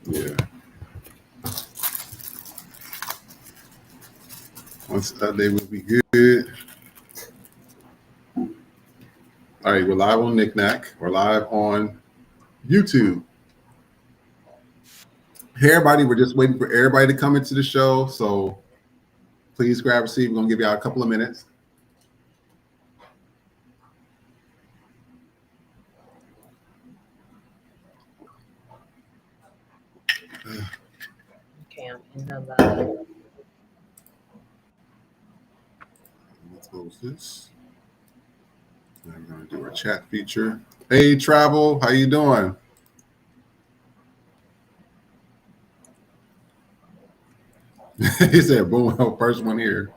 Yeah. Once they will be good. All right, we're live on Knickknack. We're live on YouTube. Hey, everybody, we're just waiting for everybody to come into the show. So please grab a seat. We're going to give you out a couple of minutes. Okay, I'm in the live. Let's close this. Now we're going to do our chat feature. Hey, Travel, how you doing? He said, boom, first one here.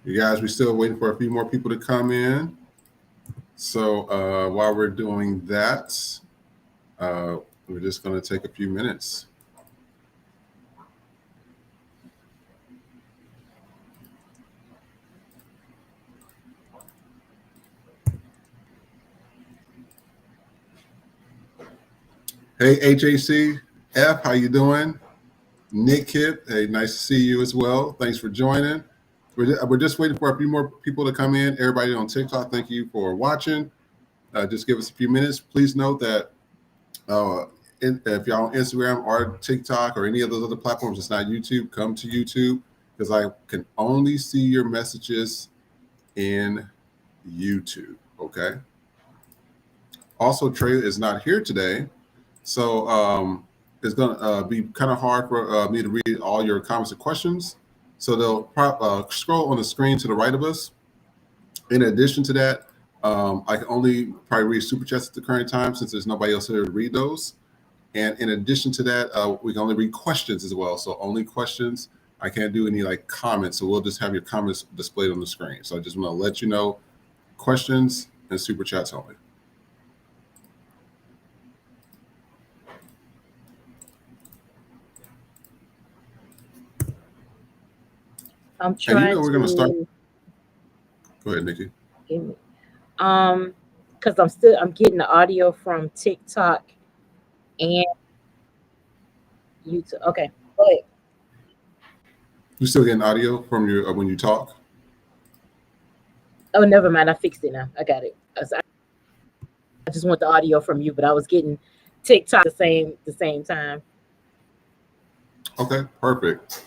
You guys, we're still waiting for a few more people to come in. So while we're doing that, we're just going to take a few minutes. Hey, HACF, how you doing? Nick Kip, hey, nice to see you as well. Thanks for joining. We're just waiting for a few more people to come in. Everybody on TikTok, thank you for watching. Just give us a few minutes. Please note that if y'all on Instagram or TikTok or any of those other platforms, it's not YouTube, come to YouTube because I can only see your messages in YouTube, okay? Also, Trey is not here today. So it's going to be kind of hard for me to read all your comments and questions. So they'll scroll on the screen to the right of us. In addition to that, I can only probably read super chats at the current time since there's nobody else here to read those. And in addition to that, we can only read questions as well. So only questions. I can't do any like comments. So we'll just have your comments displayed on the screen. So I just want to let you know, questions and super chats only. I'm trying and you know we're going to start. Go ahead, Nikki. Because I'm getting the audio from TikTok and YouTube. Okay, go ahead. You still getting audio from your when you talk? Oh, never mind. I fixed it now. I got it. I just want the audio from you, but I was getting TikTok the same time. Okay, perfect.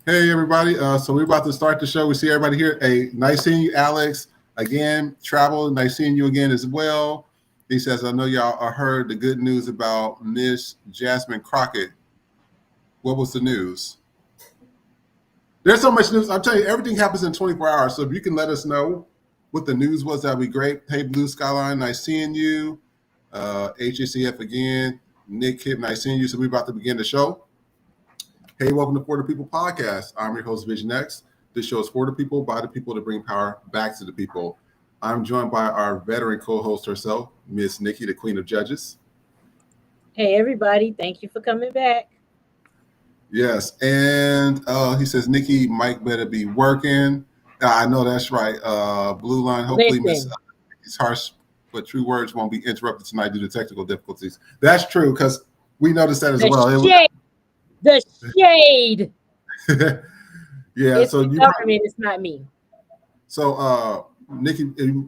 Hey, everybody. So we're about to start the show. We see everybody here. Hey, nice seeing you, Alex. Again, Travel, nice seeing you again as well. He says, I know y'all heard the good news about Miss Jasmine Crockett. What was the news? There's so much news. I'm telling you, everything happens in 24 hours. So if you can let us know what the news was, that'd be great. Hey, Blue Skyline, nice seeing you. HACF again. Nick Kip, nice seeing you. So we're about to begin the show. Hey, welcome to For the People podcast. I'm your host, Vision X. This show is for the people, by the people, to bring power back to the people. I'm joined by our veteran co-host herself, Miss Nikki, the Queen of Judges. Hey, everybody. Thank you for coming back. Yes, and he says, Nikki, Mike better be working. I know that's right. Blue Line, hopefully Miss Nikki's harsh but true words won't be interrupted tonight due to technical difficulties. That's true, because we noticed that as well. The shade. Yeah, it's so the government, it's not me. So Nikki,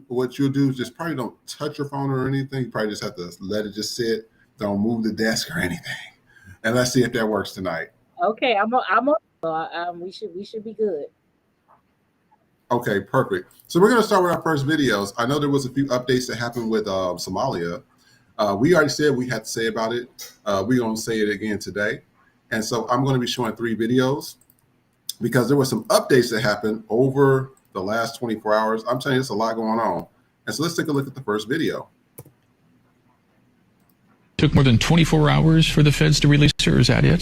what you'll do is just probably don't touch your phone or anything. You probably just have to let it just sit. Don't move the desk or anything. And let's see if that works tonight. Okay, we should be good. Okay, perfect. So we're going to start with our first videos. I know there was a few updates that happened with Somalia. We already said we had to say about it. We're going to say it again today. And so I'm going to be showing 3 videos because there were some updates that happened over the last 24 hours. I'm telling you, there's a lot going on. And so let's take a look at the first video. Took more than 24 hours for the feds to release her. Is that it?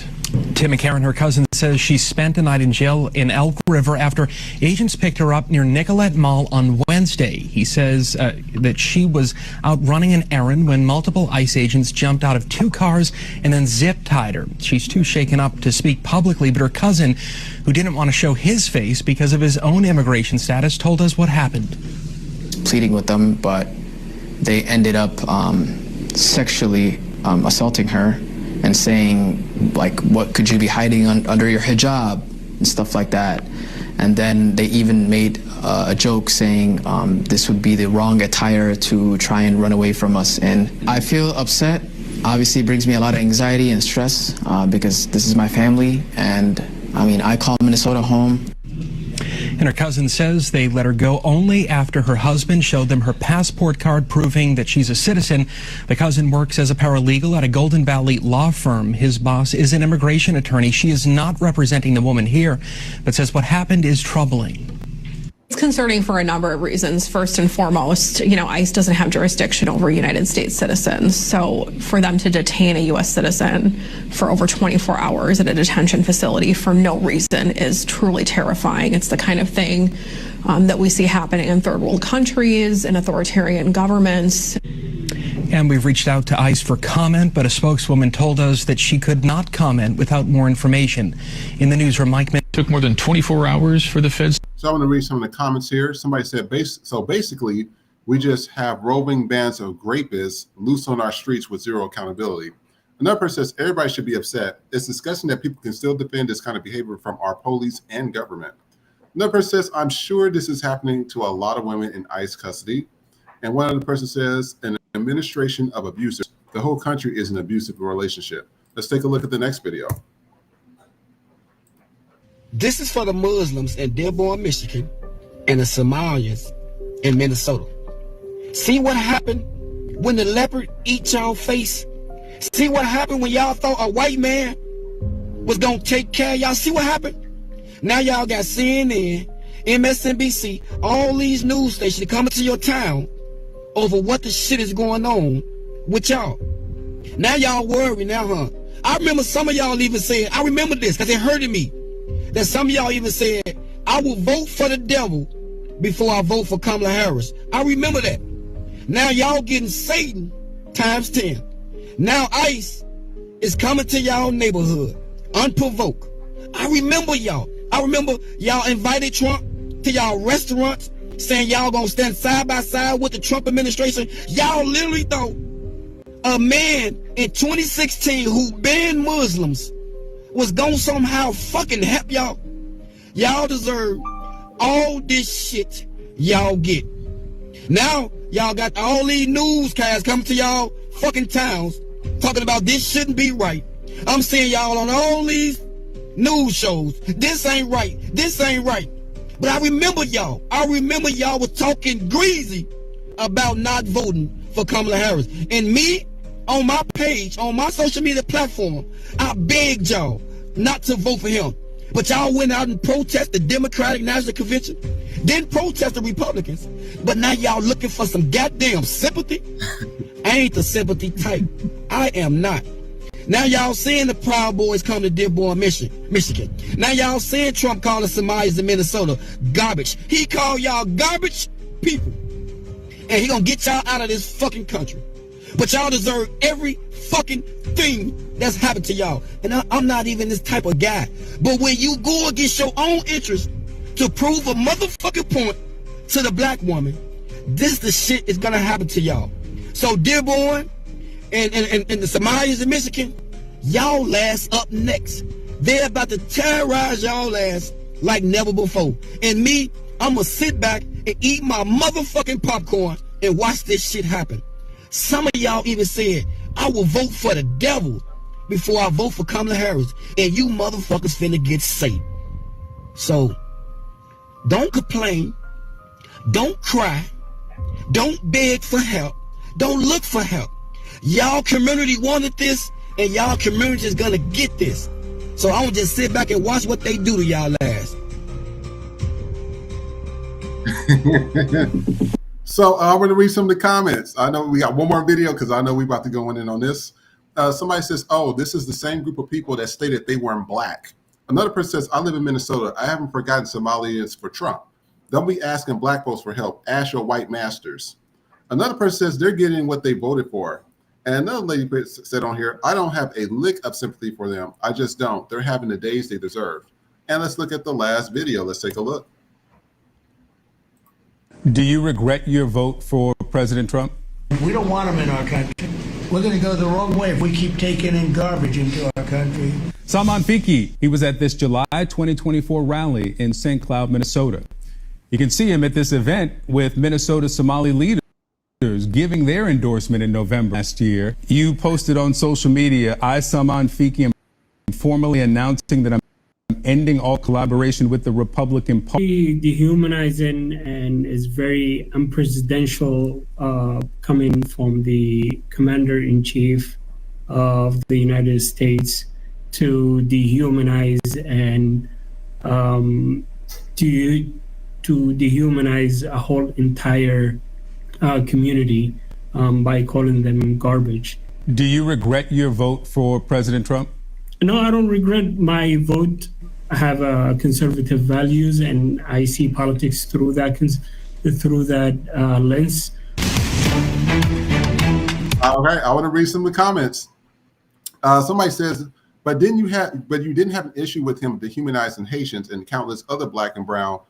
Tim McCarran, her cousin, says she spent a night in jail in Elk River after agents picked her up near Nicollet Mall on Wednesday. He says that she was out running an errand when multiple ICE agents jumped out of 2 cars and then zip-tied her. She's too shaken up to speak publicly, but her cousin, who didn't want to show his face because of his own immigration status, told us what happened. pleading with them, but they ended up sexually assaulting her and saying, like, what could you be hiding under your hijab and stuff like that. And then they even made a joke saying this would be the wrong attire to try and run away from us. And I feel upset. Obviously, it brings me a lot of anxiety and stress because this is my family. And I mean, I call Minnesota home. And her cousin says they let her go only after her husband showed them her passport card proving that she's a citizen. The cousin works as a paralegal at a Golden Valley law firm. His boss is an immigration attorney. She is not representing the woman here, but says what happened is troubling. It's concerning for a number of reasons. First and foremost, ICE doesn't have jurisdiction over United States citizens. So for them to detain a U.S. citizen for over 24 hours at a detention facility for no reason is truly terrifying. It's the kind of thing that we see happening in third world countries and authoritarian governments. And we've reached out to ICE for comment, but a spokeswoman told us that she could not comment without more information. In the newsroom, Mike took more than 24 hours for the feds. So I want to read some of the comments here. Somebody said, so basically, we just have roving bands of rapists loose on our streets with zero accountability. Another person says, everybody should be upset. It's disgusting that people can still defend this kind of behavior from our police and government. Another person says, I'm sure this is happening to a lot of women in ICE custody. And one other person says, an administration of abusers. The whole country is an abusive relationship. Let's take a look at the next video. This is for the Muslims in Dearborn, Michigan, and the Somalians in Minnesota. See what happened when the leopard eat y'all face? See what happened when y'all thought a white man was gonna take care of y'all? See what happened? Now y'all got CNN, MSNBC, all these news stations coming to your town over what the shit is going on with y'all. Now y'all worry now, huh? I remember some of y'all even saying, I remember this because it hurted me, that some of y'all even said, I will vote for the devil before I vote for Kamala Harris. I remember that. Now y'all getting Satan times 10. Now ICE is coming to y'all neighborhood unprovoked. I remember y'all. I remember y'all invited Trump to y'all restaurants saying y'all gonna stand side by side with the Trump administration. Y'all literally thought a man in 2016 who banned Muslims was gonna somehow fucking help y'all. Y'all deserve all this shit y'all get. Now y'all got all these newscasts coming to y'all fucking towns talking about this shouldn't be right. I'm seeing y'all on all these news shows. This ain't right. This ain't right. But I remember y'all. I remember y'all was talking greasy about not voting for Kamala Harris. And me, on my page, on my social media platform, I begged y'all not to vote for him. But y'all went out and protested the Democratic National Convention, then protest the Republicans. But now y'all looking for some goddamn sympathy? I ain't the sympathy type. I am not. Now y'all seeing the Proud Boys come to Dearborn, Michigan. Now y'all seeing Trump calling Somalis in Minnesota garbage. He called y'all garbage people. And he gonna get y'all out of this fucking country. But y'all deserve every fucking thing that's happened to y'all. And I'm not even this type of guy. But when you go against your own interest to prove a motherfucking point to the black woman, this the shit is gonna happen to y'all. So Dearborn and the Somalians in Michigan, y'all ass up next. They're about to terrorize y'all ass like never before. And me, I'm gonna sit back and eat my motherfucking popcorn and watch this shit happen. Some of y'all even said, I will vote for the devil before I vote for Kamala Harris. And you motherfuckers finna get saved. So, don't complain. Don't cry. Don't beg for help. Don't look for help. Y'all community wanted this, and y'all community is gonna get this. So I'm gonna just sit back and watch what they do to y'all ass. So I'm going to read some of the comments. I know we got one more video because I know we're about to go in on this. Somebody says, oh, this is the same group of people that stated they weren't black. Another person says, I live in Minnesota. I haven't forgotten Somalians for Trump. Don't be asking black folks for help. Ask your white masters. Another person says they're getting what they voted for. And another lady said on here, I don't have a lick of sympathy for them. I just don't. They're having the days they deserve. And let's look at the last video. Let's take a look. Do you regret your vote for President Trump? We don't want him in our country. We're going to go the wrong way if we keep taking in garbage into our country. Salman Fiki, he was at this July 2024 rally in St. Cloud, Minnesota. You can see him at this event with Minnesota Somali leaders giving their endorsement in November last year. You posted on social media, I, Salman Fiki, am formally announcing that I'm ending all collaboration with the Republican Party. Dehumanizing and is very unpresidential coming from the commander-in-chief of the United States to dehumanize and to dehumanize a whole entire community by calling them garbage. Do you regret your vote for President Trump? No, I don't regret my vote. I have conservative values, and I see politics through that lens. All right, I want to read some of the comments. Somebody says, but you didn't have an issue with him dehumanizing Haitians and countless other Black and brown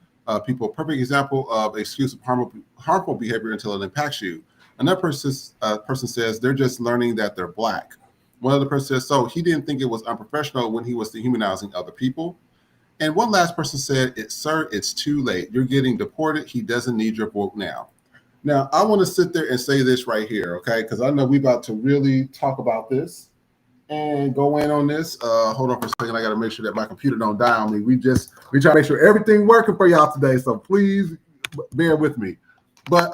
people. Perfect example of excuse of harmful behavior until it impacts you. Another person says they're just learning that they're Black. One other person says, so he didn't think it was unprofessional when he was dehumanizing other people. And one last person said, sir, it's too late. You're getting deported. He doesn't need your vote now. Now, I want to sit there and say this right here, okay? Because I know we're about to really talk about this and go in on this. Hold on for a second. I got to make sure that my computer don't die on me. We try to make sure everything working for y'all today. So please bear with me. But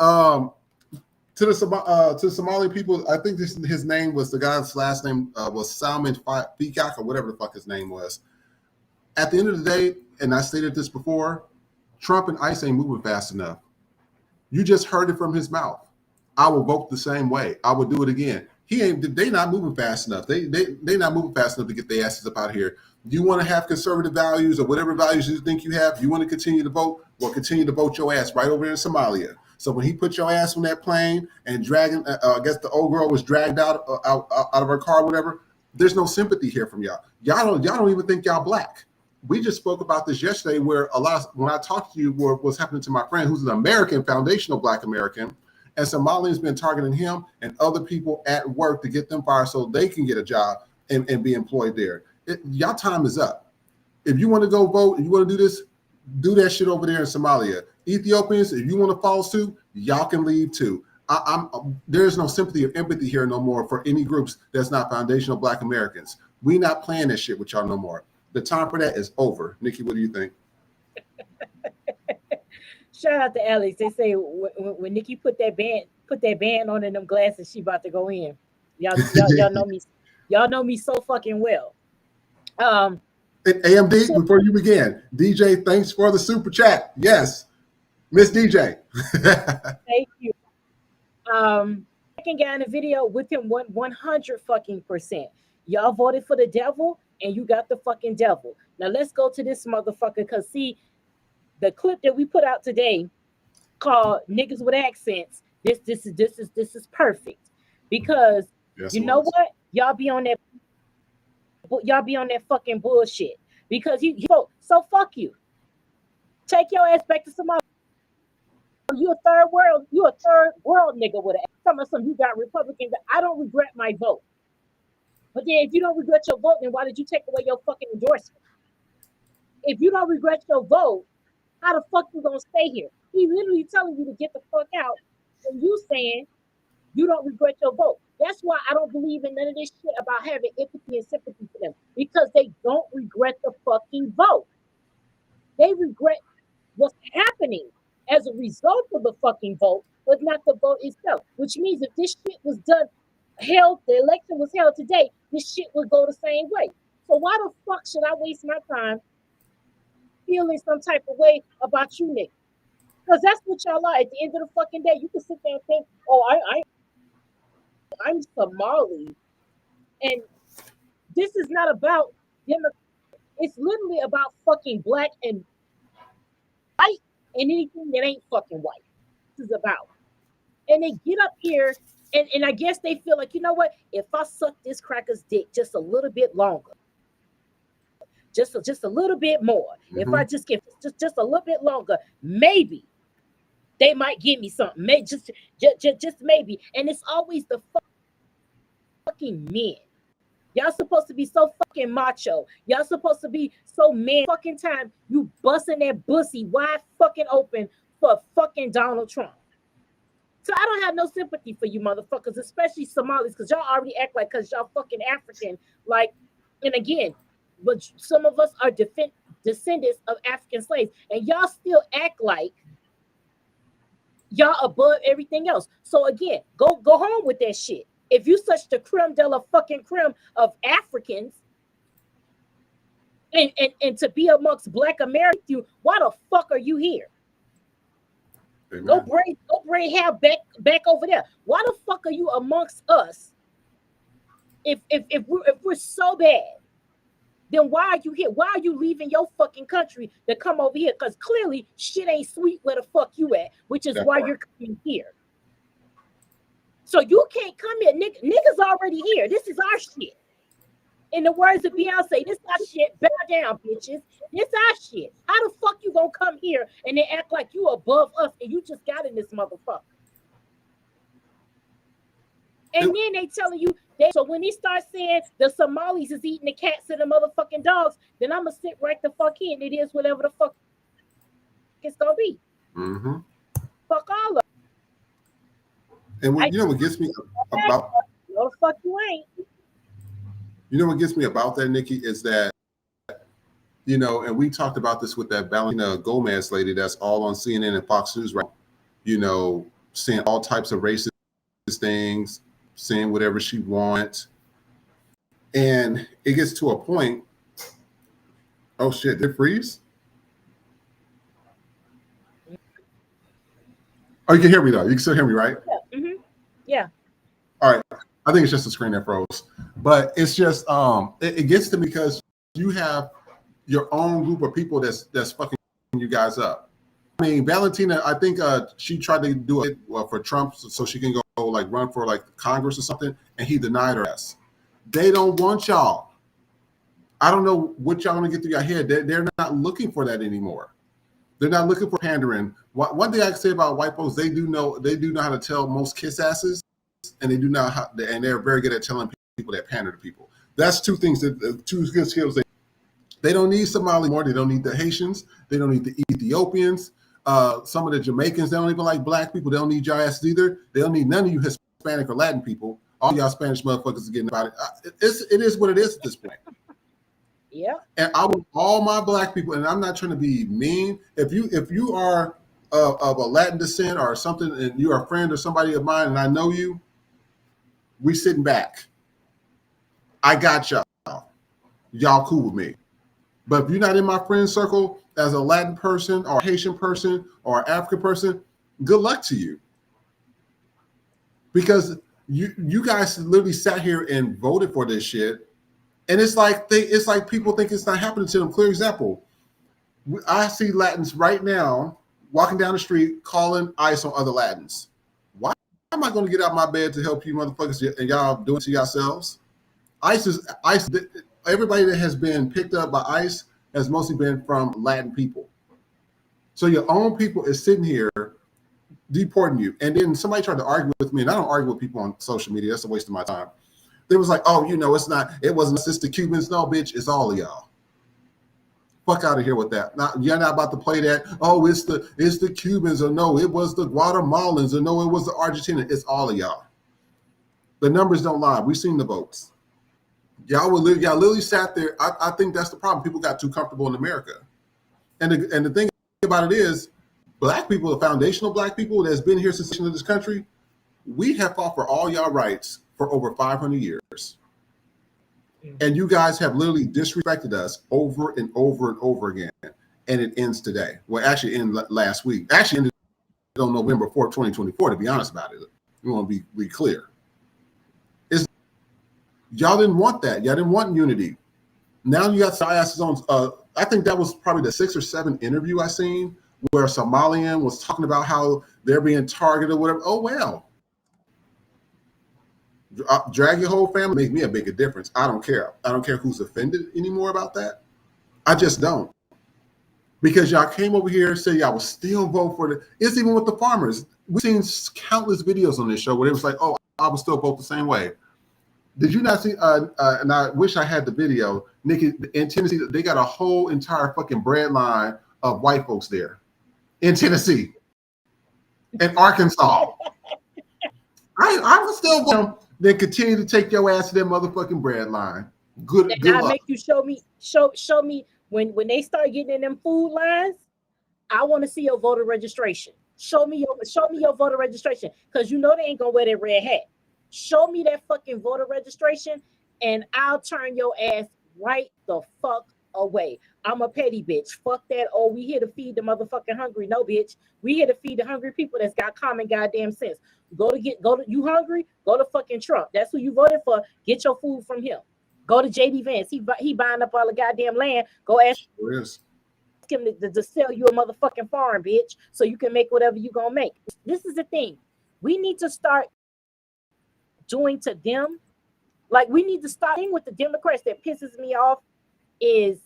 to the Somali people, I think his name was, the guy's last name was Salman Fikak or whatever the fuck his name was. At the end of the day, and I stated this before, Trump and ICE ain't moving fast enough. You just heard it from his mouth. I will vote the same way. I will do it again. They not moving fast enough. They not moving fast enough to get their asses up out of here. You want to have conservative values or whatever values you think you have, you want to continue to vote, well, continue to vote your ass right over in Somalia. So when he put your ass on that plane and dragging, I guess the old girl was dragged out of her car, whatever, there's no sympathy here from y'all. Y'all don't even think y'all Black. We just spoke about this yesterday where when I talked to you, what's happening to my friend who's an American, foundational Black American, and Somalians been targeting him and other people at work to get them fired so they can get a job and be employed there. Y'all time is up. If you want to go vote, if you want to do this, do that shit over there in Somalia. Ethiopians, if you want to follow suit, y'all can leave too. There's no sympathy or empathy here no more for any groups that's not foundational Black Americans. We not playing this shit with y'all no more. The time for that is over. Nikki, what do you think? Shout out to Alex. They say when Nikki put that band on in them glasses, she about to go in. Y'all know me. Y'all know me so fucking well. AMD, before you begin, DJ, thanks for the super chat. Yes, Miss DJ. Thank you. Second guy in the video with him 100 fucking %. Y'all voted for the devil and you got the fucking devil. Now let's go to this motherfucker, because see, the clip that we put out today called "Niggas with Accents." This is perfect, because you know what? Y'all be on that fucking bullshit, because you vote. So fuck you. Take your ass back to Somalia. You a third world nigga with some you got Republicans. I don't regret my vote. But then if you don't regret your vote, then why did you take away your fucking endorsement? If you don't regret your vote, how the fuck you gonna stay here? He literally telling you to get the fuck out, and you saying you don't regret your vote. That's why I don't believe in none of this shit about having empathy and sympathy for them, because they don't regret the fucking vote. They regret what's happening as a result of the fucking vote, but not the vote itself. Which means if this shit was the election was held today, this shit would go the same way. So why the fuck should I waste my time feeling some type of way about you niggas? Because that's what y'all are. At the end of the fucking day, you can sit there and think, oh, I'm Somali. And this is not about them. It's literally about fucking Black and white and anything that ain't fucking white. This is about. And they get up here and I guess they feel like, you know what? If I suck this cracker's dick just a little bit longer, just a little bit more, if I just get just a little bit longer, maybe they might give me something. Maybe just maybe. And it's always the fucking men. Y'all supposed to be so fucking macho. Y'all supposed to be so man fucking time. You busting that pussy wide fucking open for fucking Donald Trump. So I don't have no sympathy for you motherfuckers, especially Somalis, because y'all already act like because y'all fucking African. Like, and again, but some of us are descendants of African slaves, and y'all still act like y'all above everything else. So again, go home with that shit. If you such the creme de la fucking creme of Africans, and to be amongst Black Americans, why the fuck are you here? Amen. Go braid hair back over there. Why the fuck are you amongst us? If we're so bad, then why are you here? Why are you leaving your fucking country to come over here? Because clearly shit ain't sweet where the fuck you at, which is why you're coming here. So you can't come here. Niggas already here. This is our shit. In the words of Beyonce, this our shit. Bow down, bitches. This our shit. How the fuck you gonna come here and then act like you above us and you just got in this motherfucker? And then they telling you so when he starts saying the Somalis is eating the cats and the motherfucking dogs, then I'm gonna sit right the fuck in. It is whatever the fuck it's gonna be. Mm-hmm. Fuck all of them. And you know what gets me about no fuck you ain't. You know what gets me about that, Nikki, is that, you know, and we talked about this with that Valentina Gomez lady that's all on CNN and Fox News, right? You know, saying all types of racist things, saying whatever she wants. And it gets to a point. Oh shit, did it freeze? Oh, you can hear me though. You can still hear me, right? Yeah. Mm-hmm. Yeah. All right. I think it's just the screen that froze. But it's just it gets to me because you have your own group of people that's fucking you guys up. I mean, Valentina, I think she tried to do it for Trump so she can go like run for like Congress or something, and he denied her ass. They don't want y'all. I don't know what y'all want to get through your head. They're not looking for that anymore. They're not looking for pandering. One thing I can say about white folks, they do know how to tell most kiss asses, and they do know how, and they're very good at telling people that pander to people. That's two things two good skills. They don't need Somali more. They don't need the Haitians. They don't need the Ethiopians. Some of the Jamaicans, they don't even like black people. They don't need your asses either. They don't need none of you Hispanic or Latin people. All y'all Spanish motherfuckers are getting about it. It is what it is at this point. Yeah. And I want all my black people, and I'm not trying to be mean. If you are of a Latin descent or something, and you're a friend or somebody of mine, and I know you, we sitting back. I got y'all. Y'all cool with me. But if you're not in my friend circle as a Latin person or a Haitian person or an African person, good luck to you. Because you guys literally sat here and voted for this shit. And it's like people think it's not happening to them. Clear example. I see Latins right now walking down the street calling ICE on other Latins. Why am I going to get out of my bed to help you motherfuckers and y'all doing it to yourselves? ICE. Everybody that has been picked up by ICE has mostly been from Latin people. So your own people is sitting here deporting you. And then somebody tried to argue with me, and I don't argue with people on social media. That's a waste of my time. They was like, oh, you know, it wasn't just the Cubans. No, bitch, it's all of y'all. Fuck out of here with that. You're not about to play that. Oh, it's the Cubans, or no, it was the Guatemalans, or no, it was the Argentinians. It's all of y'all. The numbers don't lie. We've seen the votes. Y'all literally sat there. I think that's the problem. People got too comfortable in America. And the thing about it is, black people, the foundational black people that's been here since this country, we have fought for all y'all rights for over 500 years. And you guys have literally disrespected us over and over and over again. And it ends today. Well, actually, it ended last week. Actually, ended on November 4th, 2024, to be honest about it. We want to be clear. Y'all didn't want that. Y'all didn't want unity. Now you got asses on. I think that was probably the 6 or 7 interview I seen where a Somalian was talking about how they're being targeted or whatever. Oh, well. Drag your whole family, make me a bigger difference. I don't care. I don't care who's offended anymore about that. I just don't. because y'all came over here and said y'all will still vote for the. It's even with the farmers. We've seen countless videos on this show where it was like, "Oh, I will still vote the same way." Did you not see? And I wish I had the video. Nikki, in Tennessee, they got a whole entire fucking bread line of white folks there in Tennessee, in Arkansas. I would still vote. Then continue to take your ass to that motherfucking bread line. Good luck. Make you show me when they start getting in them food lines. I want to see your voter registration. Show me your voter registration, because you know they ain't gonna wear that red hat. Show me that fucking voter registration, and I'll turn your ass right the fuck away. I'm a petty bitch. Fuck that. Oh, we here to feed the motherfucking hungry. No, bitch. We here to feed the hungry people that's got common goddamn sense. You hungry? Go to fucking Trump. That's who you voted for. Get your food from him. Go to JD Vance. He buying up all the goddamn land. Go ask him to sell you a motherfucking farm, bitch, so you can make whatever you gonna make. This is the thing. We need to start doing to them. Like, we need to start with the Democrats that pisses me off is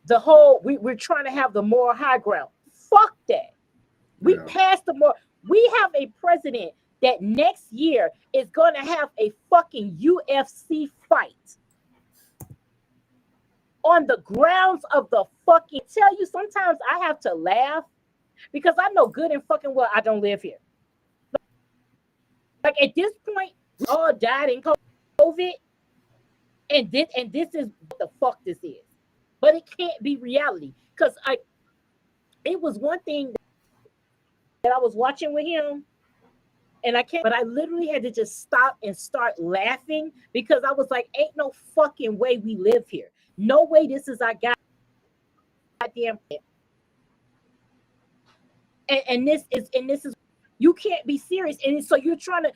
the whole we're trying to have the moral high ground. Fuck that. We passed the moral. We have a president that next year is going to have a fucking UFC fight on the grounds of the fucking. Tell you, sometimes I have to laugh because I know good and fucking well I don't live here. Like, at this point, we all died in COVID, and this is what the fuck this is. But it can't be reality, because it was one thing that I was watching with him, and but I literally had to just stop and start laughing, because I was like, ain't no fucking way we live here. No way this is our goddamn. And this is you can't be serious. And so you're trying to,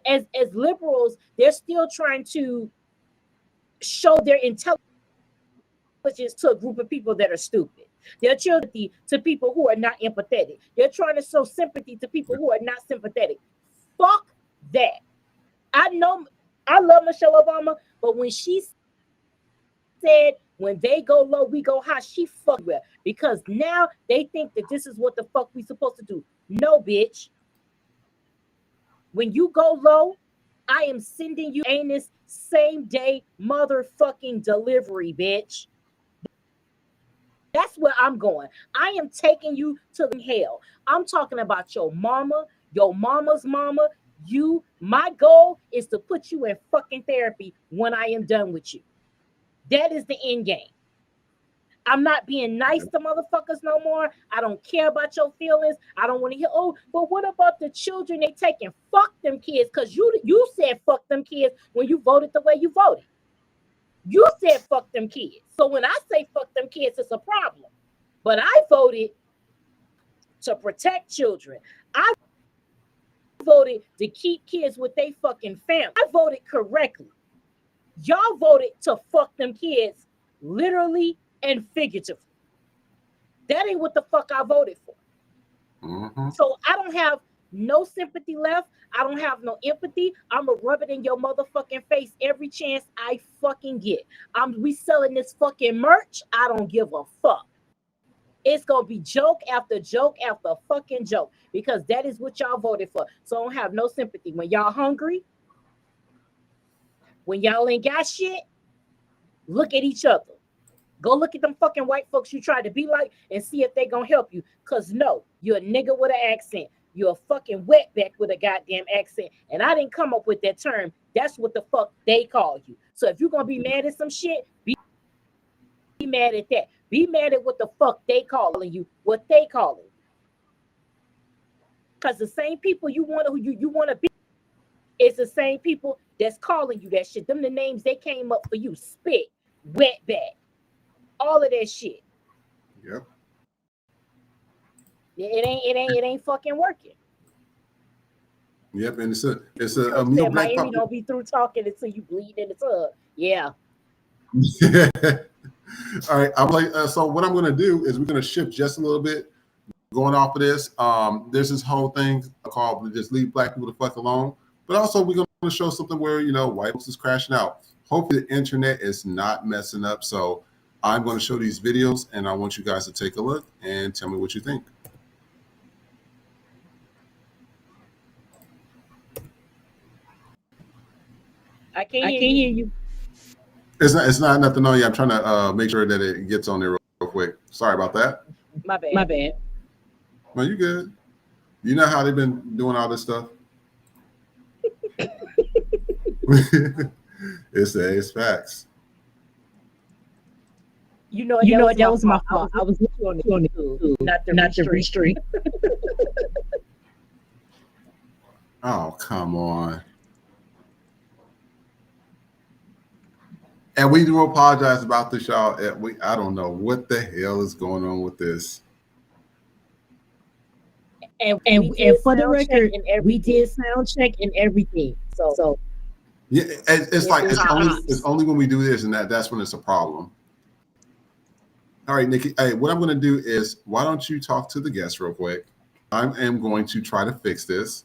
as liberals, they're still trying to show their intelligence to a group of people that are stupid. They're sympathy to people who are not empathetic. They're trying to show sympathy to people who are not sympathetic. Fuck that. I know I love Michelle Obama, but when she said, when they go low, we go high, she fucked with, because now they think that this is what the fuck we supposed to do. No, bitch. When you go low, I am sending you anus same day motherfucking delivery, bitch. That's where I'm going. I am taking you to hell. I'm talking about your mama, your mama's mama, you. My goal is to put you in fucking therapy when I am done with you. That is the end game. I'm not being nice to motherfuckers no more. I don't care about your feelings. I don't want to hear, oh, but what about the children they taking? Fuck them kids, because you said fuck them kids when you voted the way you voted. You said fuck them kids. So when I say fuck them kids, it's a problem. But I voted to protect children. I voted to keep kids with their fucking family. I voted correctly. Y'all voted to fuck them kids literally and figuratively. That ain't what the fuck I voted for. Mm-hmm. So I don't have no sympathy left. I don't have no empathy. I'm gonna rub it in your motherfucking face every chance I fucking get. We selling this fucking merch. I don't give a fuck. It's gonna be joke after joke after fucking joke, because that is what y'all voted for. So I don't have no sympathy. When y'all hungry, when y'all ain't got shit, look at each other. Go look at them fucking white folks you tried to be like and see if they gonna help you. Cause no, you're a nigga with an accent. You're a fucking wetback with a goddamn accent. And I didn't come up with that term. That's what the fuck they call you. So if you're gonna be mad at some shit, be mad at that. Be mad at what the fuck they calling you, what they calling. Cause the same people you want to be, it's the same people that's calling you that shit. Them the names they came up for you. Spit, wetback. All of that shit. Yep. It ain't fucking working. Yep, and it's a Miami don't be through talking until you bleed in the tub. Yeah. All right. I'm like, so what I'm going to do is we're going to shift just a little bit, going off of this. There's this whole thing called "Just Leave Black People the Fuck Alone," but also we're going to show something where white folks is crashing out. Hopefully the internet is not messing up. So I'm going to show these videos, and I want you guys to take a look and tell me what you think. I can't hear you. It's not nothing on you. I'm trying to make sure that it gets on there real quick. Sorry about that. My bad. No, you good. You know how they've been doing all this stuff? It's facts. You know what? That was my fault. I was on the YouTube, not the restream. Oh, come on. And we do apologize about this, y'all. I don't know what the hell is going on with this. And for the record, we did sound check and everything. So yeah, it's only when we do this and that's when it's a problem. All right, Nikki. Hey, what I'm going to do is, why don't you talk to the guests real quick? I am going to try to fix this,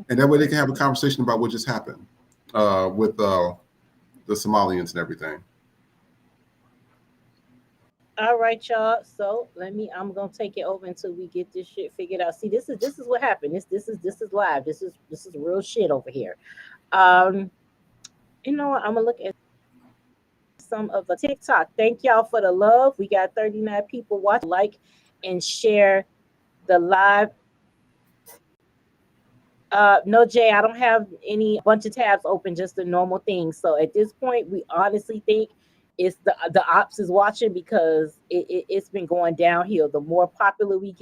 and that way they can have a conversation about what just happened with the Somalians and everything. All right, y'all. So I'm gonna take it over until we get this shit figured out. See, this is what happened. This is live. This is real shit over here. You know what? I'm gonna look at some of the TikTok. Thank y'all for the love. We got 39 people watch, like, and share the live. No, Jay, I don't have any bunch of tabs open, just the normal things. So at this point, we honestly think it's the ops is watching, because it's been going downhill. The more popular we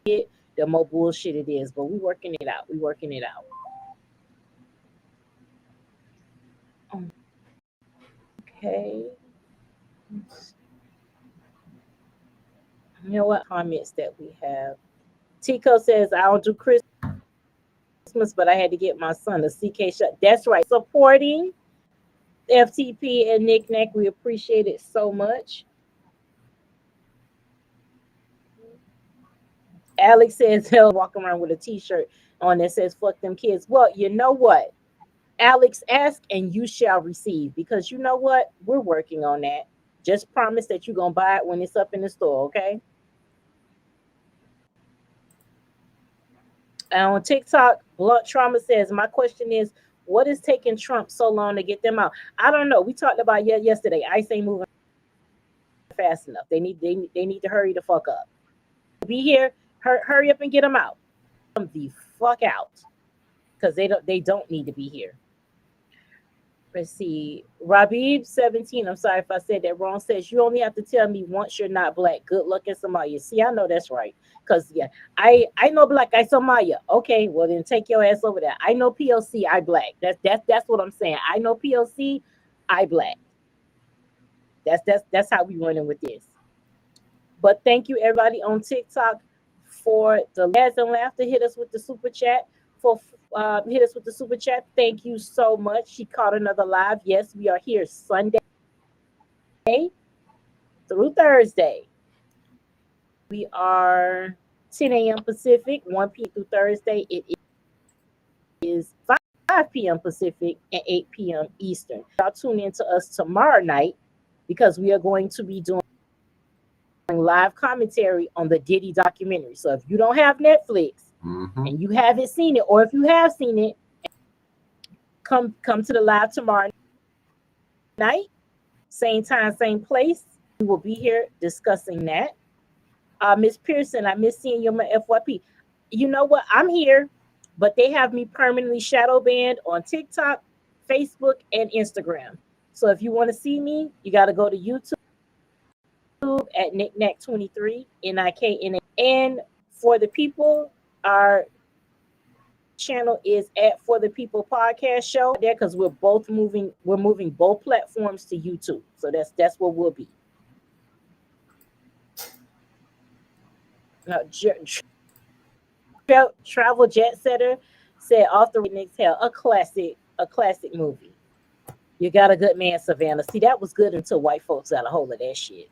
get, the more bullshit it is. But we're working it out. Okay. You know what comments that we have? Tico says, I don't do Christmas, but I had to get my son a CK shot. That's right. Supporting FTP and Knick-Knack. We appreciate it so much. Alex says he'll walk around with a t-shirt on that says fuck them kids. Well, you know what? Alex, ask and you shall receive, because you know what? We're working on that. Just promise that you're going to buy it when it's up in the store, okay? And on TikTok, Blunt Trauma says, my question is, what is taking Trump so long to get them out? I don't know. We talked about yesterday. ICE ain't moving fast enough. They need to hurry the fuck up. Be here. Hurry up and get them out. Them the fuck out, because they don't need to be here. Let's see. Rabib 17. I'm sorry if I said that wrong. Says, you only have to tell me once you're not black. Good luck in Somalia. See, I know that's right. Because I know black, I Somalia. Okay, well then take your ass over there. I know POC, I black. That's what I'm saying. I know POC, I black. That's how we running with this. But thank you everybody on TikTok for the laughs and laughter. Hit us with the super chat. Hit us with the super chat. Thank you so much. She caught another live. Yes, we are here Sunday through Thursday. We are 10 a.m. Pacific, 1 p.m. through Thursday. It is 5 p.m. Pacific and 8 p.m. Eastern. Y'all tune in to us tomorrow night, because we are going to be doing live commentary on the Diddy documentary. So if you don't have Netflix and you haven't seen it, or if you have seen it, come to the live tomorrow night, same time, same place. We will be here discussing that. Miss Pearson, I miss seeing you on my FYP. You know what? I'm here, but they have me permanently shadow banned on TikTok, Facebook, and Instagram. So if you want to see me, you got to go to YouTube at Knick-Knack23, NIKNA. And For the People, our channel is at For the People Podcast Show there, because we're moving both platforms to YouTube. So that's what we'll be. Travel Jet Setter said, Off the Next Hell, a classic movie. You got a good man, Savannah. See, that was good until white folks got a hold of that shit.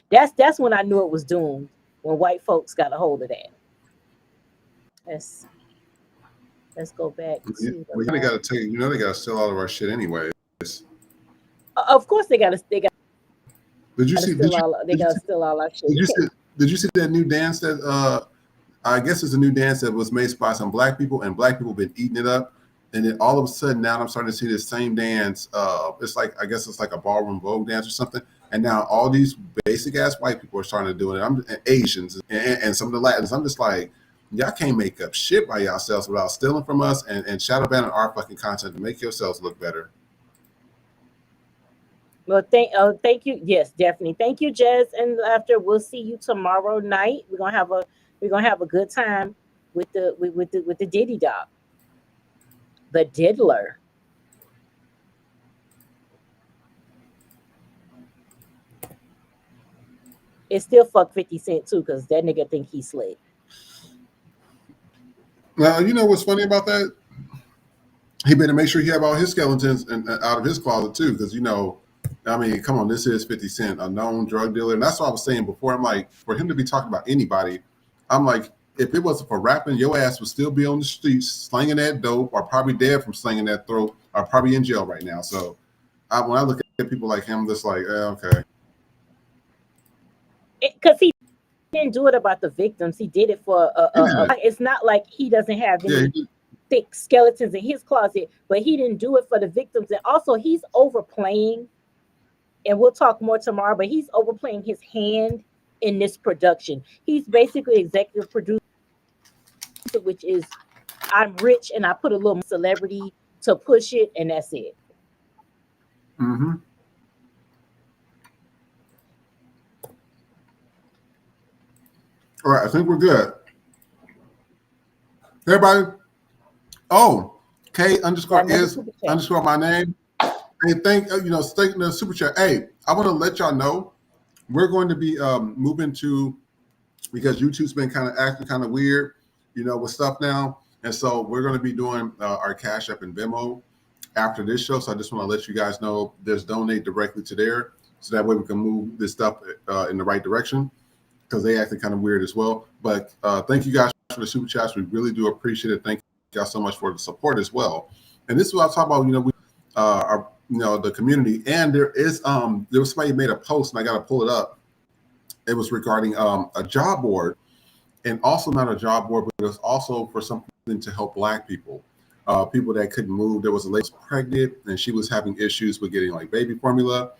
That's when I knew it was doomed, when white folks got a hold of that. Let's go back to they got to they got to steal all of our shit anyways. Of course they got to. Did you see? Did you, They did you gotta see? steal all our shit. Did you see? Did you see that new dance that I guess it's a new dance that was made by some black people, and black people been eating it up. And then all of a sudden now I'm starting to see this same dance. It's like, I guess it's like a ballroom Vogue dance or something. And now all these basic ass white people are starting to do it. And Asians and some of the Latins. I'm just like, y'all can't make up shit by yourselves without stealing from us and shadow banning our fucking content to make yourselves look better. Well, thank you. Yes, definitely. Thank you, Jazz and Laughter. We'll see you tomorrow night. We're gonna have a good time with the Diddy Dog, the Diddler. It still fuck 50 Cent too, because that nigga think he slick. Now, you know what's funny about that? He better make sure he have all his skeletons out of his closet too, because I mean, come on, this is 50 Cent, a known drug dealer. And that's what I was saying before. I'm like, for him to be talking about anybody, I'm like, if it wasn't for rapping, your ass would still be on the streets slinging that dope, or probably dead from slinging that throat, or probably in jail right now. So when I look at people like him, just like, okay. Because he didn't do it about the victims. He did it for it's not like he doesn't have any thick skeletons in his closet, but he didn't do it for the victims. And also he's overplaying, and we'll talk more tomorrow, but he's overplaying his hand in this production. He's basically executive producer, which is, I'm rich and I put a little celebrity to push it, and that's it. Mm-hmm. All right, I think we're good. Everybody. Oh, K underscore is underscore my name. Hey, staking the super chat. Hey, I want to let y'all know we're going to be moving to, because YouTube's been kind of acting kind of weird, with stuff now. And so we're going to be doing our Cash App and Venmo after this show. So I just want to let you guys know there's donate directly to there. So that way we can move this stuff in the right direction, because they acted kind of weird as well. But thank you guys for the super chats. We really do appreciate it. Thank y'all so much for the support as well. And this is what I talk about, the community. And there was somebody who made a post, and I got to pull it up. It was regarding a job board, and also not a job board, but it was also for something to help Black people, people that couldn't move. There was a lady pregnant, and she was having issues with getting like baby formula.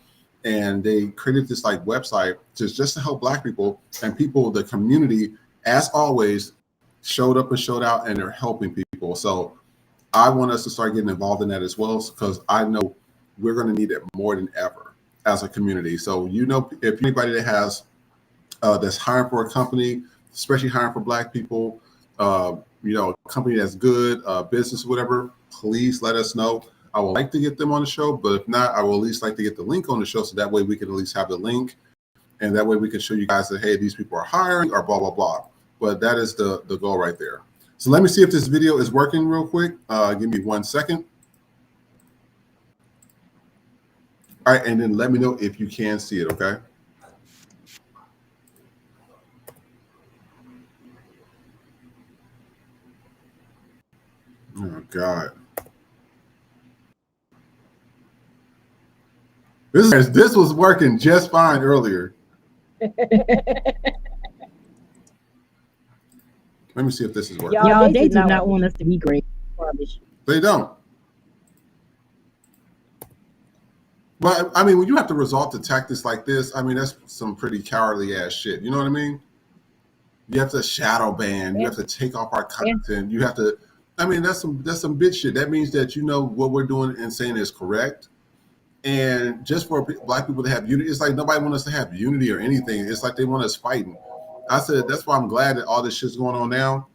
And they created this like website just to help Black people, and people, the community, as always, showed up and showed out, and they're helping people. So I want us to start getting involved in that as well, because I know we're going to need it more than ever as a community. So, if anybody that has that's hiring for a company, especially hiring for Black people, a company that's good, business, whatever, please let us know. I would like to get them on the show, but if not, I will at least like to get the link on the show, so that way we can at least have the link, and that way we can show you guys that, hey, these people are hiring, or blah, blah, blah. But that is the goal right there. So let me see if this video is working real quick. Give me 1 second. All right, and then let me know if you can see it, okay? Oh, God. This was working just fine earlier. Let me see if this is working. Y'all, they do not want us to be great. They don't. But I mean, when you have to resort to tactics like this, I mean, that's some pretty cowardly ass shit. You know what I mean? You have to shadow ban. You have to take off our content. You have to. I mean, that's some bitch shit. That means that what we're doing and saying is correct. And just for Black people to have unity, it's like nobody wants us to have unity or anything. It's like they want us fighting. I said that's why I'm glad that all this shit's going on now.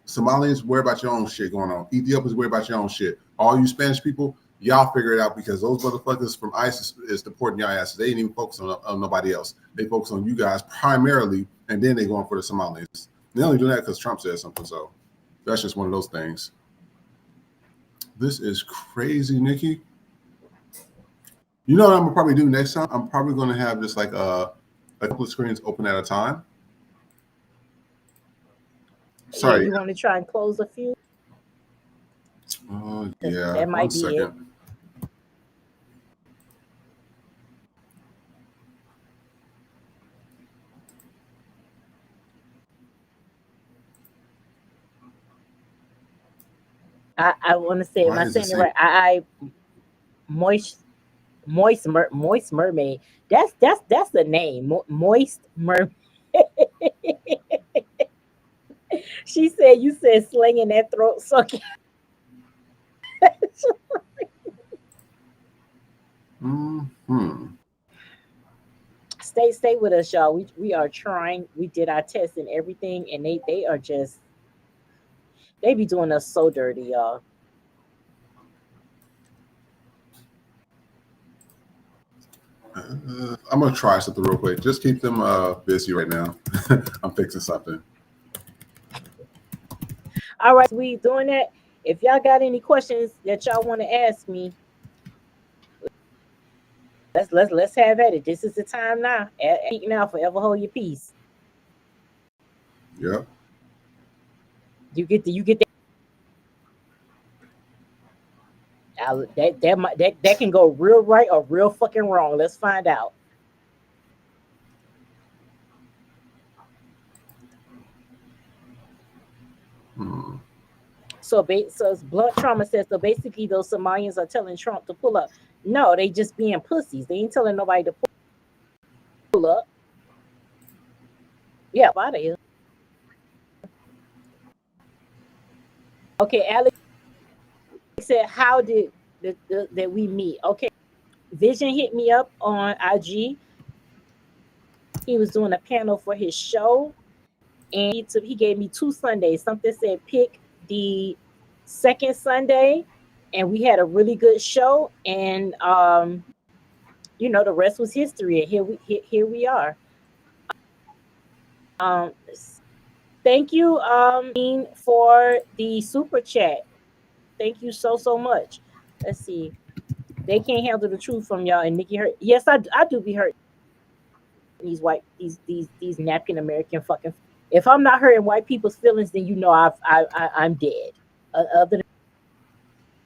Somalians, worry about your own shit going on. Ethiopians, worry about your own shit. All you Spanish people, y'all figure it out, because those motherfuckers from ISIS is deporting your asses. They ain't even focus on nobody else. They focus on you guys primarily, and then they going for the Somalians. They only do that because Trump said something. So that's just one of those things. This is crazy, Nikki. You know what I'm gonna probably do next time? I'm probably gonna have just like a couple of screens open at a time. Sorry. Yeah, you want to try and close a few? Yeah. That might be second. it. I want to say, am Why I is it saying it saying? right? Moist, moist mermaid. That's the name. Moist mermaid. She said you said slinging that throat sucking. Hmm. Stay with us, y'all. We are trying. We did our test and everything, and they are just they be doing us so dirty, y'all. I'm gonna try something real quick. Just keep them busy right now. I'm fixing something. All right, we doing that. If y'all got any questions that y'all want to ask me, let's have at it. This is the time now. Speak now, forever hold your peace. Yep. You get that can go real right or real fucking wrong. Let's find out. Hmm. So blunt trauma says so. Basically, those Somalians are telling Trump to pull up. No, they just being pussies. They ain't telling nobody to pull up. Yeah, out of here. Okay, Alex said, "How did that we meet?" Okay, Vision hit me up on IG. He was doing a panel for his show, and he gave me 2 Sundays. Something said pick the second Sunday, and we had a really good show. And the rest was history. And here we are. Um, thank you, for the super chat. Thank you so much. Let's see. They can't handle the truth from y'all. And Nikki hurt. Yes, I do be hurt. These napkin American fucking. If I'm not hurting white people's feelings, then I'm dead. Other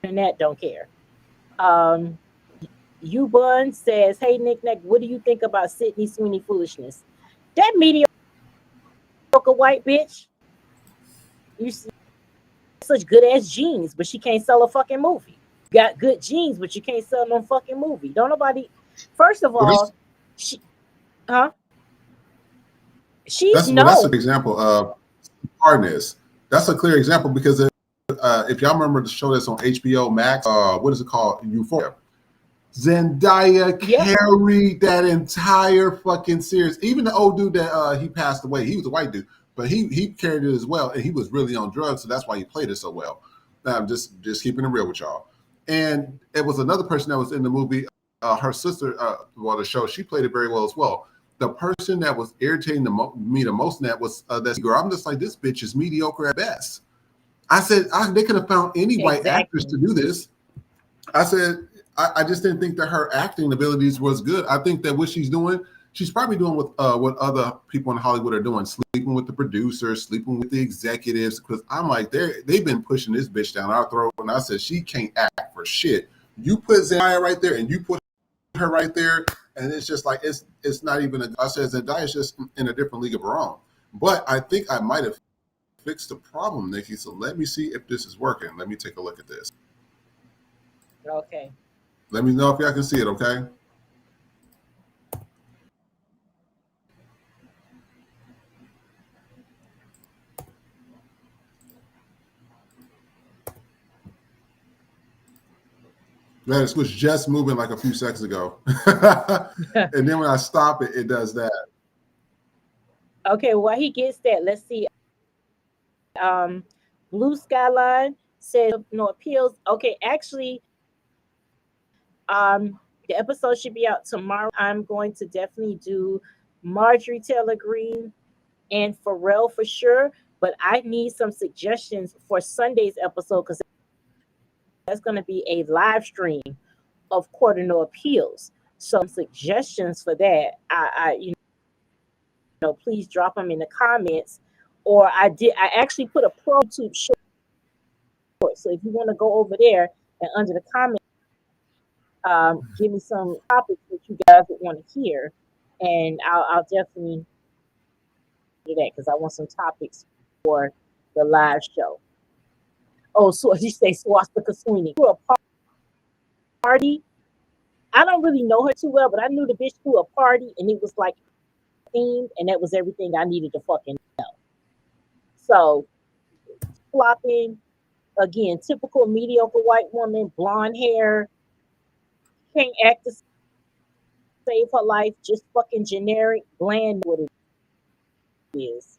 than that, don't care. Um, Bun says, "Hey Nick, what do you think about Sydney Sweeney foolishness? That mediocre white bitch. You see such good ass jeans, but she can't sell a fucking movie. Got good jeans, but you can't sell no fucking movie. Don't nobody. First of Well, all, she, huh? She's that's known. an example of hardness. That's a clear example because if y'all remember the show that's on HBO Max, what is it called? Euphoria. Zendaya carried that entire fucking series. Even the old dude that he passed away, he was a white dude, but he carried it as well, and he was really on drugs, so that's why he played it so well. I'm just keeping it real with y'all. And it was another person that was in the movie. Her sister, the show, she played it very well as well. The person that was irritating me the most in that was that girl. I'm just like, this bitch is mediocre at best. I said they could have found any white actress to do this. I said, I just didn't think that her acting abilities was good. I think that what she's doing, she's probably doing what other people in Hollywood are doing, sleeping with the producers, sleeping with the executives. Because I'm like, they've been pushing this bitch down our throat. And I said, she can't act for shit. You put Zendaya right there, and you put her right there, and it's just like it's not even. I said Zendaya's just in a different league of her own. But I think I might have fixed the problem, Nikki. So let me see if this is working. Let me take a look at this. Okay. Let me know if y'all can see it, okay? That was just moving like a few seconds ago. And then when I stop it, it does that. Okay, while he gets that, let's see. Blue Skyline says no appeals. Okay, actually, the episode should be out tomorrow. I'm going to definitely do Marjorie Taylor Greene and Pharrell for sure, but I need some suggestions for Sunday's episode because that's going to be a live stream of Court of No Appeals. So suggestions for that, please drop them in the comments. Or I actually put a pro YouTube short. So if you want to go over there and under the comments, give me some topics that you guys would want to hear, and I'll definitely do that because I want some topics for the live show. Oh, so she say swastika Sweeney. To a party. I don't really know her too well, but I knew the bitch to a party, and it was like themed, and that was everything I needed to fucking know. So flopping again, typical mediocre white woman, blonde hair, can't act to save her life, just fucking generic, bland. What it is.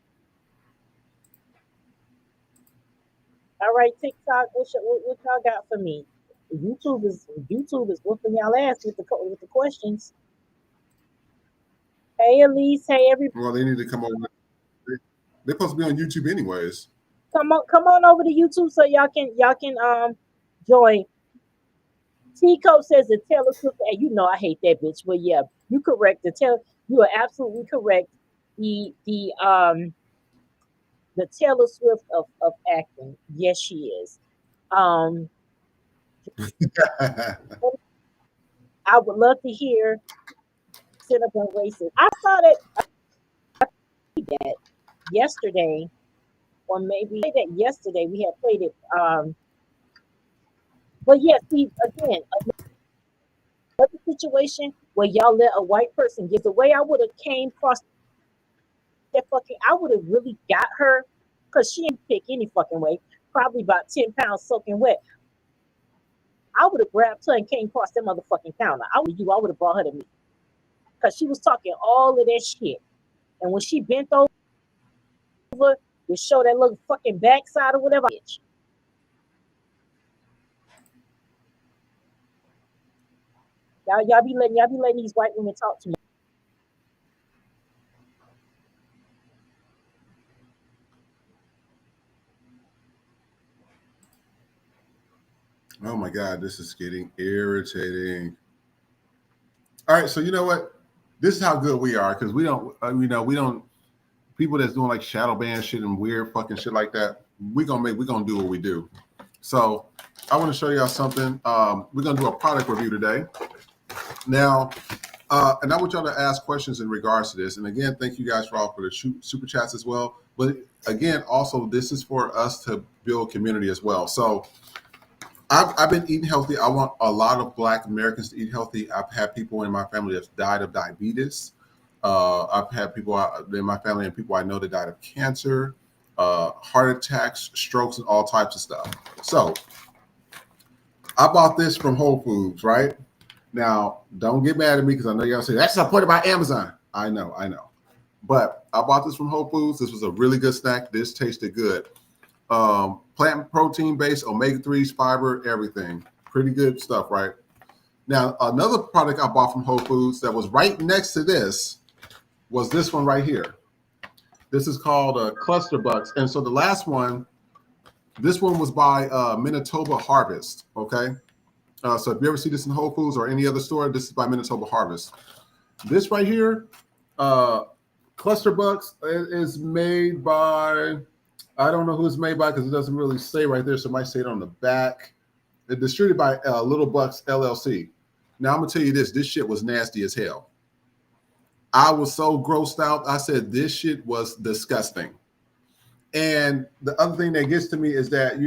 All right, TikTok, what y'all got for me? YouTube is whooping y'all ass with the questions. Hey Elise, hey everybody. Well, they need to come over. They're supposed to be on YouTube anyways. Come on over to YouTube so y'all can join. T-Cope says the Taylor Swift, and you know I hate that bitch, but yeah, you correct. You are absolutely correct. The Taylor Swift of acting. Yes, she is. I would love to hear Cinnabon Racist. I saw that yesterday, or maybe that yesterday we had played it. But yeah, see again, another situation where y'all let a white person get the way I would have came across that fucking. I would have really got her because she didn't pick any fucking way. Probably about 10 pounds soaking wet. I would have grabbed her and came across that motherfucking counter. I would have brought her to me because she was talking all of that shit. And when she bent over to show that little fucking backside or whatever, bitch. Y'all be letting these white women talk to me. Oh my God, this is getting irritating. All right, so you know what? This is how good we are because we don't, we don't. People that's doing like shadow ban shit and weird fucking shit like that. We're gonna do what we do. So I want to show y'all something. We're gonna do a product review today. Now, and I want y'all to ask questions in regards to this. And again, thank you guys for the super chats as well. But again, also this is for us to build community as well. So I've been eating healthy. I want a lot of Black Americans to eat healthy. I've had people in my family that's died of diabetes. I've had people in my family and people I know that died of cancer, heart attacks, strokes, and all types of stuff. So I bought this from Whole Foods, right? Now, don't get mad at me because I know y'all say, that's supported by Amazon. I know. But I bought this from Whole Foods. This was a really good snack. This tasted good. Plant protein based, omega-3s, fiber, everything. Pretty good stuff, right? Now, another product I bought from Whole Foods that was right next to this was this one right here. This is called Cluster Bucks. And so the last one, this one was by Manitoba Harvest, okay? So if you ever see this in Whole Foods or any other store, this is by Manitoba Harvest. This right here, Cluster Bucks is made by, I don't know who it's made by because it doesn't really say right there, so it might say it on the back. It's distributed by Little Bucks LLC. Now I'm gonna tell you this shit was nasty as hell. I was so grossed out. I said this shit was disgusting. And the other thing that gets to me is that,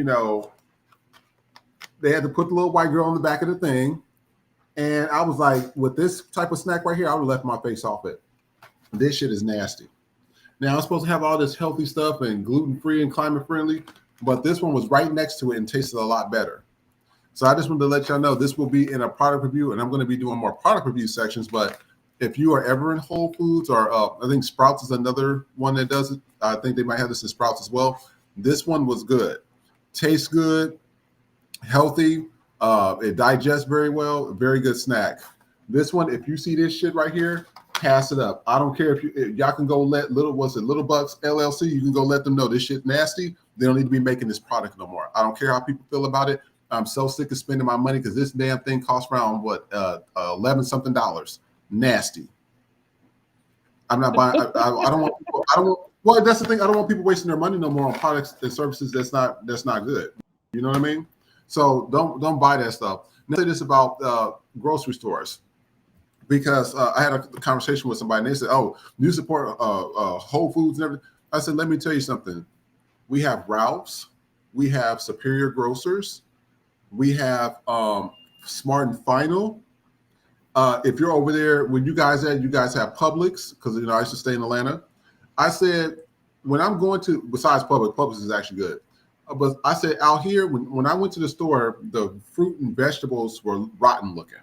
they had to put the little white girl on the back of the thing. And I was like, with this type of snack right here, I would have left my face off it. This shit is nasty. Now, I'm supposed to have all this healthy stuff and gluten-free and climate-friendly, but this one was right next to it and tasted a lot better. So I just wanted to let y'all know this will be in a product review, and I'm going to be doing more product review sections. But if you are ever in Whole Foods, or I think Sprouts is another one that does it. I think they might have this in Sprouts as well. This one was good. Tastes good, healthy. It digests very well. Very good snack. This one, if you see this shit right here, pass it up. I don't care if y'all can go let Little Bucks LLC. You can go let them know this shit nasty. They don't need to be making this product no more. I don't care how people feel about it. I'm so sick of spending my money because this damn thing costs around $11 something. Nasty. I'm not buying. I don't want. Well, that's the thing. I don't want people wasting their money no more on products and services that's not good. You know what I mean? So don't buy that stuff. Now, say this about grocery stores, because I had a conversation with somebody and they said, "Oh, you support Whole Foods and everything." I said, "Let me tell you something. We have Ralph's, we have Superior Grocers, we have Smart and Final. If you're over there, when you guys have Publix, because I used to stay in Atlanta. I said when I'm going to, besides Publix is actually good. But I said out here, when I went to the store, the fruit and vegetables were rotten looking.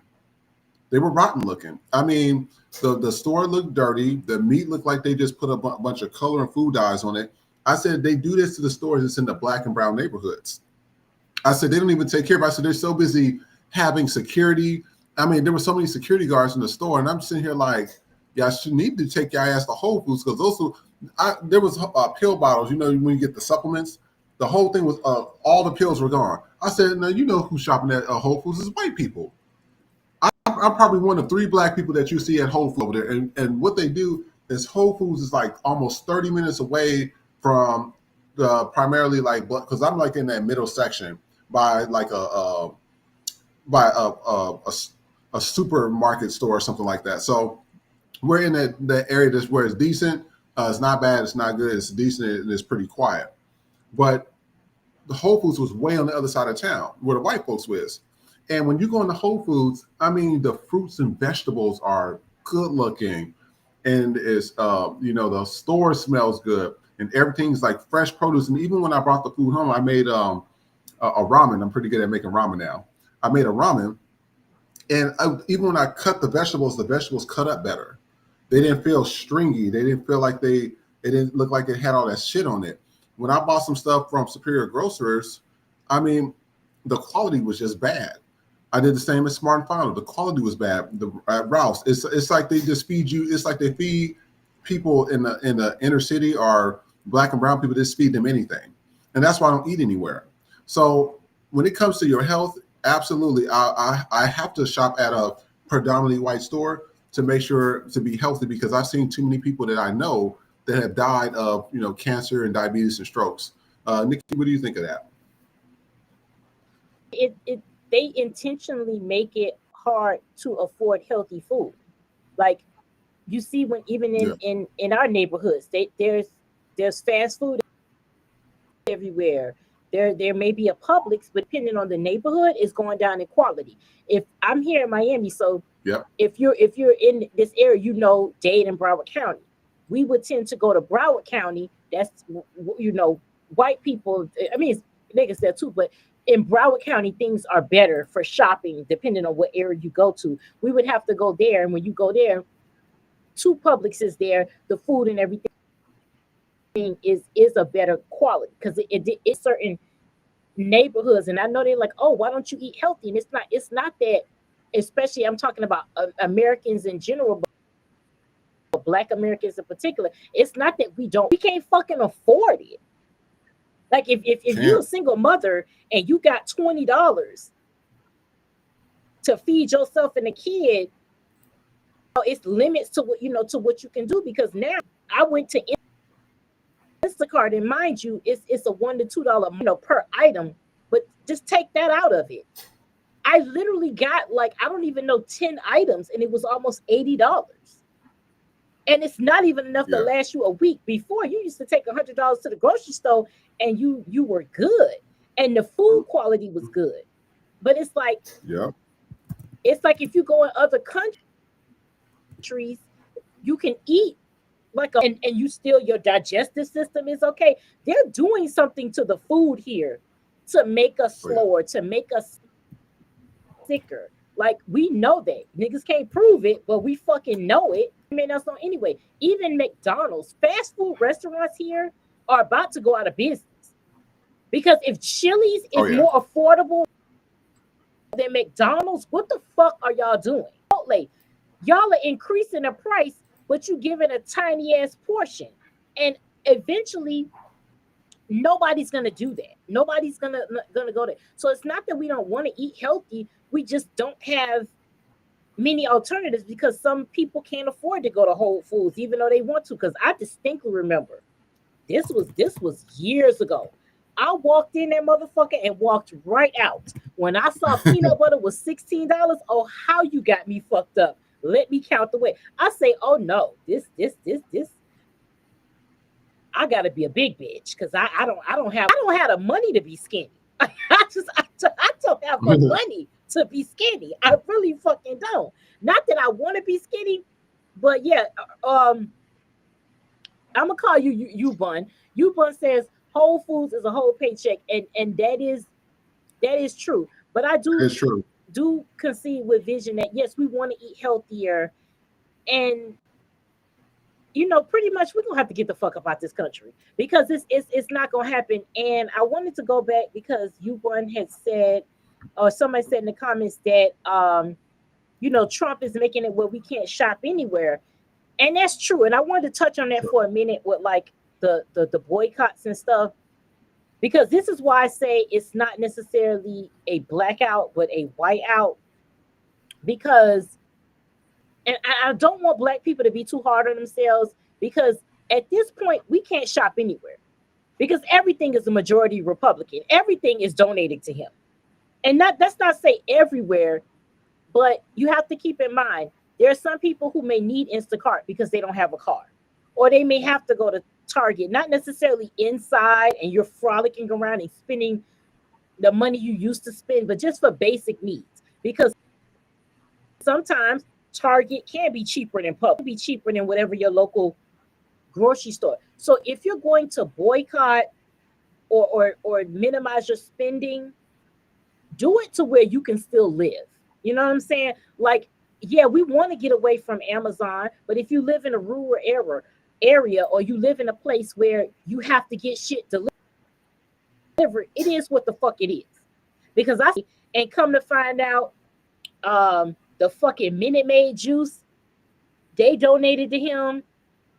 They were rotten looking. I mean, the store looked dirty. The meat looked like they just put a bunch of color and food dyes on it. I said they do this to the stores that's in the black and brown neighborhoods. I said they don't even take care of it. I said they're so busy having security. I mean, there were so many security guards in the store, and I'm sitting here like, yeah, I should need to take your ass to Whole Foods because there was pill bottles. When you get the supplements, the whole thing was all the pills were gone. I said, no, who's shopping at Whole Foods is white people. I'm probably one of 3 black people that you see at Whole Foods over there. And what they do is Whole Foods is like almost 30 minutes away from the primarily like, because I'm like in that middle section by like a supermarket store or something like that. So we're in that area that's where it's decent. It's not bad. It's not good. It's decent. And it's pretty quiet. But the Whole Foods was way on the other side of town where the white folks was. And when you go into Whole Foods, I mean, the fruits and vegetables are good looking, and it's the store smells good, and everything's like fresh produce. And even when I brought the food home, I made a ramen. I'm pretty good at making ramen now. I made a ramen, and even when I cut the vegetables cut up better. They didn't feel stringy. They didn't feel like it didn't look like it had all that shit on it. When I bought some stuff from Superior Grocers, I mean, the quality was just bad. I did the same at Smart and Final. The quality was bad. At Ralph's, it's like they just feed you. It's like they feed people in the inner city or black and brown people. Just feed them anything, and that's why I don't eat anywhere. So when it comes to your health, absolutely, I have to shop at a predominantly white store to make sure to be healthy, because I've seen too many people that I know that have died of cancer and diabetes and strokes. Nikki, what do you think of that? They intentionally make it hard to afford healthy food. Like you see when even in our neighborhoods, there's fast food everywhere. There may be a Publix, but depending on the neighborhood, it's going down in quality. If I'm here in Miami, so if you're in this area, Dade and Broward County, we would tend to go to Broward County. That's white people. I mean, it's niggas there too, but in Broward County, things are better for shopping, depending on what area you go to. We would have to go there, and when you go there, 2 Publixes there, the food and everything is a better quality, because it's certain neighborhoods, and I know they're like, oh, why don't you eat healthy? And it's not that, especially I'm talking about Americans in general, but Black Americans in particular. It's not that we can't fucking afford it. Like if you're a single mother and you got $20 to feed yourself and a kid, it's limits to what you can do. Because now I went to Instacart, and mind you, it's a $1 to $2 per item, but just take that out of it. I literally got like, I don't even know, 10 items, and it was almost $80. And it's not even enough to last you a week. Before, you used to take $100 to the grocery store and you were good, and the food quality was good. But it's like, it's like if you go in other countries, you can eat and you still, your digestive system is okay. They're doing something to the food here to make us slower, to make us sicker. Like, we know that. Niggas can't prove it, but we fucking know it. I mean, that's not anyway. Even McDonald's, fast food restaurants here are about to go out of business. Because if Chili's is more affordable than McDonald's, what the fuck are y'all doing? Y'all are increasing the price, but you giving a tiny ass portion. And eventually, nobody's gonna do that. Nobody's gonna go there. So it's not that we don't want to eat healthy. We just don't have many alternatives, because some people can't afford to go to Whole Foods even though they want to. Because I distinctly remember this was years ago. I walked in that motherfucker and walked right out. When I saw peanut butter was $16, oh, how you got me fucked up. Let me count the way. I say, oh no, this. I gotta be a big bitch because I don't have the money to be skinny. I don't have the money to be skinny. I really fucking don't. Not that I want to be skinny, but yeah, I'm gonna call you Bun. You Bun says Whole Foods is a whole paycheck, and that is true. But I It's true. do concede with Vision that yes, we want to eat healthier, and pretty much we're gonna have to get the fuck up out this country because it's not gonna happen. And I wanted to go back because you one had said, or somebody said in the comments that Trump is making it where we can't shop anywhere. And that's true. And I wanted to touch on that for a minute with like the boycotts and stuff. Because this is why I say it's not necessarily a blackout, but a whiteout. Because and I don't want black people to be too hard on themselves because at this point we can't shop anywhere because everything is a majority Republican. Everything is donated to him. And that's not say everywhere, but you have to keep in mind there are some people who may need Instacart because they don't have a car, or they may have to go to Target, not necessarily inside and you're frolicking around and spending the money you used to spend, but just for basic needs. Because sometimes Target can be cheaper than Publix, be cheaper than whatever your local grocery store. So if you're going to boycott or minimize your spending, do it to where you can still live. You know what I'm saying? Like, yeah, we want to get away from Amazon, but if you live in a rural area or you live in a place where you have to get shit delivered, it is what the fuck it is. Because and come to find out, the fucking Minute Maid juice, they donated to him.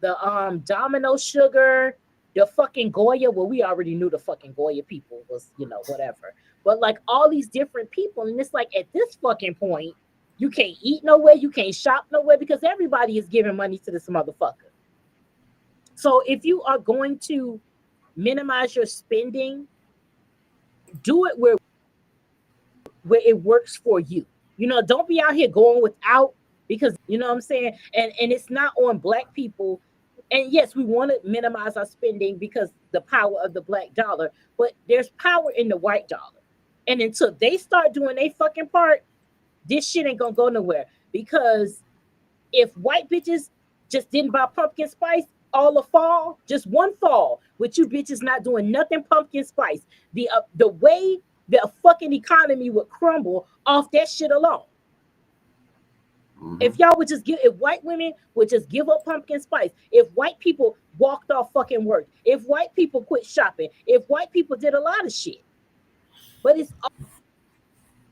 The Domino sugar, the fucking Goya. Well, we already knew the fucking Goya people was, whatever. But like all these different people, and it's like at this fucking point, you can't eat nowhere, you can't shop nowhere because everybody is giving money to this motherfucker. So if you are going to minimize your spending, do it where it works for you. Don't be out here going without because you know what I'm saying? And it's not on black people. And yes, we want to minimize our spending because the power of the black dollar, but there's power in the white dollar. And until they start doing their fucking part, this shit ain't gonna go nowhere. Because if white bitches just didn't buy pumpkin spice all the fall, just one fall, with you bitches not doing nothing pumpkin spice, the way the fucking economy would crumble off that shit alone. Mm-hmm. If white women would just give up pumpkin spice, if white people walked off fucking work, if white people quit shopping, if white people did a lot of shit. But it's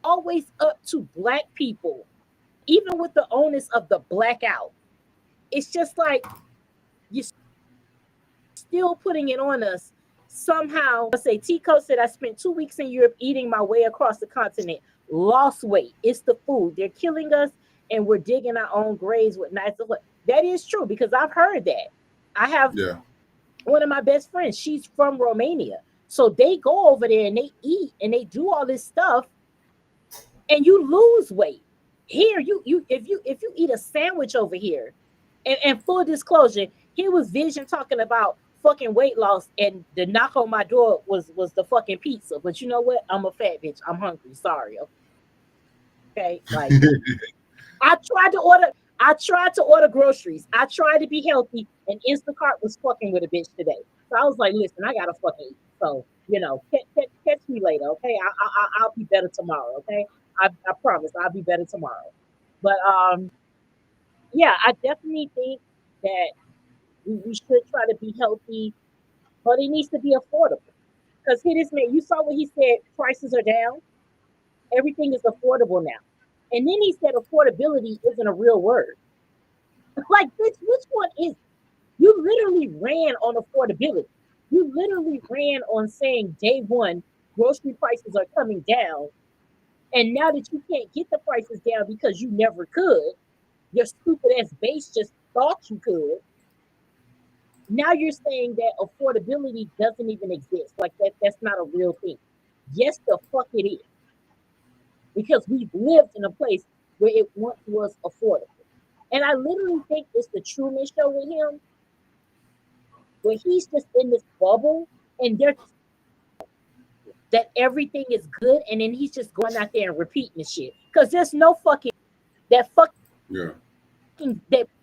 always up to black people, even with the onus of the blackout. It's just like you're still putting it on us somehow. Let's say Tico said, I spent 2 weeks in Europe eating my way across the continent, lost weight. It's the food. They're killing us and we're digging our own graves with knives. That is true because I've heard that. I have one of my best friends. She's from Romania. So they go over there and they eat and they do all this stuff and you lose weight. Here, if you eat a sandwich over here, and full disclosure, here was Vision talking about fucking weight loss, and the knock on my door was the fucking pizza. But you know what? I'm a fat bitch. I'm hungry. Sorry. Okay, like I tried to order groceries. I tried to be healthy, and Instacart was fucking with a bitch today. So I was like, listen, I gotta fucking eat. So catch me later, okay? I'll be better tomorrow, okay? I promise I'll be better tomorrow. But yeah, I definitely think that we should try to be healthy, but it needs to be affordable. Because here this man, you saw what he said, prices are down. Everything is affordable now. And then he said affordability isn't a real word. Like, which one is it? You literally ran on affordability. You literally ran on saying day one, grocery prices are coming down. And now that you can't get the prices down because you never could, your stupid ass base just thought you could. Now you're saying that affordability doesn't even exist. Like that's not a real thing. Yes, the fuck it is. Because we've lived in a place where it once was affordable. And I literally think it's the Truman Show with him. where he's just in this bubble and there's that everything is good, and then he's just going out there and repeating the shit. Because there's no fucking that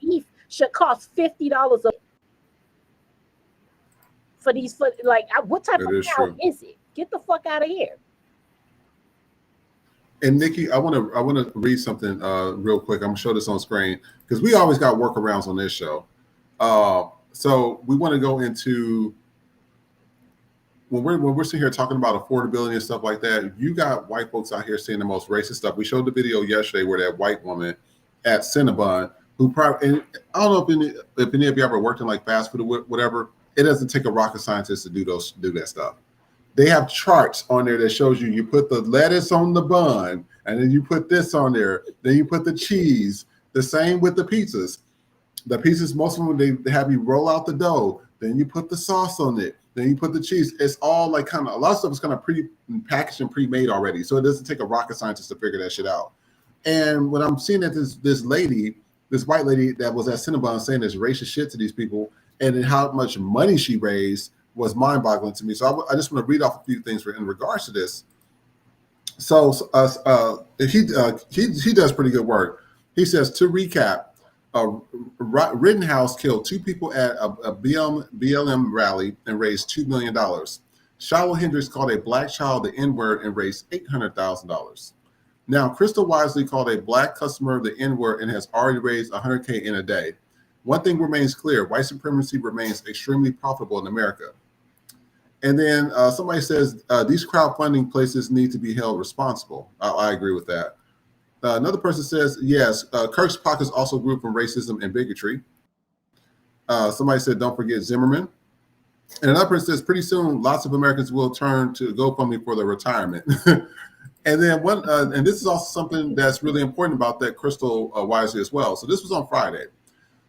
beef should cost $50 for these what type of cow is it? Get the fuck out of here. And Nikki, I want to read something real quick. I'm gonna show this on screen because we always got workarounds on this show. So we want to go into when we're sitting here talking about affordability and stuff like that. You got white folks out here saying the most racist stuff. We showed the video yesterday where that white woman at Cinnabon, who probably, and I don't know if any of you ever worked in like fast food or whatever. It doesn't take a rocket scientist to do that stuff. They have charts on there that shows you put the lettuce on the bun, and then you put this on there, then you put the cheese. The same with the pizzas. The pizzas, most of them, they have you roll out the dough, then you put the sauce on it, then you put the cheese. It's all like kind of, a lot of stuff is kind of pre-packaged and pre-made already. So it doesn't take a rocket scientist to figure that shit out. And when I'm seeing that this white lady that was at Cinnabon saying this racist shit to these people, and then how much money she raised was mind-boggling to me. So I just want to read off a few things in regards to this. So he does pretty good work. He says, to recap, Rittenhouse killed 2 people at a BLM rally and raised $2 million. Shiloh Hendricks called a black child the N-word and raised $800,000. Now, Crystal Wisely called a black customer the N-word and has already raised $100K in a day. One thing remains clear: white supremacy remains extremely profitable in America. And then somebody says these crowdfunding places need to be held responsible. I agree with that. Another person says, yes, Kirk's pockets also grew from racism and bigotry. Somebody said, don't forget Zimmerman. And another person says, pretty soon, lots of Americans will turn to GoFundMe for their retirement. And then and this is also something that's really important about that Crystal Wisely as well. So this was on Friday.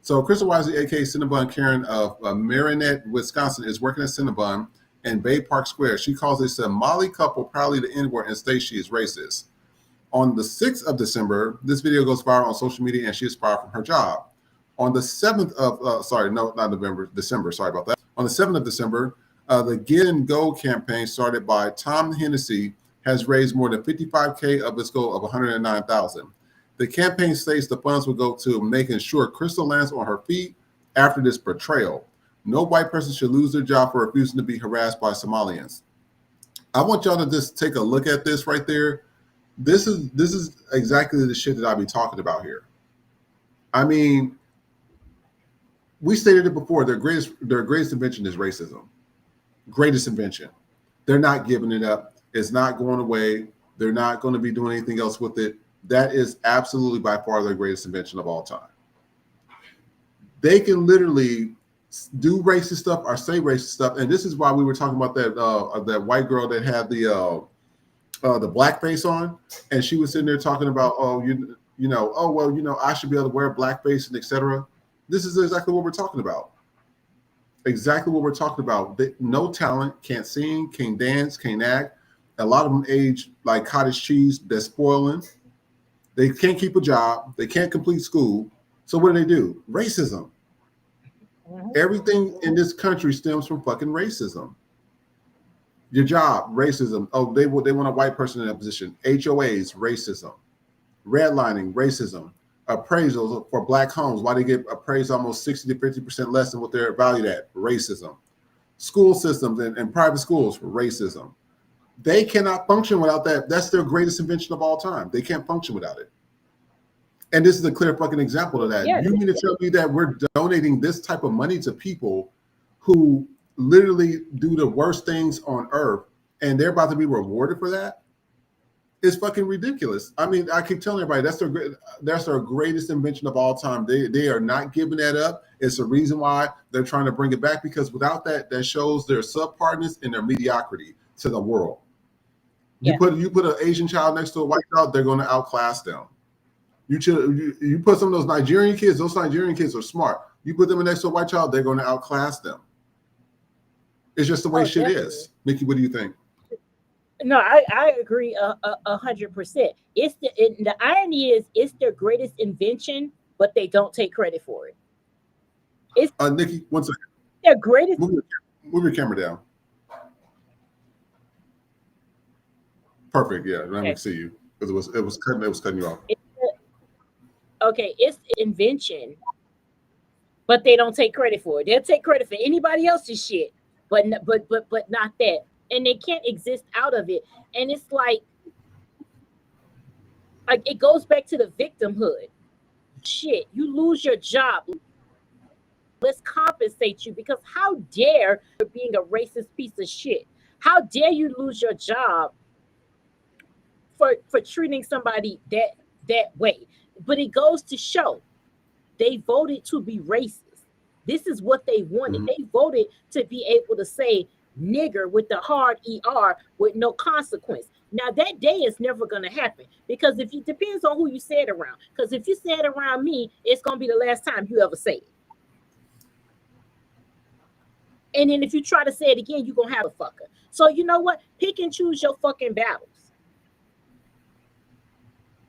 So Crystal Wisely, aka Cinnabon Karen of Marinette, Wisconsin, is working at Cinnabon in Bay Park Square. She calls a Somali couple proudly the N-word and states she is racist. On the 6th of December, this video goes viral on social media and she is fired from her job. On the 7th of, December, sorry about that. On the 7th of December, the Get and Go campaign started by Tom Hennessy has raised more than 55K of its goal of 109,000. The campaign states the funds will go to making sure Crystal lands on her feet after this betrayal. No white person should lose their job for refusing to be harassed by Somalians. I want y'all to just take a look at this right there. This is exactly the shit that I be talking about here. I mean, we stated it before. Their greatest invention is racism. Greatest invention. They're not giving it up. It's not going away. They're not going to be doing anything else with it. That is absolutely by far their greatest invention of all time. They can literally do racist stuff or say racist stuff, and this is why we were talking about that white girl that had the blackface on, and she was sitting there talking about, I should be able to wear blackface and etc. This is exactly what we're talking about. Exactly what we're talking about. No talent, can't sing, can't dance, can't act. A lot of them age like cottage cheese. They're spoiling. They can't keep a job. They can't complete school. So what do? Racism. Everything in this country stems from fucking racism. Your job, racism. Oh, they want a white person in that position. HOAs, racism. Redlining, racism. Appraisals for black homes, why they get appraised almost 60 to 50% less than what they're valued at, racism. School systems and private schools, racism. They cannot function without that. That's their greatest invention of all time. They can't function without it. And this is a clear fucking example of that. You mean to tell me that we're donating this type of money to people who literally do the worst things on earth and they're about to be rewarded for that? It's fucking ridiculous. I mean, I keep telling everybody that's their greatest invention of all time. They are not giving that up. It's the reason why they're trying to bring it back, because without that, that shows their subpartness and their mediocrity to the world. You put an Asian child next to a white child, they're going to outclass them. You put some of those Nigerian kids are smart. You put them next to a white child, they're going to outclass them. It's just the way shit is. Nikki, what do you think? No, I agree 100%. The irony is it's their greatest invention, but they don't take credit for it. Nikki, one second. their greatest. Move your camera down. Perfect. Yeah, now we can see you because it was cutting you off. It's invention, but they don't take credit for it. They'll take credit for anybody else's shit, but not that, and they can't exist out of it. And it's like it goes back to the victimhood. Shit, you lose your job. Let's compensate you, because how dare you being a racist piece of shit? How dare you lose your job for treating somebody that way? But it goes to show they voted to be racist. This is what they wanted. Mm-hmm. They voted to be able to say nigger with the hard ER with no consequence. Now that day is never going to happen, because if it depends on who you say it around. Because if you say it around me, it's going to be the last time you ever say it. And then if you try to say it again, you're going to have a fucker. So you know what? Pick and choose your fucking battles.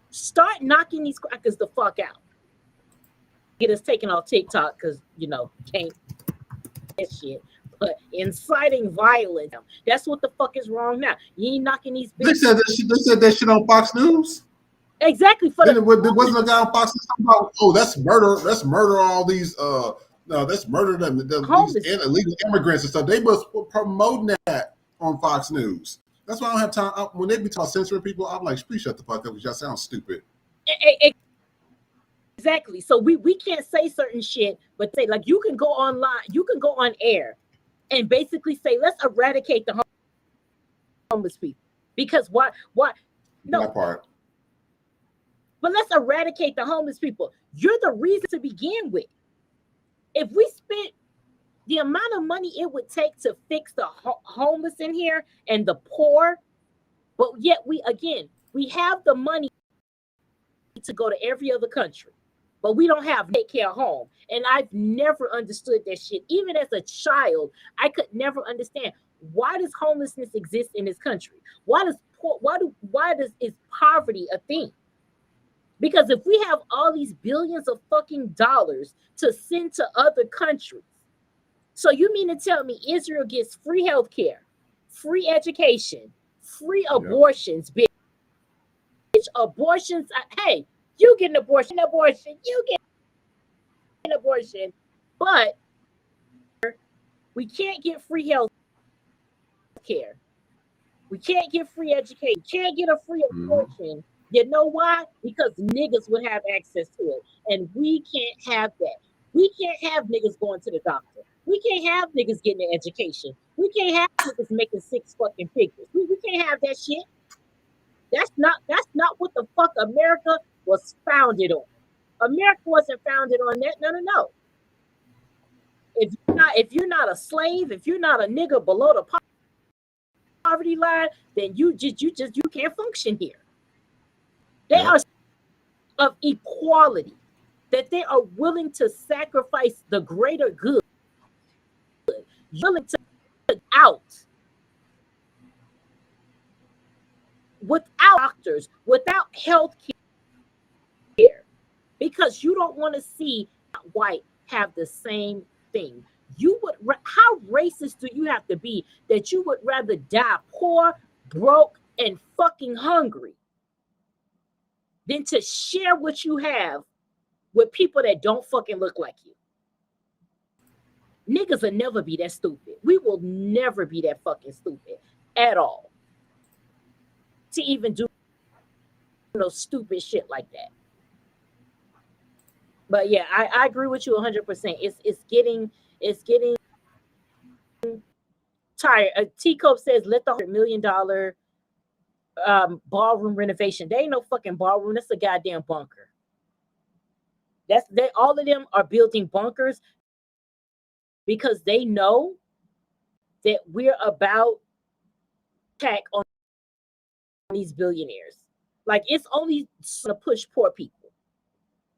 Start knocking these crackers the fuck out. Get us taken off TikTok because, can't that shit. But inciting violence, that's what the fuck is wrong now. You ain't knocking these bitches. They said that shit on Fox News. Exactly. There wasn't a guy on Fox News talking about, oh, that's murder. That's murder all these that's murder these illegal immigrants and stuff. They was promoting that on Fox News. That's why I don't have time. When they be talking censoring people, I'm like, please shut the fuck up because y'all sound stupid. Exactly. So we can't say certain shit, but say, like, you can go online, you can go on air and basically say, let's eradicate the homeless people. Because why? No. That part. But let's eradicate the homeless people. You're the reason to begin with. If we spent the amount of money it would take to fix the homeless in here and the poor, but yet we have the money to go to every other country, but we don't have take care home. And I've never understood that shit. Even as a child, I could never understand, why does homelessness exist in this country? Why is poverty a thing? Because if we have all these billions of fucking dollars to send to other countries, so you mean to tell me Israel gets free healthcare, free education, free abortions, bitch? Abortions, hey, you get an abortion, you get an abortion, but we can't get free health care. We can't get free education. Can't get a free abortion. You know why? Because niggas would have access to it. And we can't have that. We can't have niggas going to the doctor. We can't have niggas getting an education. We can't have niggas making 6 fucking figures. We can't have that shit. That's not what the fuck America was founded on. America wasn't founded on that. No. If you're not a slave, if you're not a nigga below the poverty line, then you can't function here. They are of equality, that they are willing to sacrifice the greater good, willing to out without doctors, without health care, because you don't want to see white have the same thing. How racist do you have to be that you would rather die poor, broke, and fucking hungry than to share what you have with people that don't fucking look like you? Niggas will never be that stupid. We will never be that fucking stupid at all to even do stupid shit like that. But yeah, I agree with you 100%. It's getting tired. T-Cope says, let the $100 million ballroom renovation. They ain't no fucking ballroom. That's a goddamn bunker. All of them are building bunkers because they know that we're about attack on these billionaires. Like, it's only to push poor people.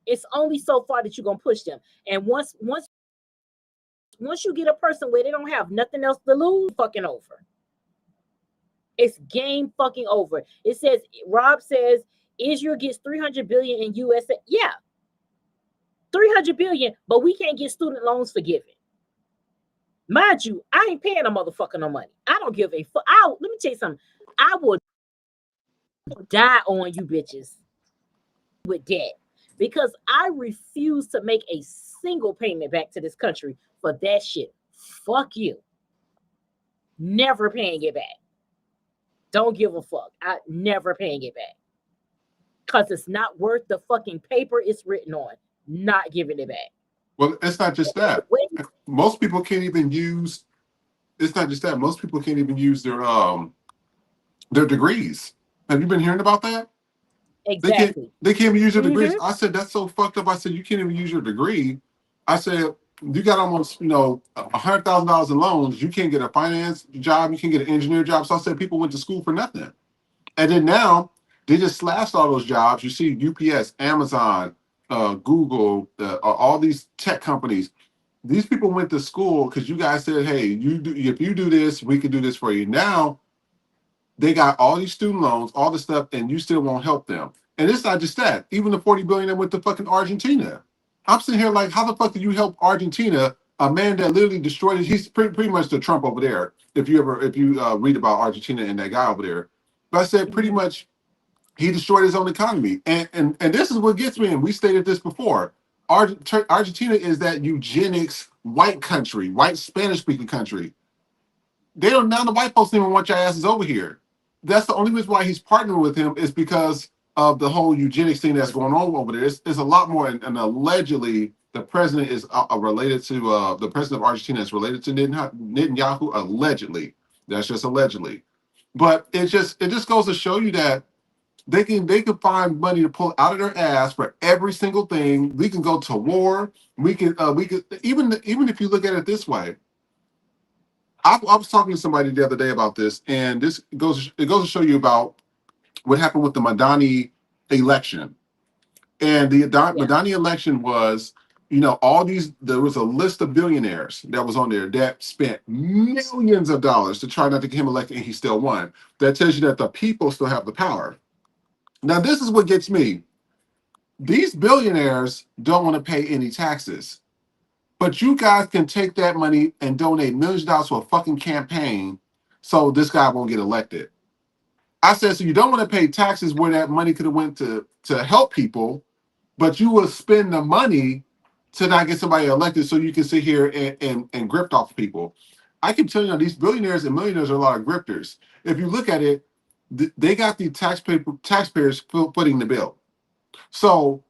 It's only so far that you're gonna push them. And once you get a person where they don't have nothing else to lose, fucking over. It's game fucking over. It says, Rob says, Israel gets $300 billion in USA. Yeah, $300 billion, but we can't get student loans forgiven. Mind you, I ain't paying a motherfucker no money. I don't give a fuck. Let me tell you something. I will die on you bitches with debt because I refuse to make a single payment back to this country for that shit. Fuck you. Never paying it back. Don't give a fuck. I never paying it back. Because it's not worth the fucking paper it's written on. Not giving it back. Well, it's not just that. Most people can't even use. It's not just that. Most people can't even use their degrees. Have you been hearing about that? Exactly. They can't even use their degrees. I said that's so fucked up. I said you can't even use your degree. I said you got almost $100,000 in loans. You can't get a finance job. You can't get an engineer job. So I said people went to school for nothing. And then now they just slashed all those jobs. You see UPS, Amazon, Google, all these tech companies. These people went to school because you guys said, hey, if you do this, we can do this for you. Now they got all these student loans, all this stuff, and you still won't help them. And it's not just that. Even the 40 billion that went to fucking Argentina. I'm sitting here like, how the fuck did you help Argentina? A man that literally destroyed it. He's pretty much the Trump over there. If you read about Argentina and that guy over there. But I said pretty much he destroyed his own economy. And this is what gets me, and we stated this before. Argentina is that eugenics white country, white Spanish-speaking country. They don't, now the white folks don't even want your asses over here. That's the only reason why he's partnering with him is because of the whole eugenics thing that's going on over there. It's a lot more, and allegedly the president is related to the president of Argentina is related to Netanyahu. Allegedly, that's just allegedly. But it just goes to show you that they can find money to pull out of their ass for every single thing. We can go to war. We could even if you look at it this way. I was talking to somebody the other day about this, and it goes to show you about what happened with the Madani election. And the Madani election was, there was a list of billionaires that was on there that spent millions of dollars to try not to get him elected, and he still won. That tells you that the people still have the power. Now, this is what gets me. These billionaires don't want to pay any taxes. But you guys can take that money and donate millions of dollars to a fucking campaign so this guy won't get elected. I said, so you don't want to pay taxes where that money could have went to help people, but you will spend the money to not get somebody elected so you can sit here and grift off people. I can tell you these billionaires and millionaires are a lot of grifters. If you look at it, they got the taxpayers footing the bill. So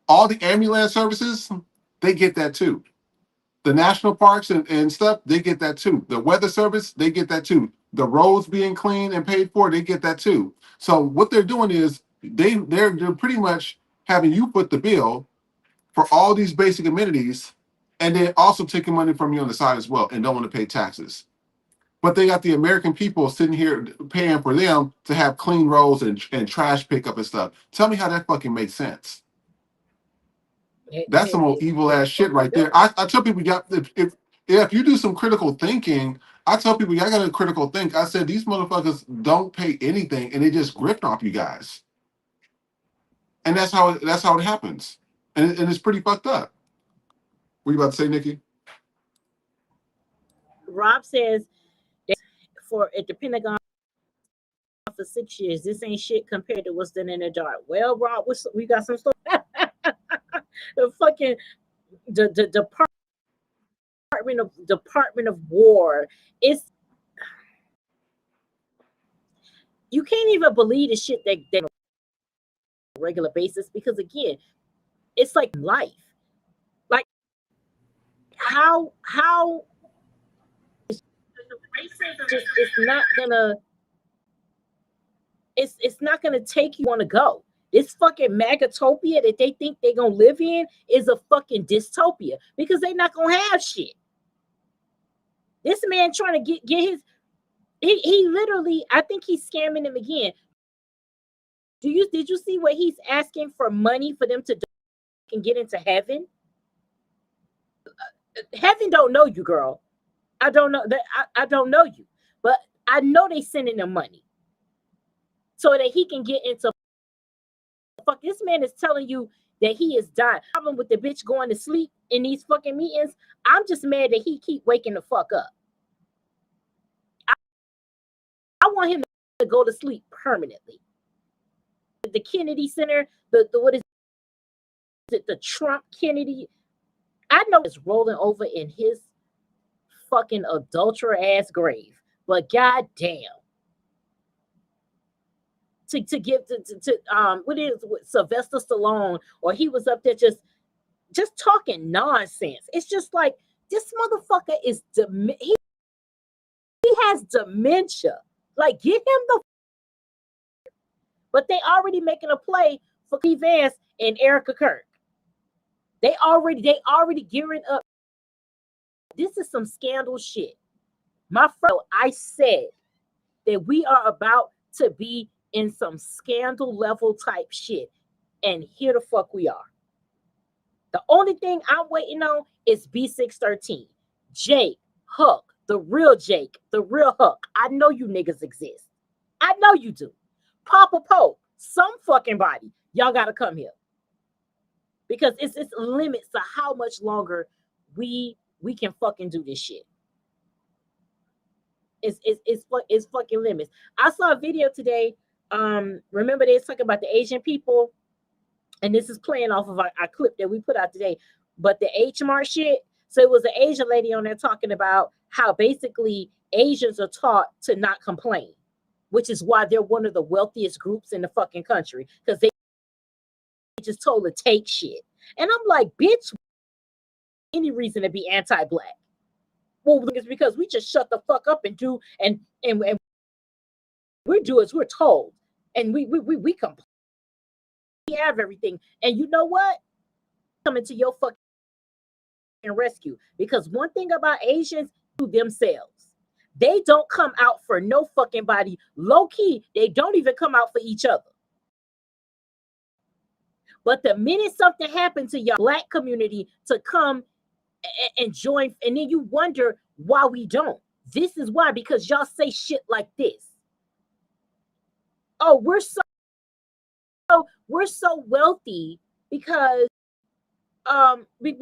all the ambulance services, they get that too. The national parks and stuff, they get that too. The weather service, they get that too. The roads being cleaned and paid for, they get that too. So what they're doing is they're pretty much having you put the bill for all these basic amenities, and then also taking money from you on the side as well, and don't want to pay taxes. But they got the American people sitting here paying for them to have clean roads and trash pickup and stuff. Tell me how that fucking makes sense. That's some old evil ass shit right there. I tell people, if you do some critical thinking, I tell people, y'all got to critical think. I said these motherfuckers don't pay anything, and they just grift off you guys, and that's how it happens, and it's pretty fucked up. What are you about to say, Nikki? Rob says for at the Pentagon for 6 years, this ain't shit compared to what's done in the dark. Well, Rob, we got some stuff. The fucking the Department of War. It's you can't even believe the shit that on a regular basis, because again, it's like life. Like how it's not gonna take you on to go. This fucking magatopia that they think they're gonna live in is a fucking dystopia, because they're not gonna have shit. This man trying to get his he literally, I think he's scamming him again. Did you see what he's asking for money for them to can get into heaven? Heaven don't know you, girl. I don't know that I don't know you, but I know they sending him money so that he can get into fuck. This man is telling you that he is dying. Problem with the bitch going to sleep in these fucking meetings. I'm just mad that he keep waking the fuck up. I want him to go to sleep permanently. The Kennedy Center, the what is it? The Trump Kennedy. I know it's rolling over in his fucking adulterer ass grave, but goddamn. To give what is with Sylvester Stallone, or he was up there just talking nonsense. It's just like this motherfucker is he has dementia. Like, get him the. But they already making a play for Keith Vance and Erica Kirk. They already gearing up. This is some scandal shit. My friend, I said that we are about to be in some scandal level type shit. And here the fuck we are. The only thing I'm waiting on is B613. Jake, Huck, the real Jake, the real Huck. I know you niggas exist. I know you do. Papa Pope, some fucking body. Y'all gotta come here. Because it's limits to how much longer we can fucking do this shit. It's fucking limits. I saw a video today. Remember they was talking about the Asian people, and this is playing off of our clip that we put out today. But the H Mart shit. So it was an Asian lady on there talking about how basically Asians are taught to not complain, which is why they're one of the wealthiest groups in the fucking country, because they just told to take shit. And I'm like, bitch, any reason to be anti-black? Well, it's because we just shut the fuck up and do and we do as we're told, and we complain. We have everything, and you know what? Coming to your fucking rescue, because one thing about Asians, do themselves. They don't come out for no fucking body. Low key, they don't even come out for each other. But the minute something happened to your black community to come and join, and then you wonder why we don't. This is why, because y'all say shit like this. Oh, we're so wealthy because we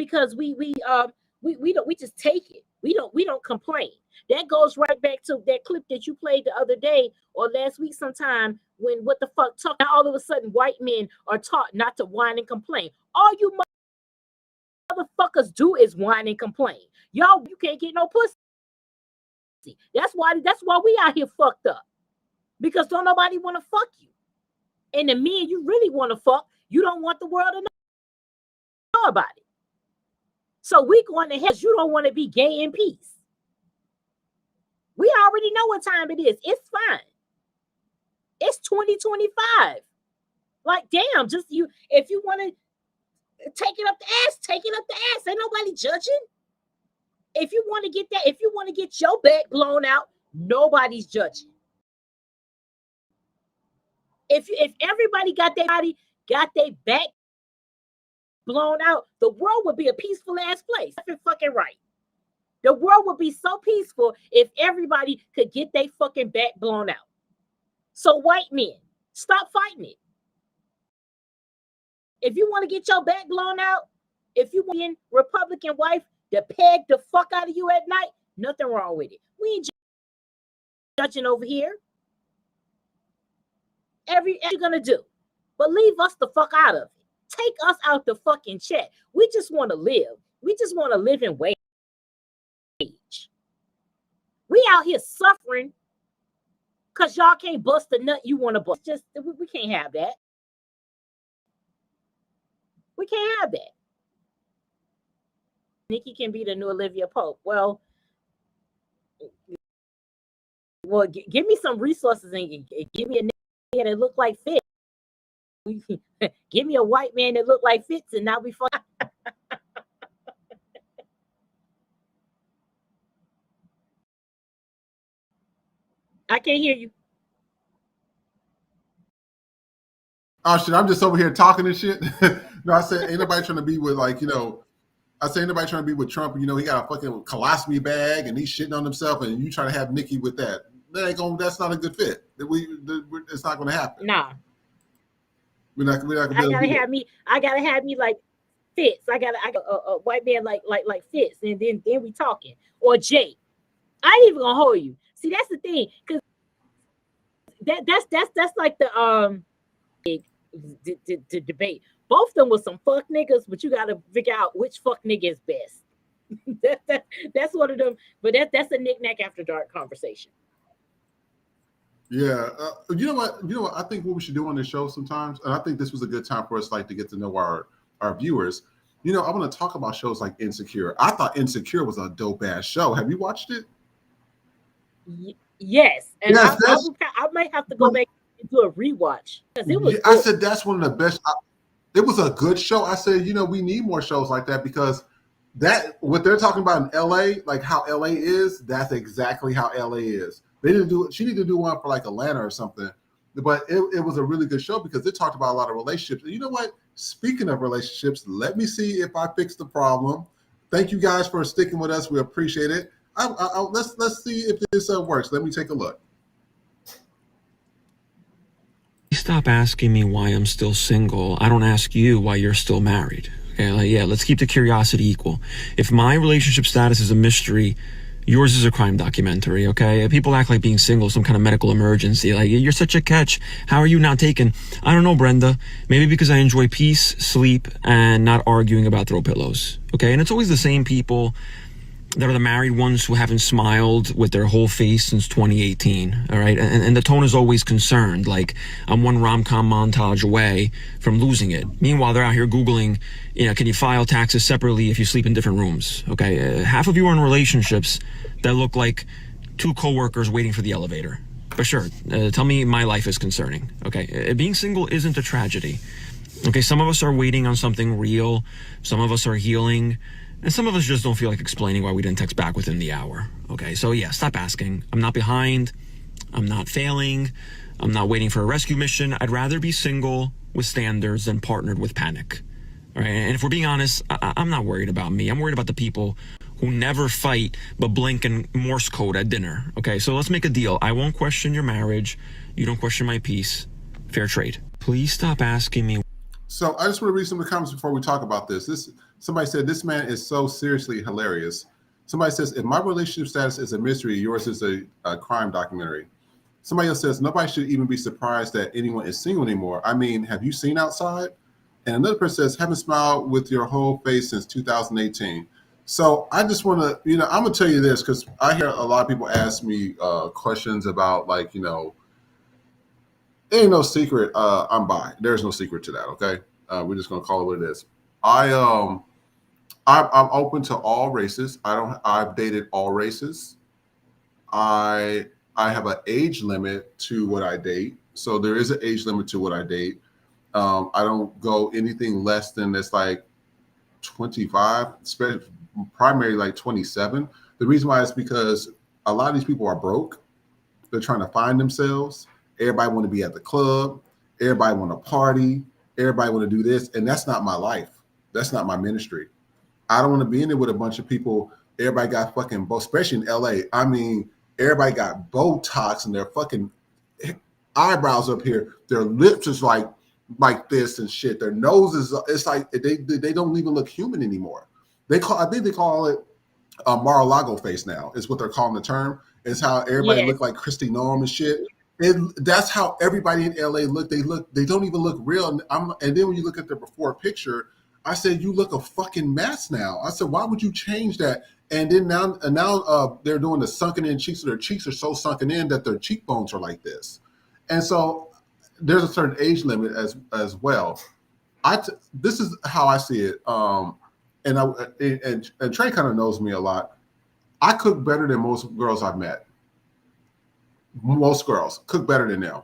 just take it. We don't complain. That goes right back to that clip that you played the other day or last week sometime, when what the fuck talking, all of a sudden white men are taught not to whine and complain. All you motherfuckers do is whine and complain. Y'all, you can't get no pussy. That's why we out here fucked up. Because don't nobody want to fuck you. And the men you really want to fuck, you don't want the world to know about it. So we going to hell. You don't want to be gay in peace. We already know what time it is. It's fine. It's 2025. Like, damn, just you, if you want to take it up the ass, take it up the ass. Ain't nobody judging. If you want to get that, if you want to get your back blown out, nobody's judging. If everybody got their back blown out, the world would be a peaceful ass place. That's fucking right. The world would be so peaceful if everybody could get their fucking back blown out. So white men, stop fighting it. If you want to get your back blown out, if you want a Republican wife to peg the fuck out of you at night, nothing wrong with it. We ain't judging over here. Every you're gonna do, but leave us the fuck out of it. Take us out the fucking chat. We just want to live. We just want to live in wage. We out here suffering because y'all can't bust the nut you want to bust. Just we can't have that. We can't have that. Nikki can be the new Olivia Pope. Well, give me some resources and give me a nigga that look like Fitz. Give me a white man that look like Fitz, and now we fuck. I can't hear you. Oh shit! I'm just over here talking and shit. No, I said ain't nobody trying to be with, like, I say ain't nobody trying to be with Trump. He got a fucking colostomy bag and he's shitting on himself, and you trying to have Nikki with that. That's not a good fit. It's not going to happen. Nah. We're not I gonna gotta be have me. I gotta have me like Fitz. I got a white man like Fitz, and then we talking or Jay. I ain't even gonna hold you. See, that's the thing, because that's like the debate. Both of them was some fuck niggas, but you gotta figure out which fuck nigga is best. That's one of them. But that's a knick-knack after dark conversation. Yeah, you know what? I think what we should do on this show sometimes, and I think this was a good time for us, like, to get to know our viewers. I want to talk about shows like Insecure. I thought Insecure was a dope ass show. Have you watched it? Yes, and yes, I might have to go back and do a rewatch because it was. I said that's one of the best. It was a good show. I said, we need more shows like that, because what they're talking about in LA, like how LA is, that's exactly how LA is. They didn't do it. She needed to do one for like Atlanta or something, but it was a really good show because it talked about a lot of relationships. And you know what? Speaking of relationships, let me see if I fixed the problem. Thank you guys for sticking with us. We appreciate it. Let's see if this works. Let me take a look. Stop asking me why I'm still single. I don't ask you why you're still married. Okay, let's keep the curiosity equal. If my relationship status is a mystery, yours is a crime documentary, okay? People act like being single is some kind of medical emergency. Like, you're such a catch. How are you not taken? I don't know, Brenda. Maybe because I enjoy peace, sleep, and not arguing about throw pillows, okay? And it's always the same people that are the married ones who haven't smiled with their whole face since 2018, all right? And the tone is always concerned, like I'm one rom-com montage away from losing it. Meanwhile, they're out here Googling, can you file taxes separately if you sleep in different rooms, okay? Half of you are in relationships that look like two coworkers waiting for the elevator. But sure, tell me my life is concerning, okay? Being single isn't a tragedy, okay? Some of us are waiting on something real. Some of us are healing. And some of us just don't feel like explaining why we didn't text back within the hour. Okay, so yeah, stop asking. I'm not behind. I'm not failing. I'm not waiting for a rescue mission. I'd rather be single with standards than partnered with panic. All right, and if we're being honest, I'm not worried about me. I'm worried about the people who never fight but blink and Morse code at dinner. Okay, so let's make a deal. I won't question your marriage. You don't question my peace. Fair trade. Please stop asking me. So I just want to read some of the comments before we talk about this. Somebody said, this man is so seriously hilarious. Somebody says, if my relationship status is a mystery, yours is a crime documentary. Somebody else says, nobody should even be surprised that anyone is single anymore. I mean, have you seen outside? And another person says, haven't smiled with your whole face since 2018. So I just want to, I'm going to tell you this, because I hear a lot of people ask me questions about, like, it ain't no secret. I'm bi. There's no secret to that. Okay. We're just going to call it what it is. I'm open to all races. I've dated all races. I have an age limit to what I date. So there is an age limit to what I date. I don't go anything less than that's like 25, primarily like 27. The reason why is because a lot of these people are broke. They're trying to find themselves. Everybody want to be at the club. Everybody want to party. Everybody want to do this. And that's not my life. That's not my ministry. I don't want to be in there with a bunch of people. Everybody got fucking, especially in LA. I mean, everybody got Botox and their fucking eyebrows up here. Their lips is like this and shit. Their noses, it's like they don't even look human anymore. I think they call it a Mar-a-Lago face now. Is what they're calling the term. It's how everybody look like Christy Norm and shit. That's how everybody in LA look. They don't even look real. And then when you look at their before picture, I said, you look a fucking mess now. I said, why would you change that? And then now they're doing the sunken in cheeks. So their cheeks are so sunken in that their cheekbones are like this. And so there's a certain age limit as well. This is how I see it. And Trey kind of knows me a lot. I cook better than most girls I've met. Most girls cook better than them.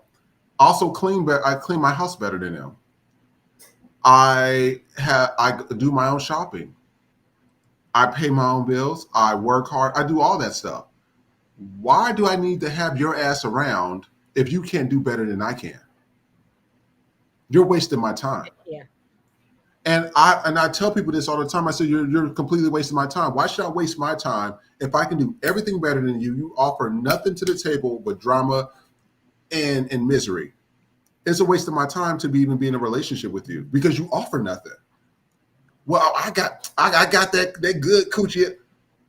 Also I clean my house better than them. I do my own shopping. I pay my own bills. I work hard. I do all that stuff. Why do I need to have your ass around if you can't do better than I can? You're wasting my time. Yeah. And I tell people this all the time. I say, you're completely wasting my time. Why should I waste my time if I can do everything better than you? You offer nothing to the table but drama and misery. it's a waste of my time to even be in a relationship with you because you offer nothing. Well, I got that good coochie.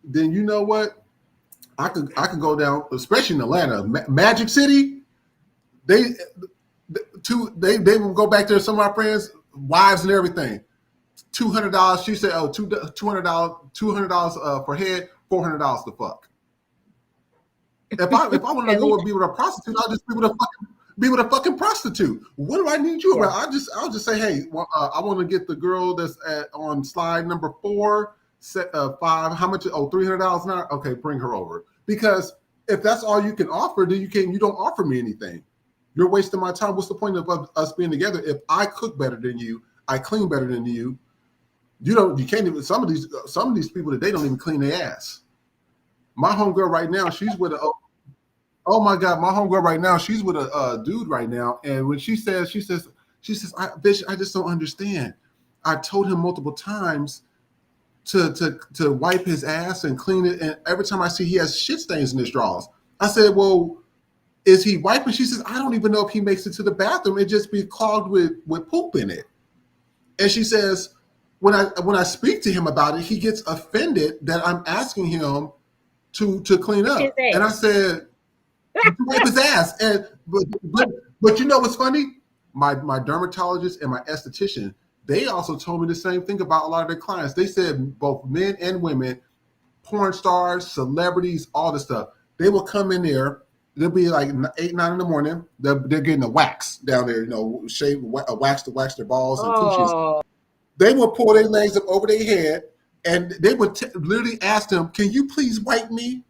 Then you know what? I could go down, especially in Atlanta, Magic City. They will go back there. Some of my friends, wives and everything. $200. She said, "Oh, $200 for head, $400 to fuck." If I want to go and be with a prostitute, I'll just be with a fucking prostitute. What do I need you about? I'll just say, hey, I want to get the girl that's on slide number 4, 5. How much? Oh, $300 an hour. Okay, bring her over. Because if that's all you can offer, then you don't offer me anything. You're wasting my time. What's the point of us being together? If I cook better than you, I clean better than you. You can't even. Some of these people today don't even clean their ass. My homegirl right now, she's with oh my God, my homegirl right now, she's with a dude right now. And when she says, bitch, I just don't understand. I told him multiple times to wipe his ass and clean it. And every time I see he has shit stains in his drawers, I said, well, is he wiping? She says, I don't even know if he makes it to the bathroom. It just be clogged with poop in it. And she says, when I speak to him about it, he gets offended that I'm asking him to clean up. And I said, wipe his ass. And but you know what's funny? My dermatologist and my esthetician, they also told me the same thing about a lot of their clients. They said both men and women, porn stars, celebrities, all this stuff. They will come in there. They'll be like 8, 9 in the morning. They're getting a wax down there, shave a wax to wax their balls and coochies. They will pull their legs up over their head, and they would literally ask them, "Can you please wipe me?"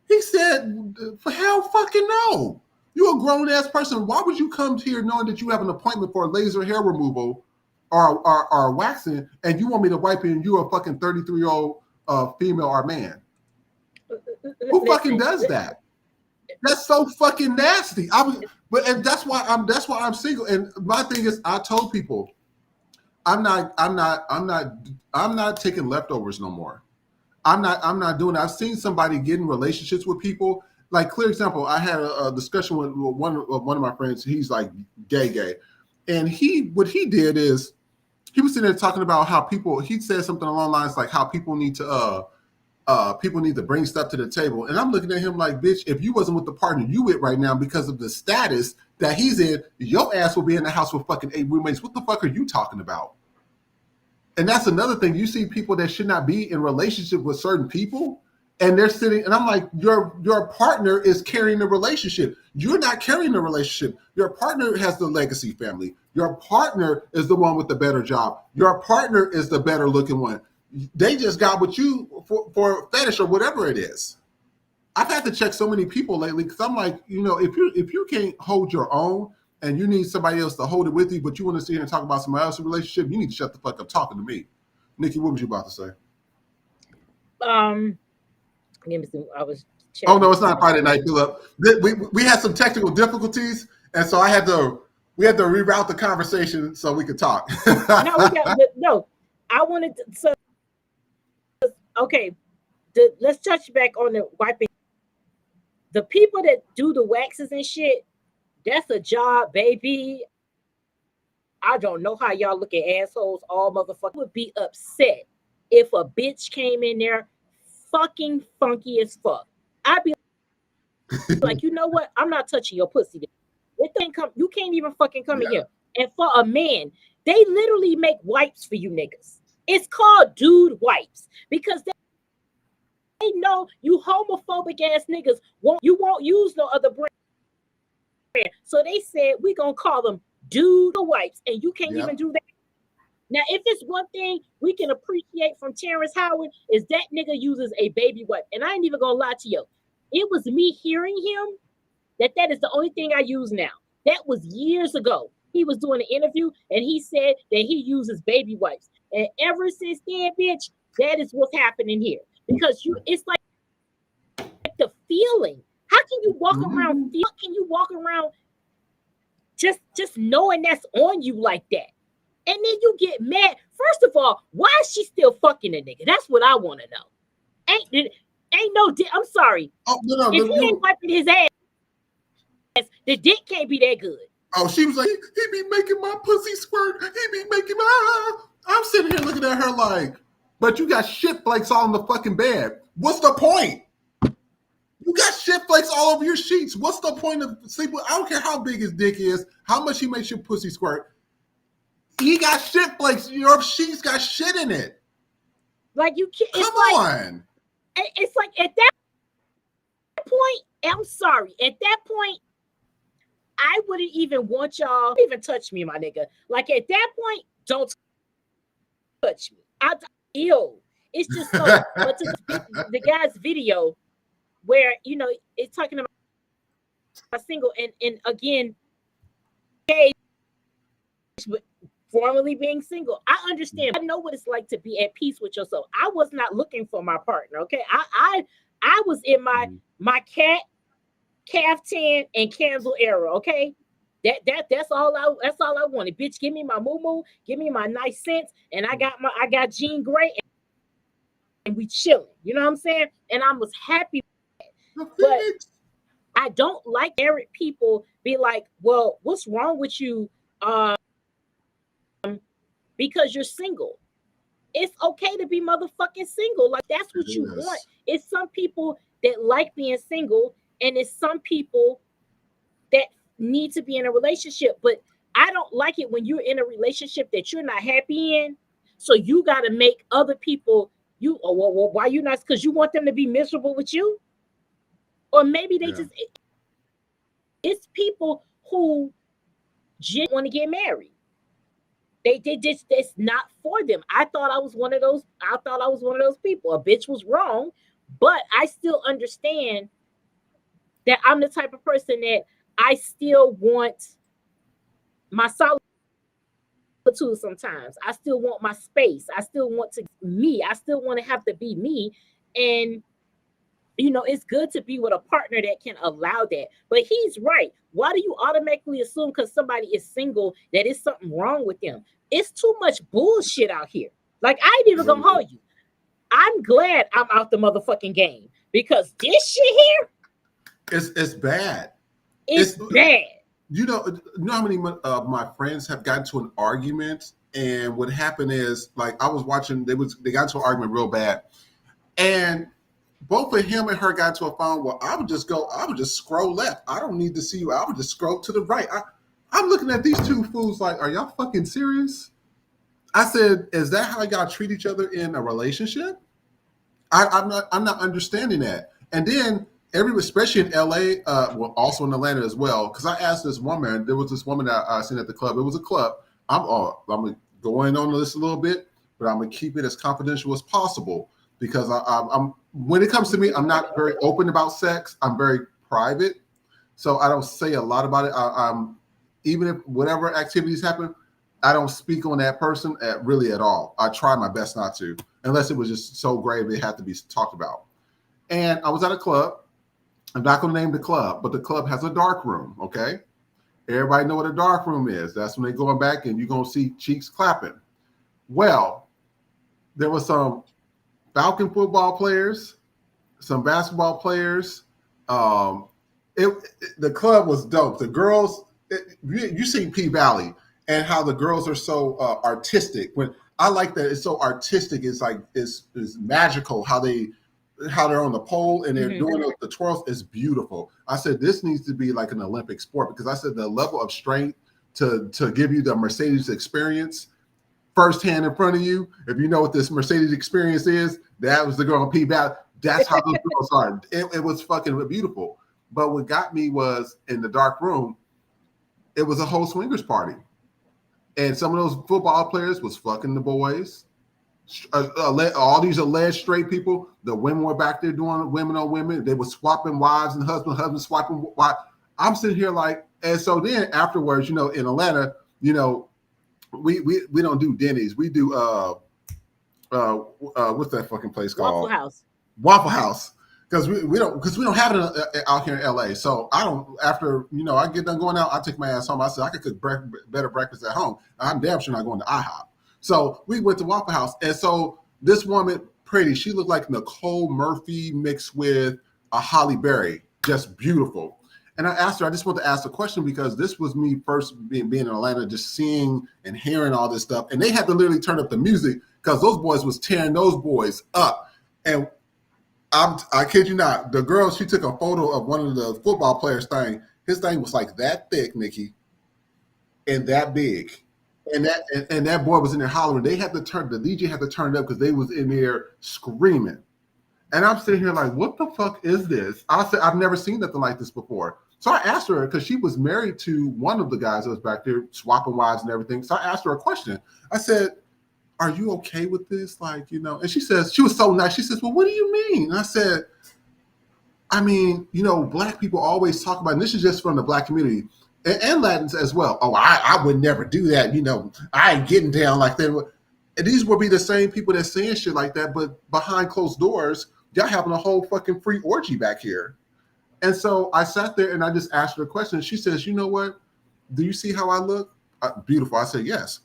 He said, "For hell fucking no. You're a grown-ass person. Why would you come here knowing that you have an appointment for a laser hair removal or waxing, and you want me to wipe you and you're a fucking 33-year-old female or man?" Who fucking does that? That's so fucking nasty. And that's why I'm single. And my thing is, I told people, I'm not taking leftovers no more. I'm not doing it. I've seen somebody get in relationships with people. Like, clear example, I had a discussion with one of my friends. He's like gay. And what he did is he was sitting there talking about how he said something along the lines like how people need to bring stuff to the table. And I'm looking at him like, bitch, if you wasn't with the partner you with right now because of the status that he's in, your ass will be in the house with fucking 8 roommates. What the fuck are you talking about? And that's another thing. You see people that should not be in relationship with certain people, and they're sitting, and I'm like, your partner is carrying the relationship. You're not carrying the relationship. Your partner has the legacy family. Your partner is the one with the better job. Your partner is the better looking one. They just got with you for a fetish or whatever it is. I've had to check so many people lately because I'm like, if you can't hold your own and you need somebody else to hold it with you, but you want to sit here and talk about somebody else's relationship, you need to shut the fuck up talking to me. Nikki, what was you about to say? I was checking. Oh no, it's not Friday night, Philip. We had some technical difficulties, and so we had to reroute the conversation so we could talk. No, I wanted to. So, okay, let's touch back on the wiping. The people that do the waxes and shit, that's a job, baby. I don't know how y'all look at assholes, all motherfuckers. Would be upset if a bitch came in there fucking funky as fuck. I'd be like, you know what? I'm not touching your pussy. You can't even fucking come in here. And for a man, they literally make wipes for you niggas. It's called dude wipes because they know you homophobic ass niggas won't use no other brand. So they said we gonna call them dude wipes, and you can't even do that. Now, if it's one thing we can appreciate from Terrence Howard is that nigga uses a baby wipe, and I ain't even gonna lie to you. It was me hearing him that is the only thing I use now. That was years ago. He was doing an interview, and he said that he uses baby wipes, and ever since then, bitch, that is what's happening here because it's like the feeling. How can you walk around? How can you walk around just knowing that's on you like that? And then you get mad. First of all, why is she still fucking a nigga? That's what I want to know. Ain't no dick. I'm sorry. Oh, no, if he ain't wiping his ass, the dick can't be that good. Oh, she was like, he be making my pussy squirt. He be making my. I'm sitting here looking at her like, but you got shit flakes all in the fucking bed. What's the point? You got shit flakes all over your sheets. What's the point of sleeping? I don't care how big his dick is, how much he makes your pussy squirt. He got shit flakes. Your sheets got shit in it. Like you can't. Come on. It's like at that point, I'm sorry. At that point, I wouldn't even want y'all to even touch me, my nigga. Like at that point, don't touch me. Ew. It's just so. But to the guy's video, where it's talking about a single and again, but formerly being single, I understand. I know what it's like to be at peace with yourself. I was not looking for my partner. Okay, I was in my caftan and candle era. Okay, that's all I wanted. Bitch, give me my moo, give me my nice scents, and I got Jean Grey, and we chilling. You know what I'm saying? And I was happy. But I don't like married people be like, well, what's wrong with you? Because you're single. It's okay to be motherfucking single. Like that's what you want. It's some people that like being single, and it's some people that need to be in a relationship. But I don't like it when you're in a relationship that you're not happy in. So you got to make other people why you not? Because you want them to be miserable with you. Or maybe they it's people who just want to get married. They just, it's not for them. I thought I was one of those people. A bitch was wrong, but I still understand that I'm the type of person that I still want my solitude sometimes. I still want my space. I still want to me. I still want to have to be me. And it's good to be with a partner that can allow that. But he's right. Why do you automatically assume because somebody is single that it's something wrong with them? It's too much bullshit out here. Like, I ain't even gonna hold you. I'm glad I'm out the motherfucking game because this shit here, it's bad. It's bad. You know how many of my friends have gotten to an argument, and what happened is, like, I was watching. They got into an argument real bad, and both of him and her got to a phone. Well, I would just scroll left. I don't need to see you. I would just scroll to the right. I'm looking at these two fools like, are y'all fucking serious? I said, is that how y'all treat each other in a relationship? I'm not understanding that. And then especially in LA, well, also in Atlanta as well, because I asked this woman. There was this woman that I seen at the club. It was a club. I'm gonna go in on this a little bit, but I'm gonna keep it as confidential as possible. Because I'm when it comes to me, I'm not very open about sex. I'm very private, so I don't say a lot about it. I'm even if whatever activities happen, I don't speak on that person really at all. I try my best not to, unless it was just so grave it had to be talked about. And I was at a club. I'm not going to name the club, but the club has a dark room. Okay, everybody know what a dark room is. That's when they're going back and you're going to see cheeks clapping. Well, there was some Falcon football players, some basketball players. The club was dope. The girls, you seen P Valley and how the girls are so artistic. When I like that, it's so artistic. It's like it's magical how they're on the pole and they're doing the twirls. Is beautiful. I said this needs to be like an Olympic sport because I said the level of strength to give you the Mercedes experience firsthand in front of you. If you know what this Mercedes experience is, that was the girl on P Valley. That's how those girls are. It was fucking beautiful. But what got me was in the dark room, it was a whole swingers party. And some of those football players was fucking the boys. All these alleged straight people, the women were back there doing women on women. They were swapping wives and husbands swapping wives. I'm sitting here like, and so then afterwards, in Atlanta, we don't do Denny's. We do what's that fucking place called? Waffle House. Because we don't have it out here in LA. So I don't. After I get done going out, I take my ass home. I said I could cook better breakfast at home. I'm damn sure not going to IHOP. So we went to Waffle House, and so this woman, pretty, she looked like Nicole Murphy mixed with a Halle Berry, just beautiful. And I asked her, I just want to ask a question because this was me first being in Atlanta, just seeing and hearing all this stuff. And they had to literally turn up the music because those boys was tearing those boys up. And I kid you not, the girl, she took a photo of one of the football players' thing. His thing was like that thick, Nikki, and that big. And that boy was in there hollering. The DJ had to turn it up because they was in there screaming. And I'm sitting here like, what the fuck is this? I said, I've never seen nothing like this before. So I asked her, because she was married to one of the guys that was back there swapping wives and everything. So I asked her a question. I said, are you okay with this? Like, you know, and she says, she was so nice. She says, well, what do you mean? And I said, I mean, you know, black people always talk about, and this is just from the black community and Latins as well. Oh, I would never do that. You know, I ain't getting down like that. And these will be the same people that's saying shit like that, but behind closed doors, y'all having a whole fucking free orgy back here. And so I sat there and I just asked her a question. She says, you know what? Do you see how I look? Beautiful. I said, yes.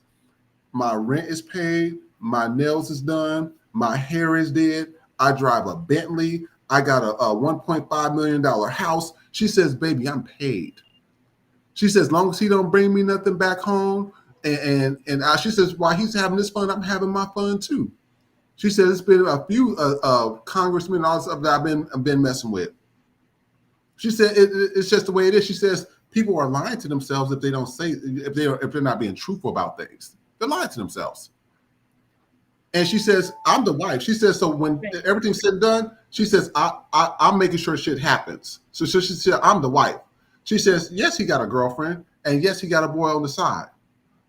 My rent is paid. My nails is done. My hair is did. I drive a Bentley. I got a $1.5 million house. She says, baby, I'm paid. She says, as long as he don't bring me nothing back home. And she says, while he's having this fun, I'm having my fun too. She says, it's been a few congressmen and all this stuff that I've been messing with. She said, it's just the way it is. She says, people are lying to themselves if they don't say, if they're not being truthful about things. They're lying to themselves. And she says, I'm the wife. She says, so when everything's said and done, she says, I'm making sure shit happens. So she said, I'm the wife. She says, yes, he got a girlfriend. And yes, he got a boy on the side.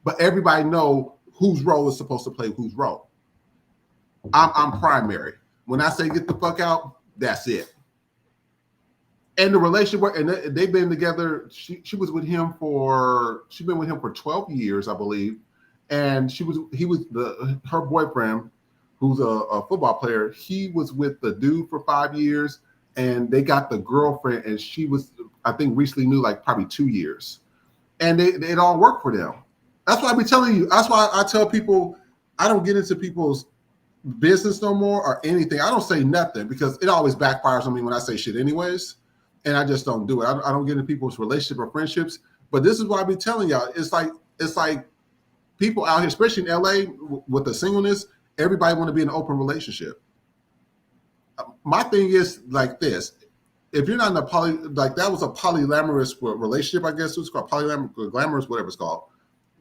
But everybody know whose role is supposed to play whose role. I'm primary. When I say get the fuck out, that's it. And the relationship, and they've been together. She was with him she's been with him for 12 years, I believe. And her boyfriend, who's a football player. He was with the dude for 5 years, and they got the girlfriend, and she was, I think, recently knew like probably 2 years, and it all worked for them. That's why I be telling you. That's why I tell people I don't get into people's business no more or anything. I don't say nothing because it always backfires on me when I say shit anyways. And I just don't do it. I don't get into people's relationship or friendships. But this is why I be telling y'all. It's like people out here, especially in LA, with the singleness. Everybody want to be in an open relationship. My thing is like this: if you're not in that was a polyamorous relationship, I guess it's called glamorous, whatever it's called,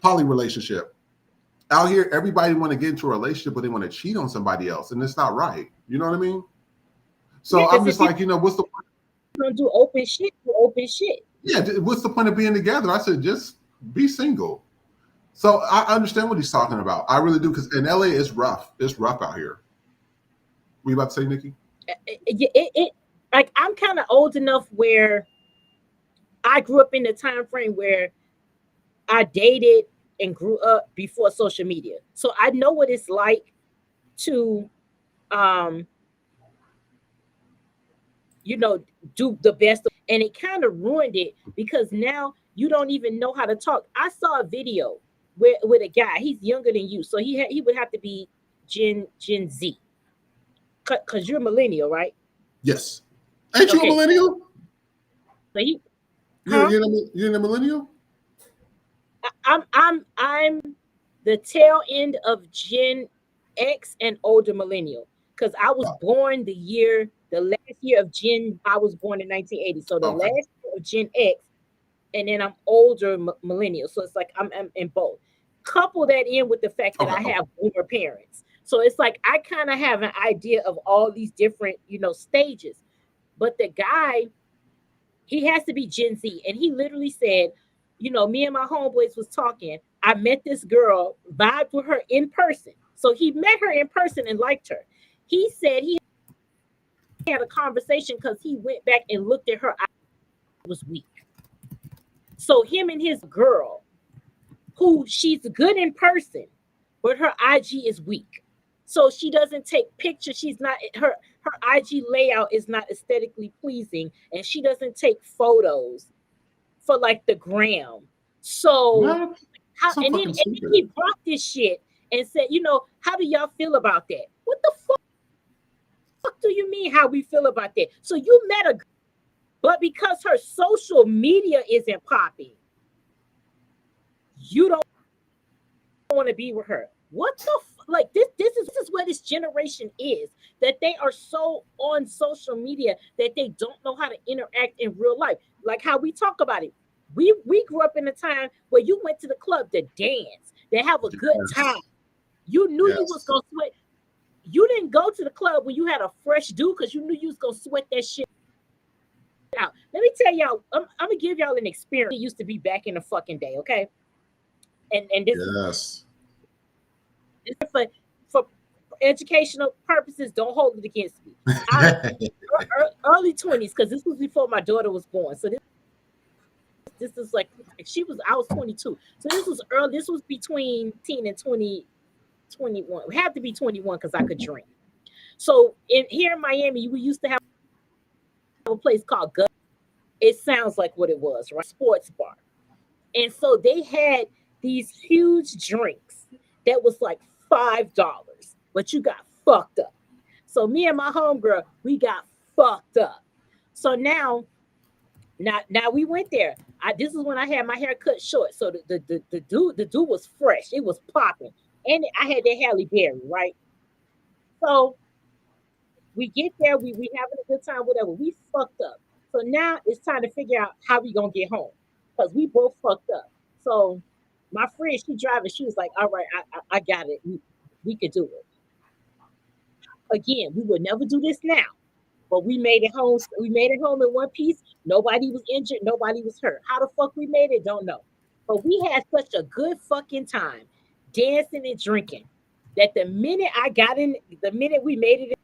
poly relationship. Out here, everybody want to get into a relationship, but they want to cheat on somebody else, and it's not right. You know what I mean? So yeah, I'm just like, what's the point? Gonna do open shit. Yeah, what's the point of being together? I said, just be single. So I understand what he's talking about. I really do, because in LA it's rough. It's rough out here. What you about to say, Nikki? Like, I'm kind of old enough where I grew up in the time frame where I dated and grew up before social media. So I know what it's like to do the best. And it kind of ruined it because now you don't even know how to talk. I saw a video with a guy. He's younger than you. So he would have to be Gen Z. Because you're a millennial, right? Yes. Ain't you a millennial? So you're a millennial? I'm the tail end of Gen X and older millennial. Because I was born the last year of Gen, I was born in 1980. So the last year of Gen X, and then I'm older millennial. So it's like I'm in both. Couple that in with the fact that I have boomer parents. So it's like I kind of have an idea of all these different, stages. But the guy, he has to be Gen Z. And he literally said, me and my homeboys was talking. I met this girl, vibed with her in person. So he met her in person and liked her. He said he had a conversation because he went back and looked at her. It was weak. So him and his girl, who she's good in person, but her IG is weak. So she doesn't take pictures. She's not, her IG layout is not aesthetically pleasing, and she doesn't take photos for like the gram. So and then he brought this shit and said, how do y'all feel about that? What the fuck do you mean how we feel about that? So you met a But because her social media isn't popping, you don't want to be with her. What the like this is where this generation is, that they are so on social media that they don't know how to interact in real life. Like how we talk about it. We grew up in a time where you went to the club to dance, to have a good time. You knew you was gonna sweat. You didn't go to the club when you had a fresh dude because you knew you was gonna sweat that shit out. Let me tell y'all, I'm gonna give y'all an experience. It used to be back in the fucking day, okay? And this is for educational purposes. Don't hold it against me. Early 20s, because this was before my daughter was born. So this is like I was 22. So this was early. This was between 10 and 21. It had to be 21 because I could drink. So here in Miami, we used to have a place called Gut. It sounds like what it was, right? Sports bar. And so they had these huge drinks that was like $5, but you got fucked up. So me and my homegirl, we got fucked up. So now we went there. This is when I had my hair cut short. So the dude was fresh. It was popping. And I had that Halle Berry, right? So we get there, we having a good time, whatever. We fucked up. So now it's time to figure out how we gonna get home. Because we both fucked up. So my friend, she driving, she was like, all right, I got it. We could do it. Again, we would never do this now. But we made it home. We made it home in one piece. Nobody was injured. Nobody was hurt. How the fuck we made it, don't know. But we had such a good fucking time dancing and drinking that the minute we made it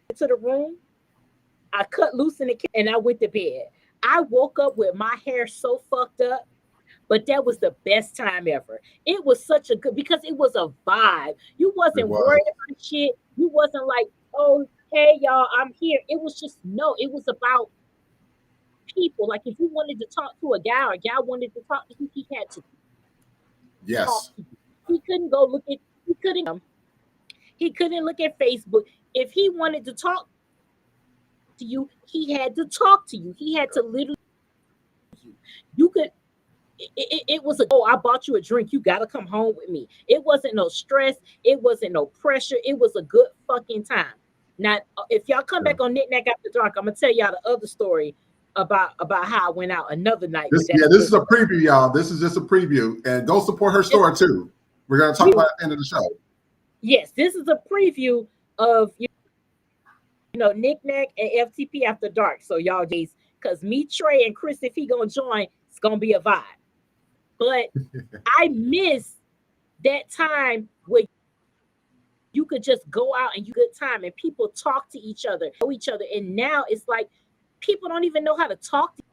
into the room, I cut loose and I went to bed. I woke up with my hair so fucked up, but that was the best time ever. It was such a good, because it was a vibe. You wasn't worried about shit. You wasn't like, oh, hey, y'all, I'm here. It was just, no, it was about people. Like if you wanted to talk to a guy or a guy wanted to talk to you, he had to. Yes. Talk to you. He couldn't go look at, he couldn't look at Facebook. If he wanted to talk to you, he had to talk to you. He had to literally, you could, it was I bought you a drink. You got to come home with me. It wasn't no stress. It wasn't no pressure. It was a good fucking time. Now, if y'all come back on Knick-Knack After Dark, I'm going to tell y'all the other story about how I went out another night. This is a preview, y'all. This is just a preview. And go support her store, too. We're going to talk about it at the end of the show. Yes, this is a preview of, Knick-Knack and FTP After Dark. So y'all, because me, Trey, and Chris, if he going to join, it's going to be a vibe. But I miss that time where you could just go out and you good time and people talk to each other, know each other. And now it's like people don't even know how to talk to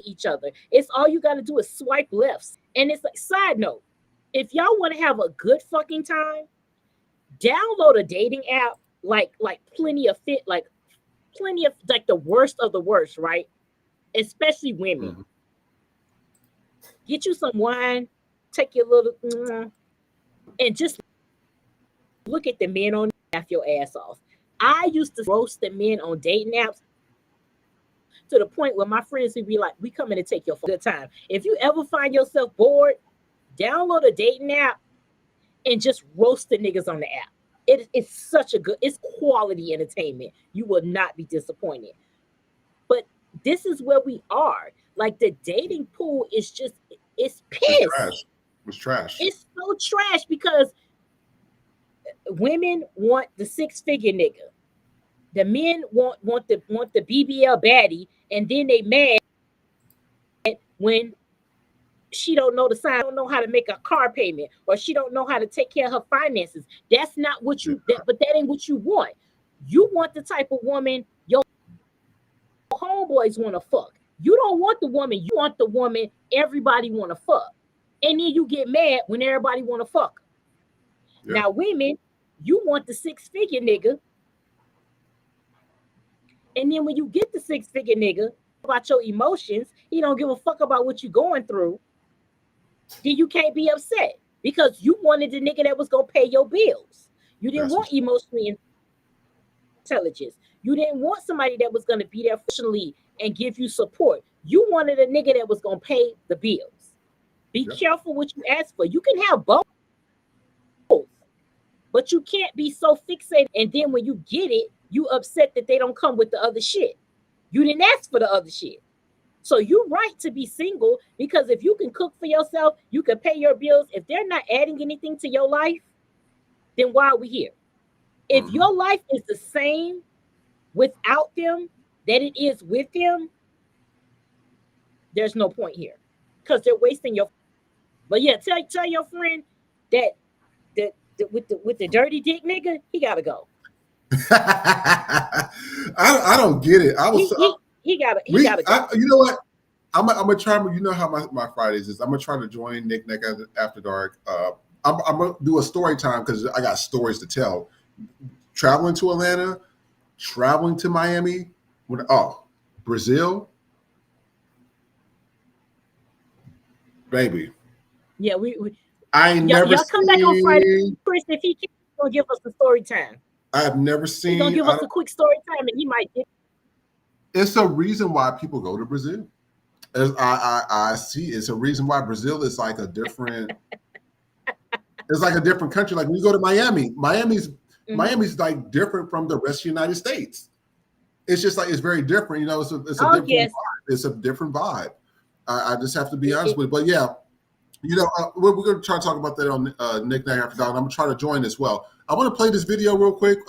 each other. It's all you got to do is swipe lefts. And it's like, side note, if y'all want to have a good fucking time, download a dating app like Plenty of the worst of the worst, right? Especially women. Mm-hmm. Get you some wine, take your little, and just look at the men on laugh your ass off. I used to roast the men on dating apps to the point where my friends would be like, we coming to take your good time. If you ever find yourself bored, download a dating app and just roast the niggas on the app. It's such a good, it's quality entertainment. You will not be disappointed. But this is where we are. Like the dating pool is just, it's piss. It's trash. It's so trash because women want the 6-figure nigga. The men want the BBL baddie, and then they mad when she don't know the sign, don't know how to make a car payment, or she don't know how to take care of her finances. That's not what you, but that ain't what you want. You want the type of woman your homeboys want to fuck. You don't want the woman, you want the woman everybody want to fuck. And then you get mad when everybody want to fuck. Yeah. Now, women, you want the 6-figure nigga. And then when you get the 6-figure nigga, about your emotions, he don't give a fuck about what you're going through, then you can't be upset because you wanted the nigga that was going to pay your bills. You didn't want emotionally. intelligence. You didn't want somebody that was going to be there emotionally and give you support. You wanted a nigga that was going to pay the bills. Be careful what you ask for. You can have both, but you can't be so fixated. And then when you get it, you upset that they don't come with the other shit. You didn't ask for the other shit. So you're right to be single, because if you can cook for yourself, you can pay your bills. If they're not adding anything to your life, then why are we here? If your life is the same without them that it is with them, there's no point here, because they're wasting your. But yeah, tell your friend that with the dirty dick nigga, he gotta go. I don't get it. He gotta go. You know what? I'm gonna try. You know how my Fridays is. I'm gonna try to join Nick After Dark. I'm gonna do a story time because I got stories to tell. Traveling to Atlanta, traveling to Miami, Brazil, baby. Yeah, I never. Y'all come back on Friday, Chris. If he can, he's gonna give us a story time. I have never seen. He's gonna give us a quick story time, and he might. It's a reason why people go to Brazil. As I see, it's a reason why Brazil is like a different. It's like a different country. Like when you go to Miami, Miami's like different from the rest of the United States. It's just like it's very different. You know, it's a different vibe. It's a different vibe. I just have to be honest with it. But yeah, you know, we're going to try to talk about that on Nick After Dark. I'm going to try to join as well. I want to play this video real quick.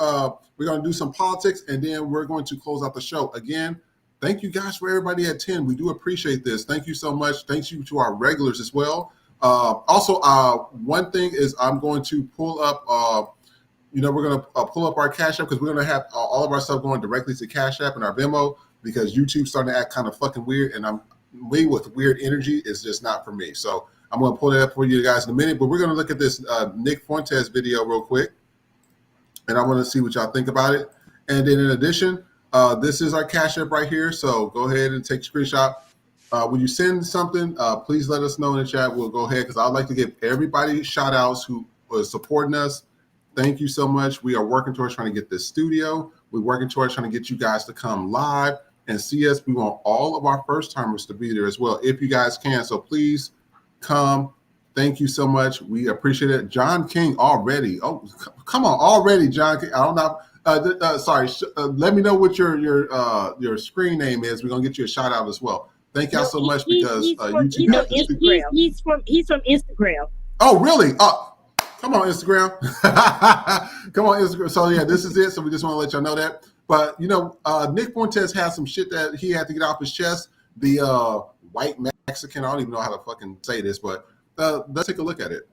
We're going to do some politics, and then we're going to close out the show. Again, thank you guys for everybody at 10. We do appreciate this. Thank you so much. Thank you to our regulars as well. Also, one thing is I'm going to pull up, we're going to pull up our Cash App, because we're going to have all of our stuff going directly to Cash App and our Venmo, because YouTube's starting to act kind of fucking weird, and me with weird energy is just not for me. So I'm going to pull that up for you guys in a minute, but we're going to look at this Nick Fuentes video real quick, and I want to see what y'all think about it. And then in addition, this is our Cash App right here, so go ahead and take a screenshot. When you send something, please let us know in the chat. We'll go ahead, because I'd like to give everybody shout outs who was supporting us. Thank you so much. We are working towards trying to get this studio. We're working towards trying to get you guys to come live and see us. We want all of our first timers to be there as well, if you guys can. So please come. Thank you so much. We appreciate it. John King already. Oh, come on, already, John King. I don't know. Sorry. Let me know what your screen name is. We're gonna get you a shout out as well. Thank y'all so much, because YouTube. He's from Instagram. Oh, really? Come on, Instagram. Come on, Instagram. So yeah, this is it. So we just want to let y'all know that. But you know, Nick Fuentes has some shit that he had to get off his chest. The white Mexican. I don't even know how to fucking say this, but let's take a look at it.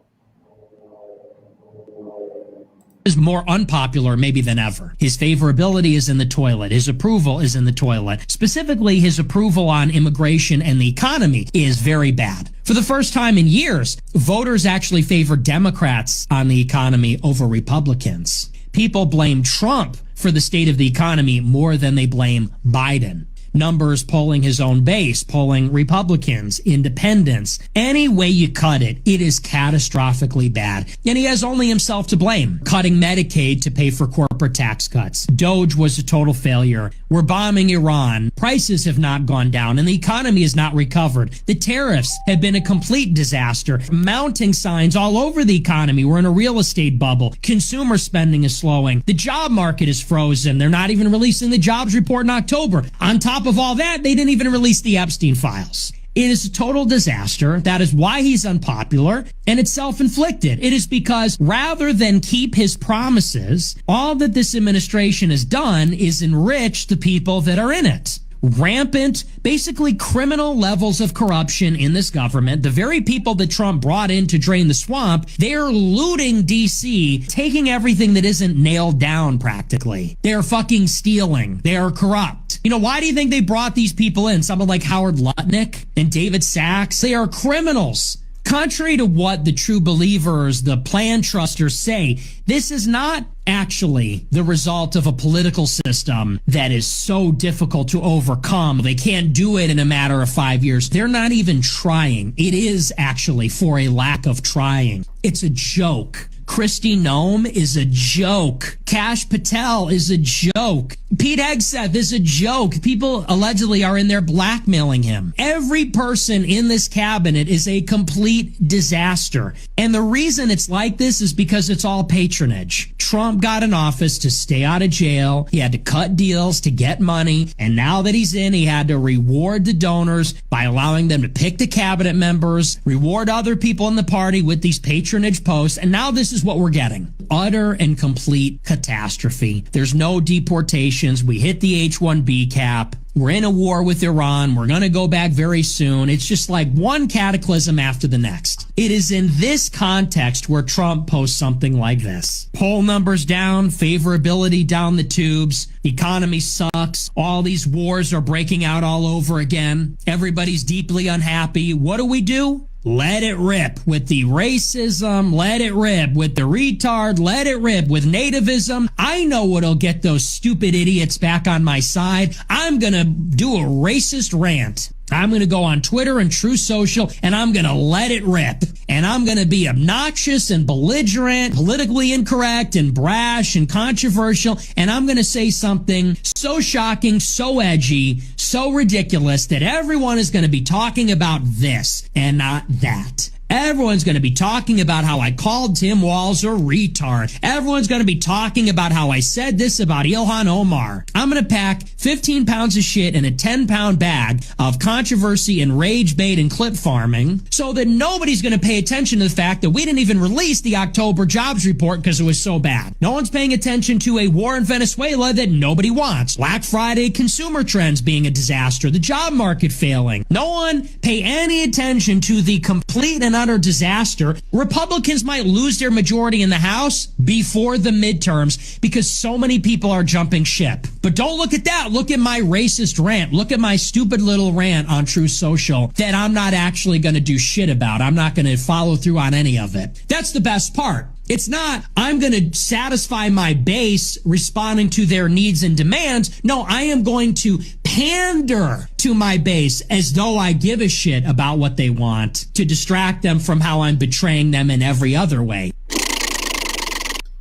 Is more unpopular maybe than ever. His favorability is in the toilet. His approval is in the toilet. Specifically, his approval on immigration and the economy is very bad. For the first time in years, voters actually favor Democrats on the economy over Republicans. People blame Trump for the state of the economy more than they blame Biden. Numbers polling his own base, polling Republicans, independents. Any way you cut it, it is catastrophically bad. And he has only himself to blame. Cutting Medicaid to pay for corporate tax cuts. Doge was a total failure. We're bombing Iran. Prices have not gone down and the economy has not recovered. The tariffs have been a complete disaster. Mounting signs all over the economy. We're in a real estate bubble. Consumer spending is slowing. The job market is frozen. They're not even releasing the jobs report in October. On top of all that, they didn't even release the Epstein files. It is a total disaster. That is why he's unpopular, and it's self-inflicted. It is because rather than keep his promises, all that this administration has done is enrich the people that are in it. Rampant, basically criminal levels of corruption in this government. The very people that Trump brought in to drain the swamp, they're looting DC, taking everything that isn't nailed down practically. They're fucking stealing. They are corrupt. You know, why do you think they brought these people in? Someone like Howard Lutnick and David Sachs? They are criminals. Contrary to what the true believers, the plan trusters say, this is not actually the result of a political system that is so difficult to overcome. They can't do it in a matter of 5 years. They're not even trying. It is actually for a lack of trying. It's a joke. Kristi Noem is a joke. Kash Patel is a joke. Pete Hegseth is a joke. People allegedly are in there blackmailing him. Every person in this cabinet is a complete disaster. And the reason it's like this is because it's all patronage. Trump got in office to stay out of jail. He had to cut deals to get money. And now that he's in, he had to reward the donors by allowing them to pick the cabinet members, reward other people in the party with these patronage posts. And now this is what we're getting. Utter and complete catastrophe. There's no deportations. We hit the H-1B cap. We're in a war with Iran. We're going to go back very soon. It's just like one cataclysm after the next. It is in this context where Trump posts something like this. Poll numbers down, favorability down the tubes, economy sucks, all these wars are breaking out all over again. Everybody's deeply unhappy. What do? Let it rip with the racism. Let it rip with the retard. Let it rip with nativism. I know what'll get those stupid idiots back on my side. I'm going to do a racist rant. I'm going to go on Twitter and True Social, and I'm going to let it rip. And I'm going to be obnoxious and belligerent, politically incorrect and brash and controversial. And I'm going to say something so shocking, so edgy, so ridiculous that everyone is going to be talking about this and not that. Everyone's going to be talking about how I called Tim Walz a retard. Everyone's going to be talking about how I said this about Ilhan Omar. I'm going to pack 15 pounds of shit in a 10-pound bag of controversy and rage bait and clip farming so that nobody's going to pay attention to the fact that we didn't even release the October jobs report because it was so bad. No one's paying attention to a war in Venezuela that nobody wants. Black Friday consumer trends being a disaster. The job market failing. No one pay any attention to the complete and utter disaster. Republicans might lose their majority in the House before the midterms because so many people are jumping ship. But don't look at that. Look at my racist rant. Look at my stupid little rant on True Social that I'm not actually going to do shit about. I'm not going to follow through on any of it. That's the best part. It's not, I'm going to satisfy my base responding to their needs and demands. No, I am going to pander to my base as though I give a shit about what they want to distract them from how I'm betraying them in every other way.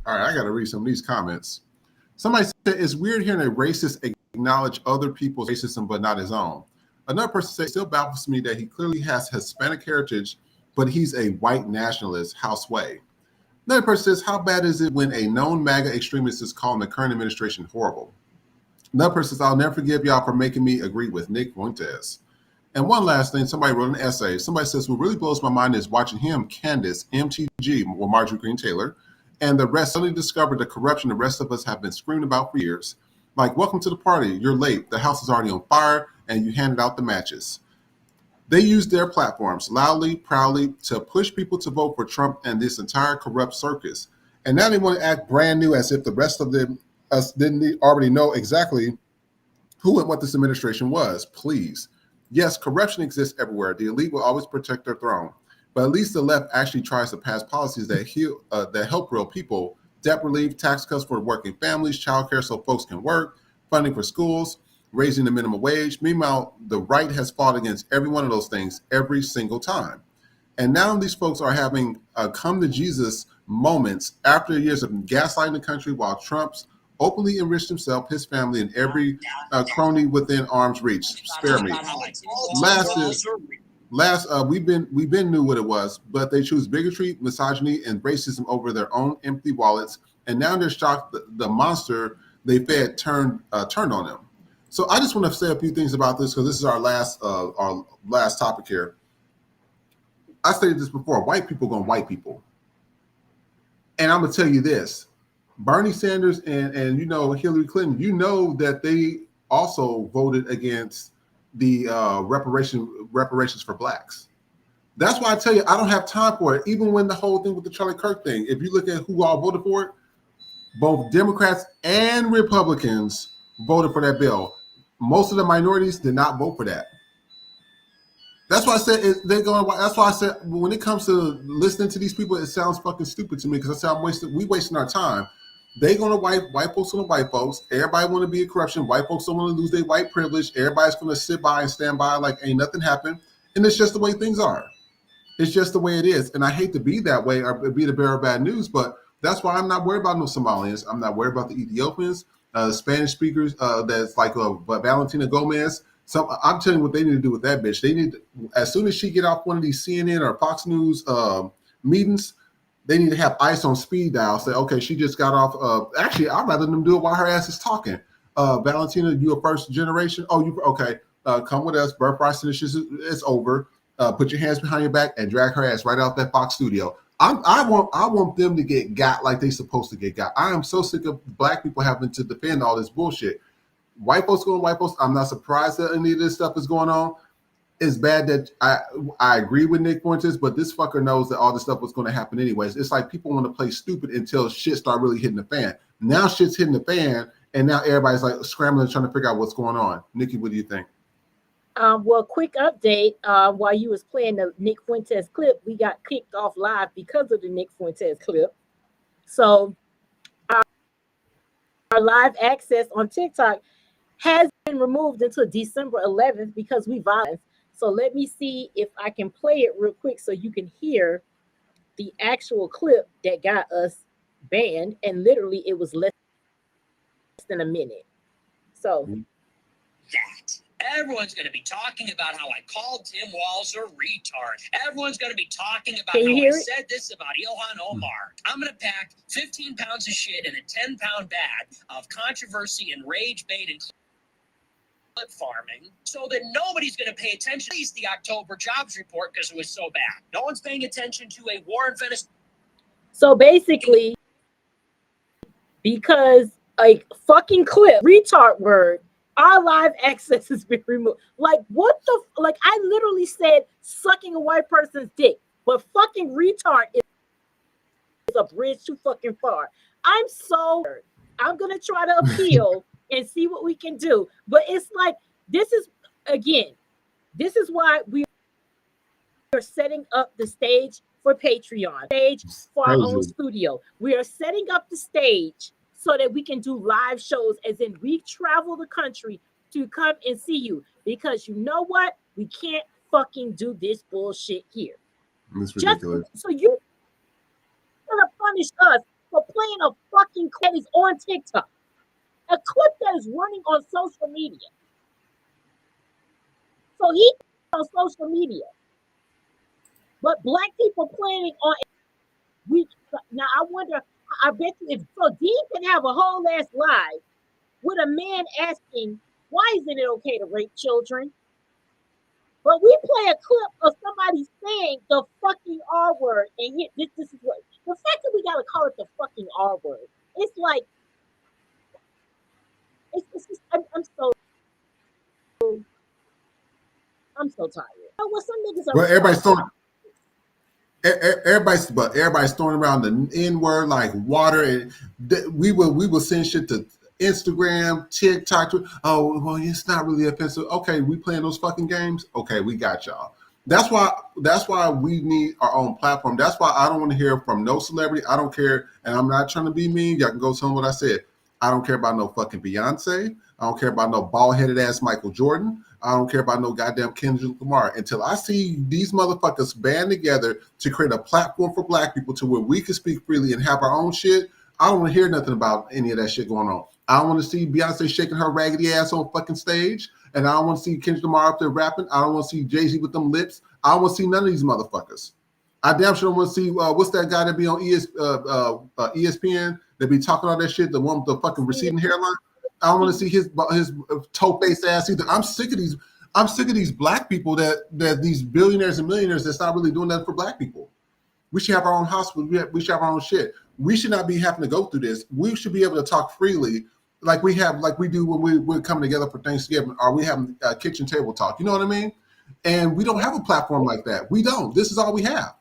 All right, I got to read some of these comments. Somebody said, it's weird hearing a racist acknowledge other people's racism but not his own. Another person said, it still baffles me that he clearly has Hispanic heritage, but he's a white nationalist, House Way. Another person says, how bad is it when a known MAGA extremist is calling the current administration horrible? Another person says, I'll never forgive y'all for making me agree with Nick Fuentes. And one last thing, somebody wrote an essay. Somebody says, what really blows my mind is watching him, Candace, MTG, or Marjorie Greene Taylor, and the rest suddenly discovered the corruption the rest of us have been screaming about for years. Like, welcome to the party. You're late. The house is already on fire, and you handed out the matches. They use their platforms loudly, proudly to push people to vote for Trump and this entire corrupt circus. And now they want to act brand new as if the rest of us didn't already know exactly who and what this administration was. Please. Yes, corruption exists everywhere. The elite will always protect their throne. But at least the left actually tries to pass policies that help real people. Debt relief, tax cuts for working families, childcare so folks can work, funding for schools, raising the minimum wage. Meanwhile, the right has fought against every one of those things every single time. And now these folks are having come to Jesus moments after years of gaslighting the country while Trump's openly enriched himself, his family, and every crony within arm's reach. Spare me. We've been knew what it was, but they choose bigotry, misogyny, and racism over their own empty wallets. And now they're shocked that the monster they fed turned on them. So I just want to say a few things about this because this is our last topic here. I stated this before: white people gonna white people, and I'm gonna tell you this: Bernie Sanders and Hillary Clinton, that they also voted against the reparations for blacks. That's why I tell you I don't have time for it. Even when the whole thing with the Charlie Kirk thing, if you look at who all voted for it, both Democrats and Republicans voted for that bill. Most of the minorities did not vote for that. That's why I said that's why I said when it comes to listening to these people, it sounds fucking stupid to me because I said we wasting our time. They gonna white folks on the white folks. Everybody want to be a corruption. White folks don't want to lose their white privilege. Everybody's gonna sit by and stand by like ain't nothing happened. And it's just the way things are. It's just the way it is. And I hate to be that way or be the bearer of bad news, but That's why I'm not worried about no Somalians. I'm not worried about the Ethiopians, Spanish speakers. That's like Valentina Gomez. So I'm telling you what they need to do with that bitch. They need to, as soon as she get off one of these CNN or Fox News meetings, they need to have ICE on speed dial. Say, okay, she just got off. Actually, I'd rather them do it while her ass is talking. Valentina, you a first generation? Oh, you okay? Come with us. Birthright is over. Put your hands behind your back and drag her ass right out that Fox studio. I want them to get got like they supposed to get got. I am so sick of black people having to defend all this bullshit. White folks going white folks. I'm not surprised that any of this stuff is going on. It's bad that I agree with Nick Fuentes, but this fucker knows that all this stuff was going to happen anyways. It's like people want to play stupid until shit start really hitting the fan. Now shit's hitting the fan, and now everybody's like scrambling trying to figure out what's going on. Nikki, what do you think? Well, quick update. While you was playing the Nick Fuentes clip, we got kicked off live because of the Nick Fuentes clip. So our live access on TikTok has been removed until December 11th because we violence. So let me see if I can play it real quick so you can hear the actual clip that got us banned. And literally it was less than a minute. So that. Everyone's going to be talking about how I called Tim Walz a retard. Everyone's going to be talking about how I said this about Ilhan Omar. I'm going to pack 15 pounds of shit in a 10-pound bag of controversy and rage bait and clip farming so that nobody's going to pay attention to the October jobs report because it was so bad. No one's paying attention to a war in Venezuela. So basically, because a fucking clip, retard word, our live access has been removed. Like, what the? Like, I literally said sucking a white person's dick, but fucking retard is a bridge too fucking far. I'm gonna try to appeal and see what we can do. But it's like, this is why we are setting up the stage for Patreon, stage for our own studio. We are setting up the stage so that we can do live shows, as in we travel the country to come and see you. Because you know what? We can't fucking do this bullshit here. It's ridiculous. So you're gonna punish us for playing a fucking clip that is on TikTok. A clip that is running on social media. So he's on social media. But black people playing it on now I wonder, I bet you if so Dean can have a whole ass live with a man asking, why isn't it okay to rape children? But we play a clip of somebody saying the fucking R word, and this is what the fact that we gotta call it the fucking R word. It's like it's just, I'm so tired. You know what, some niggas are. Well, everybody's throwing around the N word like water, and we will send shit to Instagram, TikTok. Oh, well, it's not really offensive. Okay, we playing those fucking games. Okay, we got y'all. That's why we need our own platform. That's why I don't want to hear from no celebrity. I don't care, and I'm not trying to be mean. Y'all can go tell them what I said. I don't care about no fucking Beyonce. I don't care about no bald-headed ass Michael Jordan. I don't care about no goddamn Kendrick Lamar until I see these motherfuckers band together to create a platform for black people to where we can speak freely and have our own shit. I don't want to hear nothing about any of that shit going on. I don't want to see Beyonce shaking her raggedy ass on fucking stage, and I don't want to see Kendrick Lamar up there rapping. I don't want to see Jay-Z with them lips. I don't want to see none of these motherfuckers. I damn sure don't want to see what's that guy that be on ESPN that be talking all that shit, the one with the fucking receding hairline. I don't want to see his toe-faced ass either. I'm sick of these black people that these billionaires and millionaires that's not really doing that for black people. We should have our own hospital. We should have our own shit. We should not be having to go through this. We should be able to talk freely like we do when we're coming together for Thanksgiving, or we have a kitchen table talk. You know what I mean? And we don't have a platform like that. We don't. This is all we have.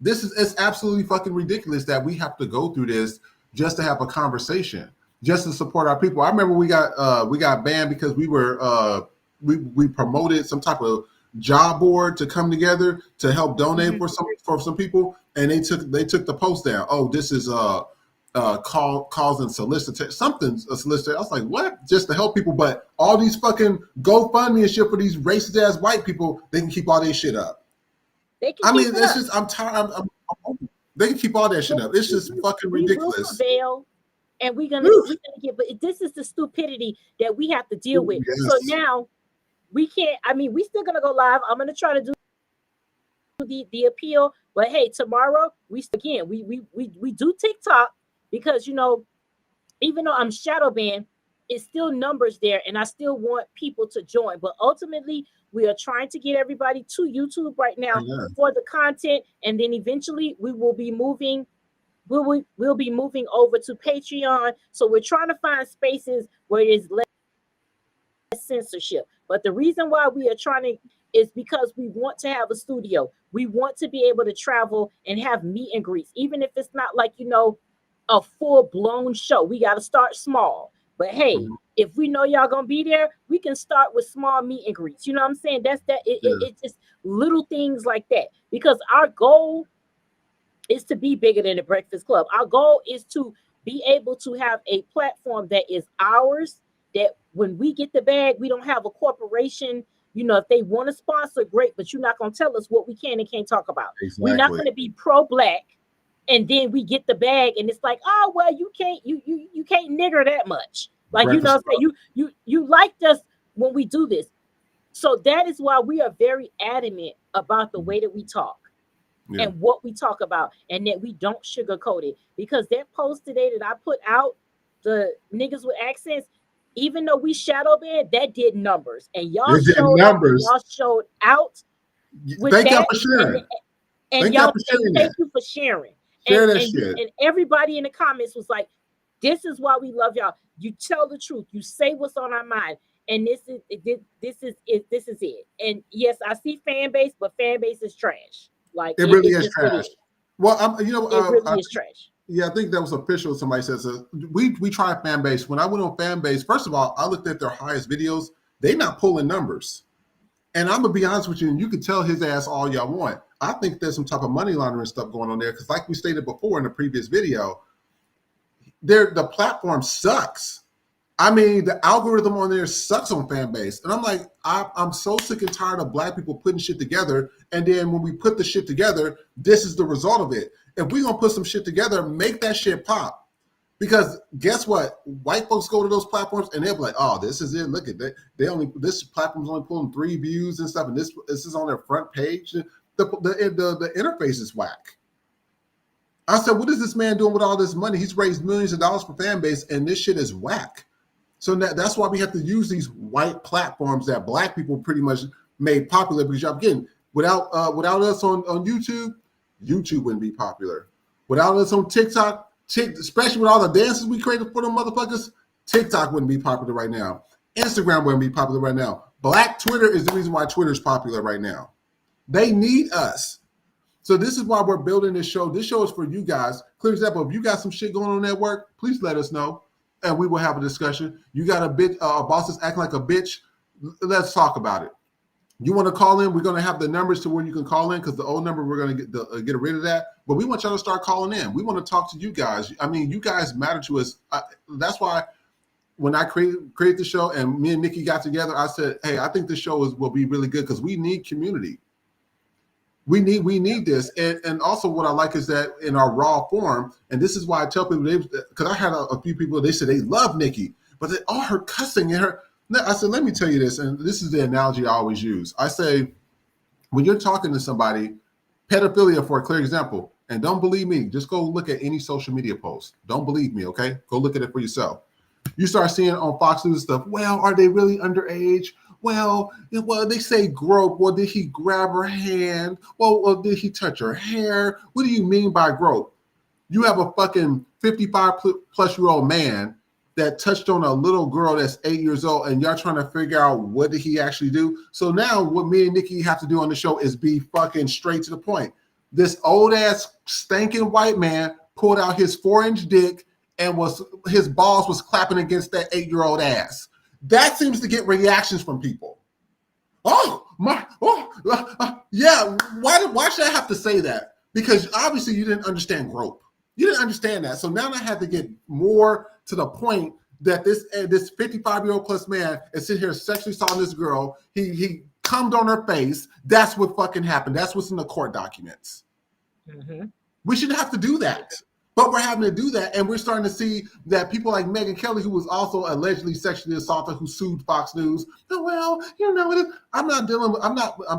It's absolutely fucking ridiculous that we have to go through this just to have a conversation, just to support our people. I remember we got banned because we were we promoted some type of job board to come together to help donate for some people, and they took the post down. Oh, this is cause and solicitation, something's a solicitor. I was like, what? Just to help people, but all these fucking GoFundMe and shit for these racist ass white people, they can keep all their shit up. I'm tired. They can keep all that shit up. It's just fucking ridiculous. We will prevail, and we're gonna get. But this is the stupidity that we have to deal with. Yes. So now we can't. I mean, we still gonna go live. I'm gonna try to do the appeal, but hey, tomorrow we do TikTok because even though I'm shadow banned, it's still numbers there, and I still want people to join. But ultimately, we are trying to get everybody to YouTube right now for the content, and then eventually we will be moving. We'll be moving over to Patreon. So we're trying to find spaces where there's less censorship. But the reason why we are trying to is because we want to have a studio. We want to be able to travel and have meet and greets, even if it's not like a full-blown show. We got to start small. But hey, if we know y'all gonna be there, we can start with small meet and greets. You know what I'm saying? It's just little things like that. Because our goal is to be bigger than the Breakfast Club. Our goal is to be able to have a platform that is ours, that when we get the bag, we don't have a corporation. If they want to sponsor, great, but you're not going to tell us what we can and can't talk about. Exactly. We're not going to be pro-black, and then we get the bag, and it's like, oh well, you can't nigger that much. Like you liked us when we do this, so that is why we are very adamant about the way that we talk and what we talk about, and that we don't sugarcoat it. Because that post today that I put out, the niggas with accents, even though we shadow banned, that did numbers, and y'all showed numbers. Y'all showed out. Thank y'all for sharing. And y'all, thank you for sharing. Share that shit. And everybody in the comments was like, "This is why we love y'all. You tell the truth. You say what's on our mind." And this is it. And yes, I see fan base, but fan base is trash. Like it really is trash. Well, it really is trash. Yeah, I think that was official. Somebody says we tried fan base. When I went on fan base, first of all, I looked at their highest videos. They not pulling numbers. And I'm gonna be honest with you, and you can tell his ass all y'all want. I think there's some type of money laundering stuff going on there, because like we stated before in the previous video, the platform sucks. I mean, the algorithm on there sucks on fan base. And I'm like, I'm so sick and tired of black people putting shit together. And then when we put the shit together, this is the result of it. If we're going to put some shit together, make that shit pop. Because guess what? White folks go to those platforms and they'll be like, oh, this is it. Look at that. This platform's only pulling 3 views and stuff. And this is on their front page. The interface is whack. I said, what is this man doing with all this money? He's raised millions of dollars for fan base, and this shit is whack. So that's why we have to use these white platforms that black people pretty much made popular. Because again, without us on YouTube, YouTube wouldn't be popular. Without us on TikTok, especially with all the dances we created for them motherfuckers, TikTok wouldn't be popular right now. Instagram wouldn't be popular right now. Black Twitter is the reason why Twitter is popular right now. They need us. So this is why we're building this show. This show is for you guys. Clear example, if you got some shit going on at work, please let us know, and we will have a discussion. You got a boss that's acting like a bitch, let's talk about it. You want to call in, we're going to have the numbers to where you can call in, because the old number, we're going to get rid of that. But we want y'all to start calling in. We want to talk to you guys. I mean, you guys matter to us. That's why when I created the show and me and Nikki got together, I said, hey, I think this show will be really good, because we need community. We need this. And also what I like is that in our raw form, and this is why I tell people, because I had a few people, they said they love Nikki, but all her cussing and her, I said, let me tell you this, and this is the analogy I always use. I say, when you're talking to somebody, pedophilia for a clear example, and don't believe me, just go look at any social media post. Don't believe me, okay? Go look at it for yourself. You start seeing on Fox News stuff, well, are they really underage? Well, they say grope. Well, did he grab her hand? Well, did he touch her hair? What do you mean by grope? You have a fucking 55-plus-year-old man that touched on a little girl that's 8 years old, and y'all trying to figure out what did he actually do? So now what me and Nikki have to do on the show is be fucking straight to the point. This old-ass stinking white man pulled out his 4-inch dick, and his balls was clapping against that 8-year-old ass. That seems to get reactions from people. Yeah. Why should I have to say that? Because obviously you didn't understand grope. You didn't understand that. So now I have to get more to the point that this 55-year-old plus man is sitting here sexually assaulting this girl. He cummed on her face. That's what fucking happened. That's what's in the court documents. Mm-hmm. We shouldn't have to do that. But we're having to do that, and we're starting to see that people like Megyn Kelly, who was also allegedly sexually assaulted, who sued Fox News. Oh, well, you know, I'm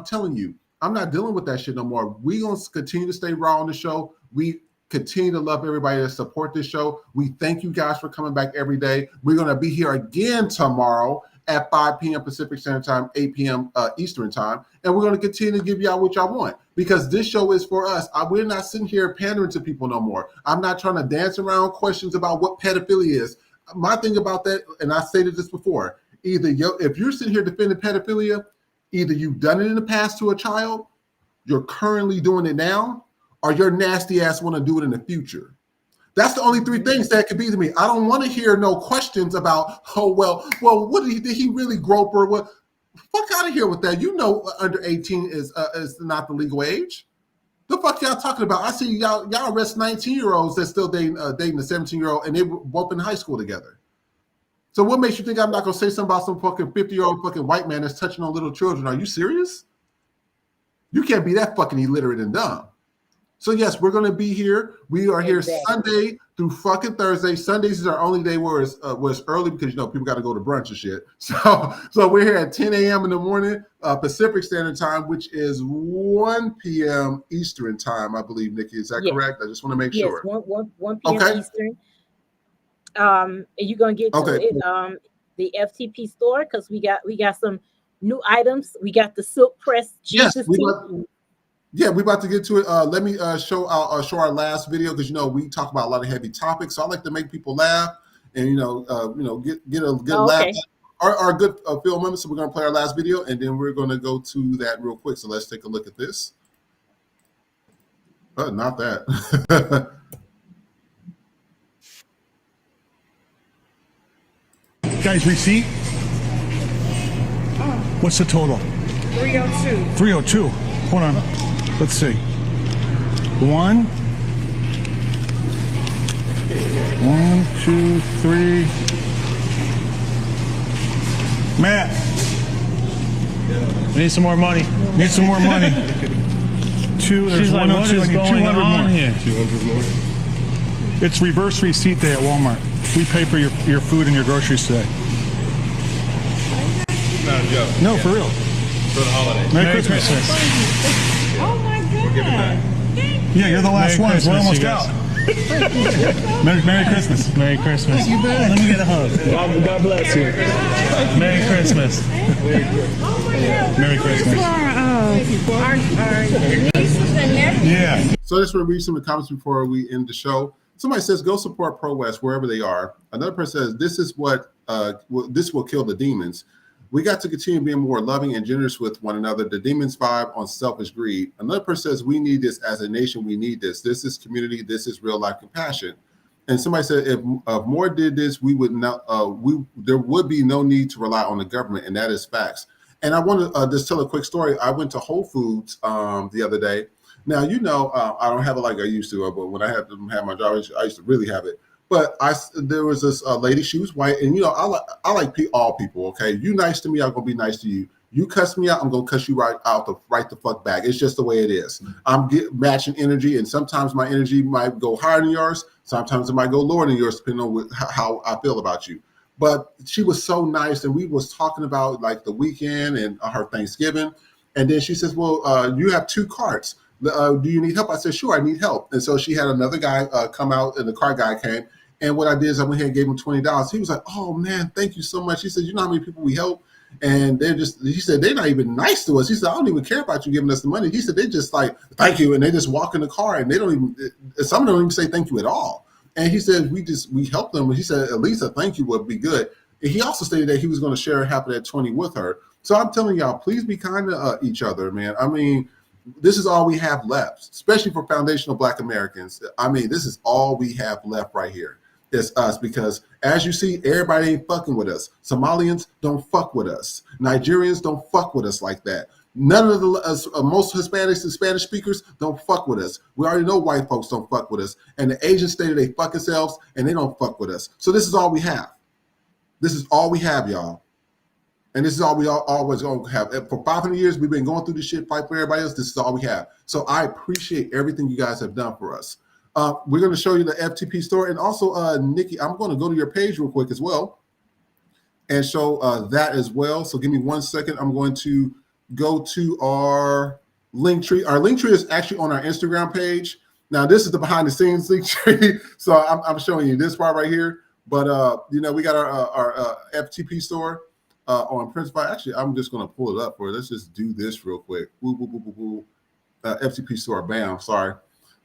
telling you, I'm not dealing with that shit no more. We're going to continue to stay raw on the show. We continue to love everybody that support this show. We thank you guys for coming back every day. We're going to be here again tomorrow at 5 p.m. Pacific Standard Time, 8 p.m. Eastern Time. And we're going to continue to give y'all what y'all want, because this show is for us. We're not sitting here pandering to people no more. I'm not trying to dance around questions about what pedophilia is. My thing about that, and I stated this before, if you're sitting here defending pedophilia, either you've done it in the past to a child, you're currently doing it now, or your nasty ass want to do it in the future. That's the only three things that could be to me. I don't want to hear no questions about, well, what did he really grope her? What? Fuck out of here with that. You know, under 18 is not the legal age. The fuck y'all talking about? I see y'all arrest 19-year-olds that's still dating a 17-year-old, and they were both in high school together. So what makes you think I'm not gonna say something about some fucking 50-year-old fucking white man that's touching on little children? Are you serious? You can't be that fucking illiterate and dumb. So yes, we're gonna be here. We are here Sunday through fucking Thursday. Sundays is our only day where it's early, because you know people got to go to brunch and shit. So we're here at 10 a.m. in the morning Pacific Standard Time, which is 1 p.m. Eastern Time, I believe. Nikki, is that correct? I just want to make sure. Yes, 1 p.m. Eastern. And you're gonna get to it, the FTP store, because we got some new items. We got the silk press Jesus tea. Yeah, we're about to get to it. Let me show our last video, because you know we talk about a lot of heavy topics. So I like to make people laugh, and get a good laugh. Our good film members. So we're gonna play our last video, and then we're gonna go to that real quick. So let's take a look at this. Not that. Guys, receipt. What's the total? 302. 302. Hold on. Let's see. 1, 2, 3. Matt. We need some more money. Need some more money. 2. There's She's 102. like, what is I need going 200 on more. here? 200 more. It's reverse receipt day at Walmart. We pay for your food and your groceries today. Not a joke. No, for real. For the holidays. Merry Christmas. Oh my goodness. Yeah, you're the last Merry ones. We're Christmas, almost you out. Merry Christmas. Merry Christmas. Let me get a hug. God bless you. Merry Christmas. Merry Christmas. Our nieces and nephews. Yeah. So I just want to read some of the comments before we end the show. Somebody says, go support Pro West wherever they are. Another person says, this is what this will kill the demons. We got to continue being more loving and generous with one another. The demons vibe on selfish greed. Another person says, we need this as a nation. We need this. This is community. This is real life compassion. And somebody said, if more did this, we would not. There would be no need to rely on the government, and that is facts. And I want to just tell a quick story. I went to Whole Foods the other day. Now, you know, I don't have it like I used to, but when I had my job, I used to really have it. But there was this lady, she was white, and you know, I like all people. Okay, you nice to me, I'm gonna be nice to you. You cuss me out, I'm gonna cuss you right the fuck back. It's just the way it is. I'm matching energy, and sometimes my energy might go higher than yours. Sometimes it might go lower than yours, depending on how I feel about you. But she was so nice, and we was talking about like the weekend and her Thanksgiving, and then she says, "Well, you have 2 carts. Do you need help?" I said, "Sure, I need help." And so she had another guy come out, and the car guy came. And what I did is I went ahead and gave him $20. He was like, "Oh man, thank you so much." He said, "You know how many people we help?" And he said, "They're not even nice to us." He said, "I don't even care about you giving us the money." He said, "They just like, thank you." And they just walk in the car, and they don't even, some of them don't even say thank you at all. And he said, we helped them. He said, at least a thank you would be good. And he also stated that he was going to share half of that 20 with her. So I'm telling y'all, please be kind to each other, man. I mean, this is all we have left, especially for foundational Black Americans. I mean, this is all we have left right here. It's us, because as you see, everybody ain't fucking with us. Somalians don't fuck with us. Nigerians don't fuck with us like that. None of the most Hispanics and Spanish speakers don't fuck with us. We already know white folks don't fuck with us. And the Asians stated they fuck themselves and they don't fuck with us. So this is all we have. This is all we have, y'all. And this is all we always going to have. For 500 years, we've been going through this shit, fight for everybody else. This is all we have. So I appreciate everything you guys have done for us. We're going to show you the FTP store. And also, Nikki, I'm going to go to your page real quick as well and show that as well. So give me 1 second. I'm going to go to our link tree. Our link tree is actually on our Instagram page. Now, this is the behind the scenes link tree. So I'm showing you this part right here. But, we got our FTP store on Principal. Actually, I'm just going to pull it up for you. Let's just do this real quick. FTP store. Bam. Sorry.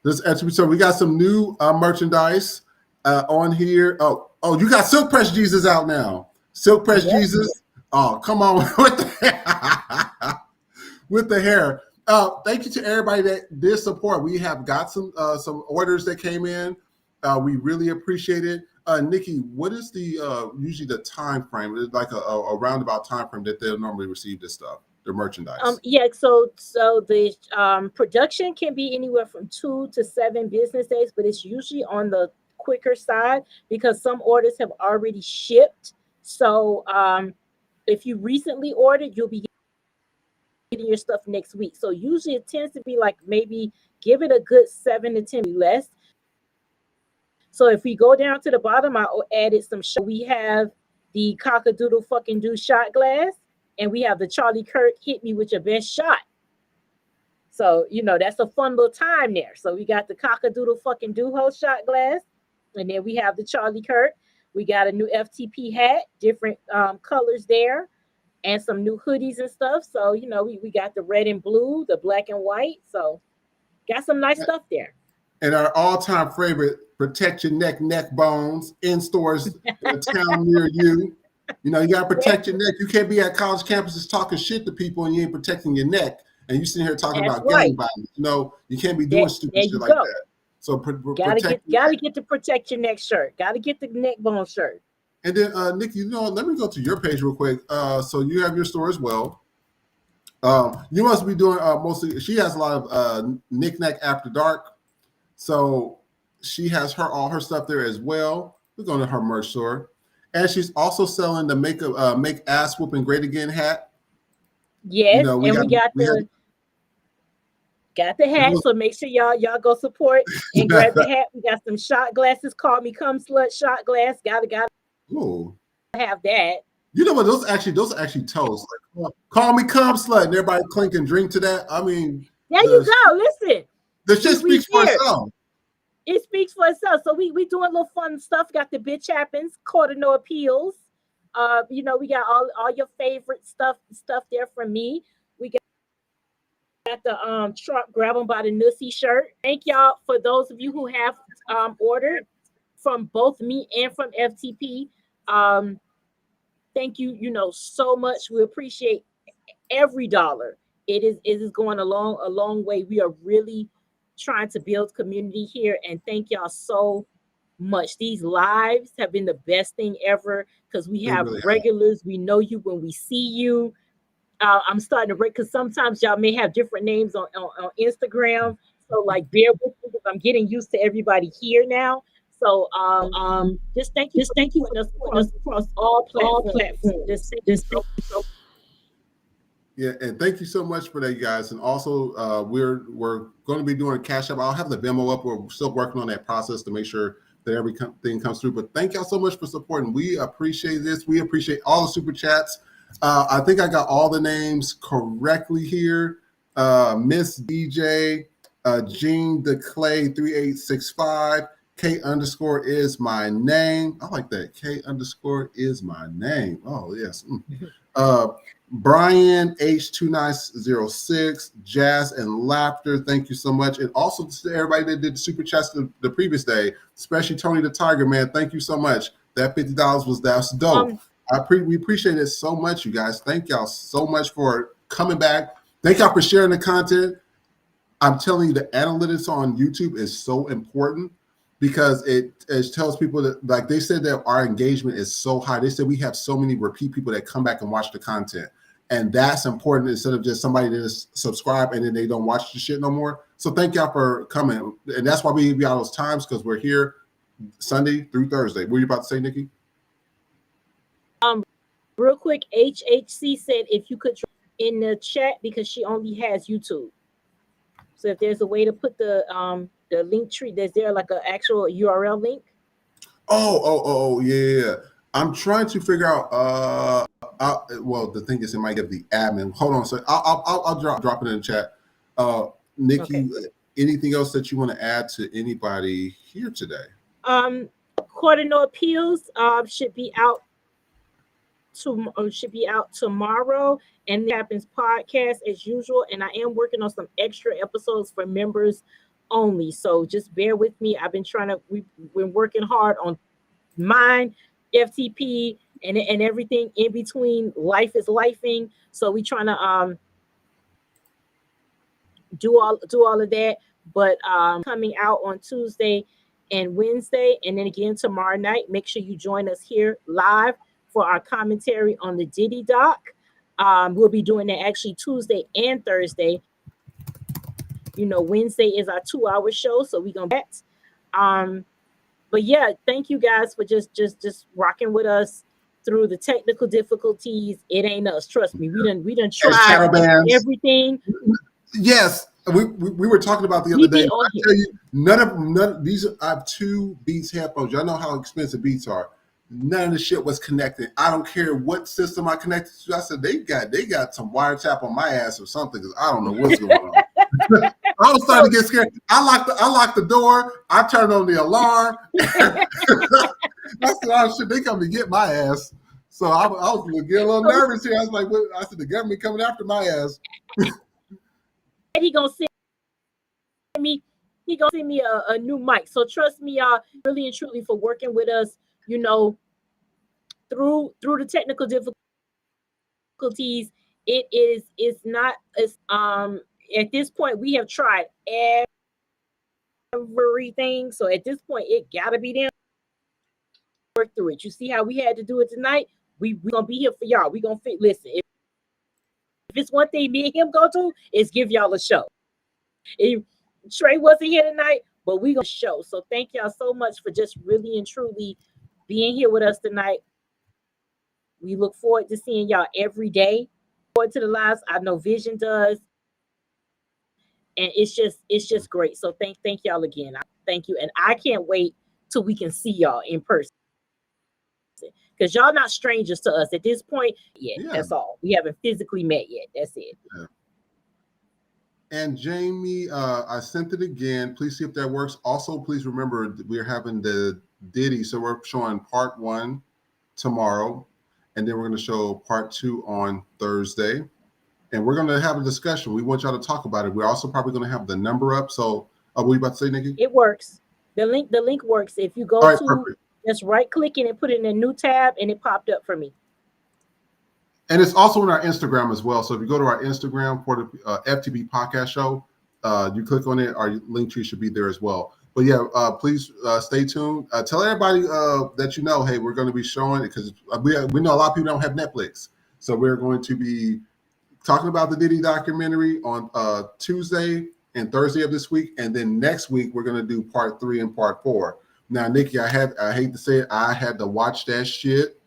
This FTP store. We got some new merchandise on here. Oh, you got Silk Press Jesus out now. Silk Press Jesus. Oh, come on with the with the hair. Thank you to everybody that did support. We have got some orders that came in. We really appreciate it. Nikki, what is the usually the time frame? It's like a roundabout time frame that they'll normally receive this stuff, their merchandise. So the production can be anywhere from 2 to 7 business days, but it's usually on the quicker side because some orders have already shipped. So if you recently ordered, you'll be getting your stuff next week. So usually it tends to be like maybe give it a good 7 to 10 less. So if we go down to the bottom, I added some. We have the Cockadoodle fucking do shot glass, and we have the Charlie Kirk hit me with your best shot. So that's a fun little time there. So we got the Cockadoodle fucking do ho shot glass, and then we have the Charlie Kirk. We got a new FTP hat, different colors there, and some new hoodies and stuff. So we got the red and blue, the black and white. So got some nice stuff there. And our all-time favorite, protect your neck bones in stores in the town near you. You got to protect your neck. You can't be at college campuses talking shit to people and you ain't protecting your neck. And you sitting here talking about gang violence. You can't be doing stupid shit like that. So gotta get the protect your neck shirt. Gotta get the neck bone shirt. And then Nikki, let me go to your page real quick. So you have your store as well. You must be doing mostly. She has a lot of knick-knack after dark. So she has all her stuff there as well. We're going to her merch store. And she's also selling the make ass whooping great again hat. Yes, we got the hat. So make sure y'all go support and grab the hat. We got some shot glasses. Call me cum slut shot glass. Gotta have that. You know what? Those are actually toast. Like, call me cum slut, and everybody clink and drink to that. I mean, there you go. Listen. The shit speaks for itself. It speaks for itself. So we doing a little fun stuff. Got the bitch happens, court of no appeals. We got all your favorite stuff there from me. We got the Trump grab them by the Nussy shirt. Thank y'all for those of you who have ordered from both me and from FTP. Thank you, so much. We appreciate every dollar. It is going a long way. We are really trying to build community here, and thank y'all so much. These lives have been the best thing ever because we have regulars. We know you when we see you. I'm starting to because sometimes y'all may have different names on Instagram. So like bear with me because I'm getting used to everybody here now. So just thank you for us across all platforms. Yeah, and thank you so much for that, you guys. And also, we're going to be doing a Cash App. I'll have the demo up. We're still working on that process to make sure that everything comes through. But thank y'all so much for supporting. We appreciate this. We appreciate all the super chats. I think I got all the names correctly here. Miss DJ, Jean DeClay 3865. K _ is my name. I like that. K _ is my name. Oh, yes. Brian H2906, Jazz and Laughter, thank you so much. And also to everybody that did the super chats the previous day, especially Tony the Tiger, man, thank you so much. That $50 that's dope. We appreciate it so much, you guys. Thank y'all so much for coming back. Thank y'all for sharing the content. I'm telling you, the analytics on YouTube is so important because it tells people that, like they said, that our engagement is so high. They said we have so many repeat people that come back and watch the content. And that's important instead of just somebody that just subscribe and then they don't watch the shit no more. So thank y'all for coming. And that's why we give y'all those times, because we're here Sunday through Thursday. What were you about to say, Nikki? Real quick, HHC said if you could in the chat because she only has YouTube. So if there's a way to put the link tree, is there like an actual URL link? Oh, yeah. I'm trying to figure out. Well, the thing is, it might give the admin. Hold on, so I'll drop it in the chat. Nikki, okay. Anything else that you want to add to anybody here today? Court of No Appeals should be out tomorrow, and the Happens podcast as usual. And I am working on some extra episodes for members only, so just bear with me. We've been working hard on mine, FTP, and everything in between. Life is lifing, so we trying to do all of that. But coming out on Tuesday and Wednesday, and then again tomorrow night. Make sure you join us here live for our commentary on the Diddy doc. We'll be doing that actually Tuesday and Thursday. Wednesday is our 2-hour show, so we're gonna bet. But yeah, thank you guys for just rocking with us through the technical difficulties. It ain't us, trust me. We done tried everything. Yes, we were talking about the other day. I tell you, none of these. I have 2 Beats headphones. Y'all know how expensive Beats are. None of the shit was connected. I don't care what system I connected to. I said they got some wiretap on my ass or something because I don't know what's going on. I was starting to get scared. I locked the door. I turned on the alarm. I said, "Oh shit, they come to get my ass." So I was getting a little nervous here. I was like, "What?" I said, "The government coming after my ass." He gonna send me a new mic. So trust me, y'all, really and truly for working with us, through the technical difficulties. It's not as at this point we have tried everything. So at this point, it gotta be them work through it. You see how we had to do it tonight? We gonna be here for y'all. We gonna listen. If it's one thing me and him go to, is give y'all a show. Trey wasn't here tonight, but we gonna show. So thank y'all so much for just really and truly being here with us tonight. We look forward to seeing y'all every day. Forward to the lives. I know Vision does, and it's just great. So thank y'all again. Thank you, and I can't wait till we can see y'all in person. Because y'all not strangers to us at this point yet. Yeah. That's all. We haven't physically met yet. That's it. Yeah. And Jamie, I sent it again. Please see if that works. Also, please remember we're having the Diddy. So we're showing part 1 tomorrow, and then we're going to show part 2 on Thursday. And we're going to have a discussion. We want y'all to talk about it. We're also probably going to have the number up. So what are you about to say, Nikki? It works. The link works. If you go perfect. Just right click and put it in a new tab, and it popped up for me. And it's also on our Instagram as well. So if you go to our Instagram for the FTP podcast show, you click on it, our link tree should be there as well. But yeah, please stay tuned. Tell everybody that hey, we're going to be showing it because we know a lot of people don't have Netflix. So we're going to be talking about the Diddy documentary on Tuesday and Thursday of this week. And then next week, we're going to do part 3 and part 4. Now, Nikki, I hate to say it, I had to watch that shit.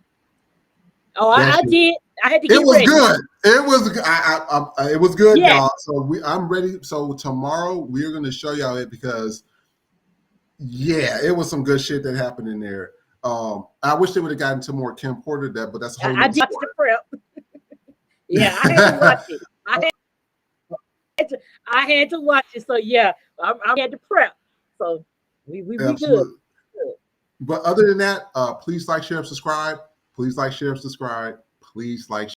Oh, I did. I had to get ready. It was good. It was it was good, yeah. Y'all. So I'm ready. So tomorrow we're going to show y'all it because, yeah, it was some good shit that happened in there. I wish they would have gotten to more Kim Porter that, but that's a whole I did the prep. Yeah, I had to watch it. I had to watch it. So yeah, I had to prep. So we good. But other than that, please like, share, subscribe. Please like, share, subscribe. Please like,